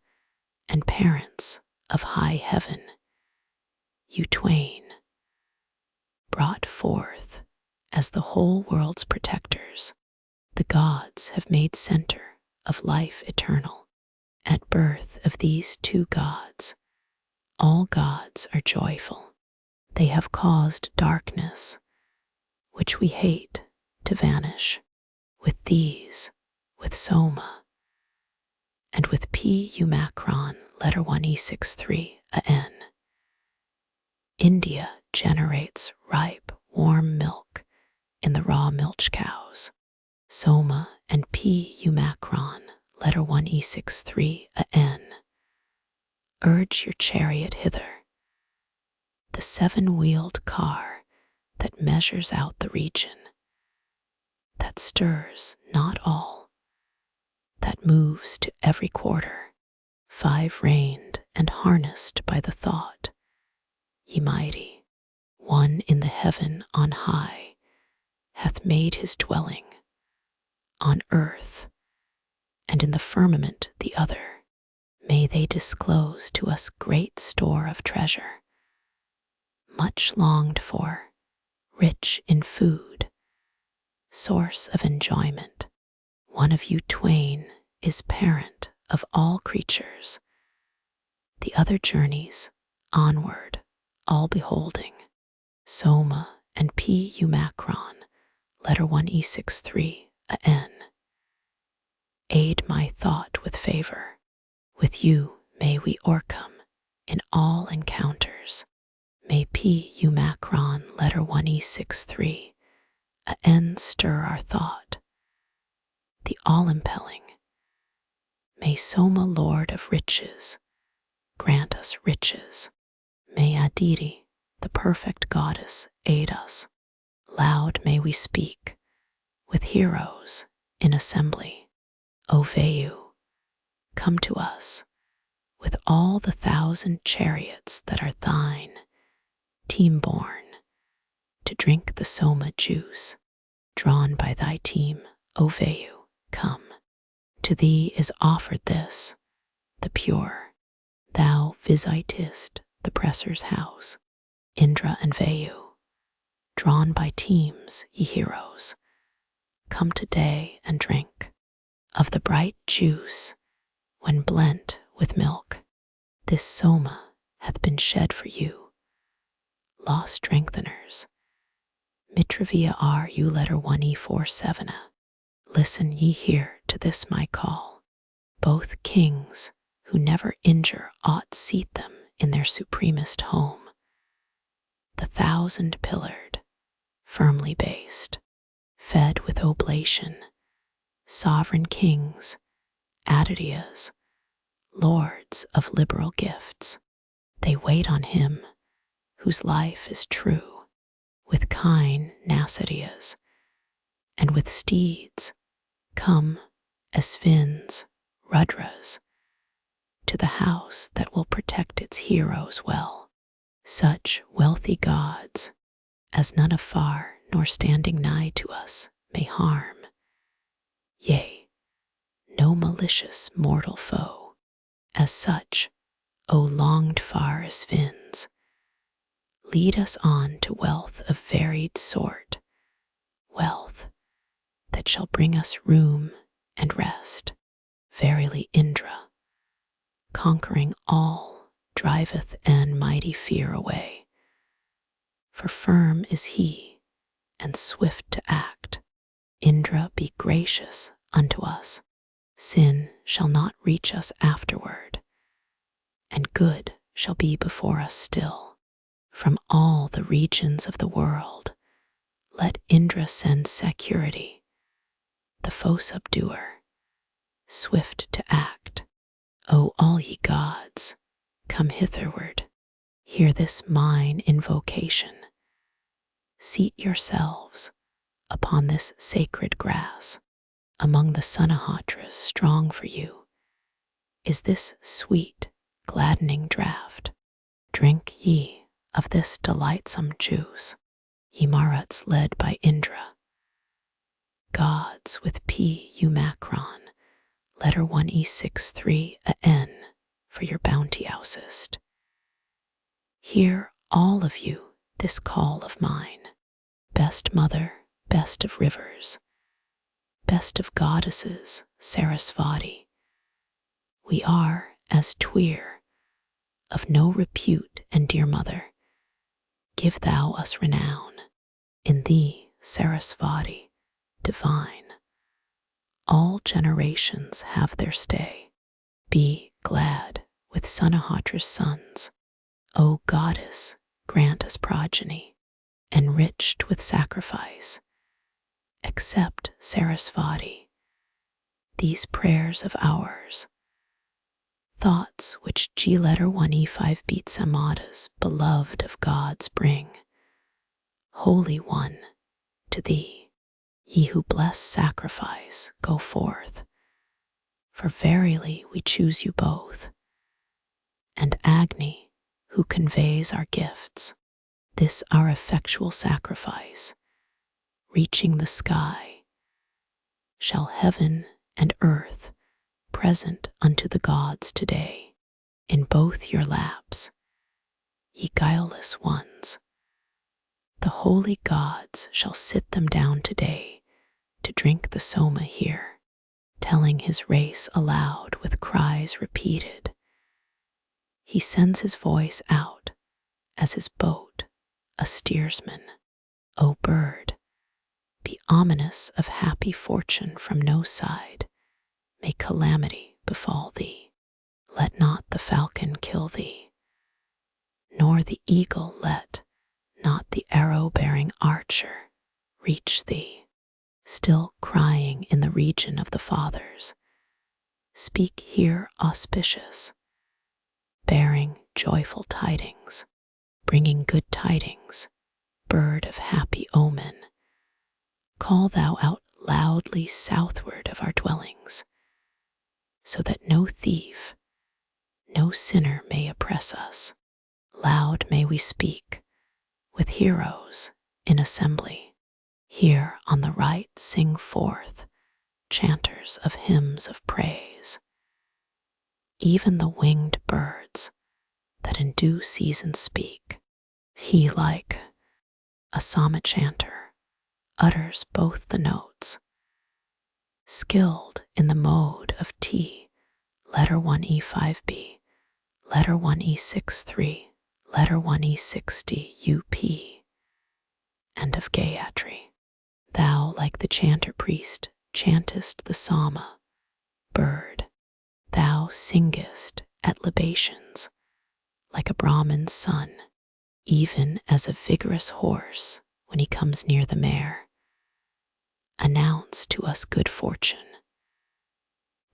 and parents of high heaven, you twain, brought forth as the whole world's protectors, the gods have made center of life eternal. At birth of these two gods, all gods are joyful. They have caused darkness, which we hate, to vanish. With these, with Soma, and with P Umacron, letter 1E63 India generates ripe, warm milk in the raw milch cows. Soma and P Umacron, letter 1E63 urge your chariot hither, the seven-wheeled car that measures out the region, that stirs not all, that moves to every quarter, five-reined and harnessed by the thought, ye mighty, one in the heaven on high hath made his dwelling, on earth, and in the firmament the other, may they disclose to us great store of treasure, much longed for, rich in food, source of enjoyment. One of you twain is parent of all creatures, the other journeys onward, all beholding. Soma and P Umacron, letter 1E63 aid my thought with favor. With you may we o'ercome in all encounters. May P Umacron, letter 1E63 stir our thought, the all-impelling. May Soma, Lord of riches, grant us riches. May Aditi, the perfect goddess, aid us. Loud may we speak with heroes in assembly. O Vayu, come to us with all the 1,000 chariots that are thine, team-born, to drink the Soma juice, drawn by thy team, O Vayu, come. To thee is offered this, the pure. Thou visitest the presser's house, Indra and Vayu, drawn by teams, ye heroes. Come today and drink of the bright juice when blent with milk. This Soma hath been shed for you, law strengtheners. Mitravia are you letter 1E47. Listen ye here to this my call. Both kings who never injure aught seat them in their supremest home. The 1,000-pillared, firmly based, fed with oblation, sovereign kings, Ādityas, lords of liberal gifts. They wait on him whose life is true, with kine Nasatyas, and with steeds come Aśvins, Rudras, to the house that will protect its heroes well. Such wealthy gods as none afar nor standing nigh to us may harm. Yea, no malicious mortal foe. As such, O longed-for Aśvins, lead us on to wealth of varied sort, wealth that shall bring us room and rest. Verily Indra, conquering all, driveth an mighty fear away. For firm is he, and swift to act. Indra, be gracious unto us. Sin shall not reach us afterward, and good shall be before us still. From all the regions of the world, let Indra send security, the foe subduer, swift to act. O all ye gods, come hitherward, hear this mine invocation. Seat yourselves upon this sacred grass, among the Sunahatras strong for you. Is this sweet, gladdening draught? Drink ye of this delightsome juice, ye Maruts led by Indra. Gods with P U Macron, letter 1E63 a N, for your bounty ousest. Hear all of you this call of mine, best mother, best of rivers, best of goddesses, Sarasvati. We are as Tweer, of no repute, and dear mother, give thou us renown. In thee, Sarasvati, divine, all generations have their stay. Be glad with Sunahatra's sons. O goddess, grant us progeny, enriched with sacrifice. Accept, Sarasvati, these prayers of ours, thoughts which G letter 1E5 beats Amadas, beloved of gods, bring. Holy One, to thee, ye who bless sacrifice, go forth, for verily we choose you both. And Agni, who conveys our gifts, this our effectual sacrifice, reaching the sky, shall heaven and earth present unto the gods today, in both your laps, ye guileless ones. The holy gods shall sit them down today to drink the Soma here, telling his race aloud with cries repeated. He sends his voice out as his boat, a steersman. O bird, be ominous of happy fortune from no side. May calamity befall thee. Let not the falcon kill thee, nor the eagle let not the arrow-bearing archer reach thee. Still crying in the region of the fathers, speak here auspicious, bearing joyful tidings, bringing good tidings, bird of happy omen. Call thou out loudly southward of our dwellings, so that no thief, no sinner may oppress us. Loud may we speak, with heroes in assembly. Here on the right sing forth, chanters of hymns of praise. Even the winged birds that in due season speak, he like a Soma chanter utters both the notes. Skilled in the mode of T, letter 1 E5B, letter 1 E63, letter 1 E60 UP, and of Gayatri. Thou, like the chanter priest, chantest the Soma. Bird, thou singest at libations, like a Brahmin's son, even as a vigorous horse when he comes near the mare. Announce to us good fortune.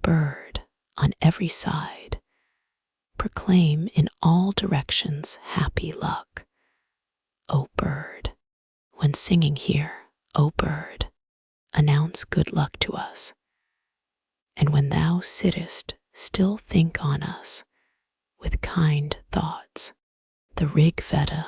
Bird, on every side, proclaim in all directions happy luck. O bird, when singing here, O bird, announce good luck to us. And when thou sittest, still think on us with kind thoughts. The Rig Veda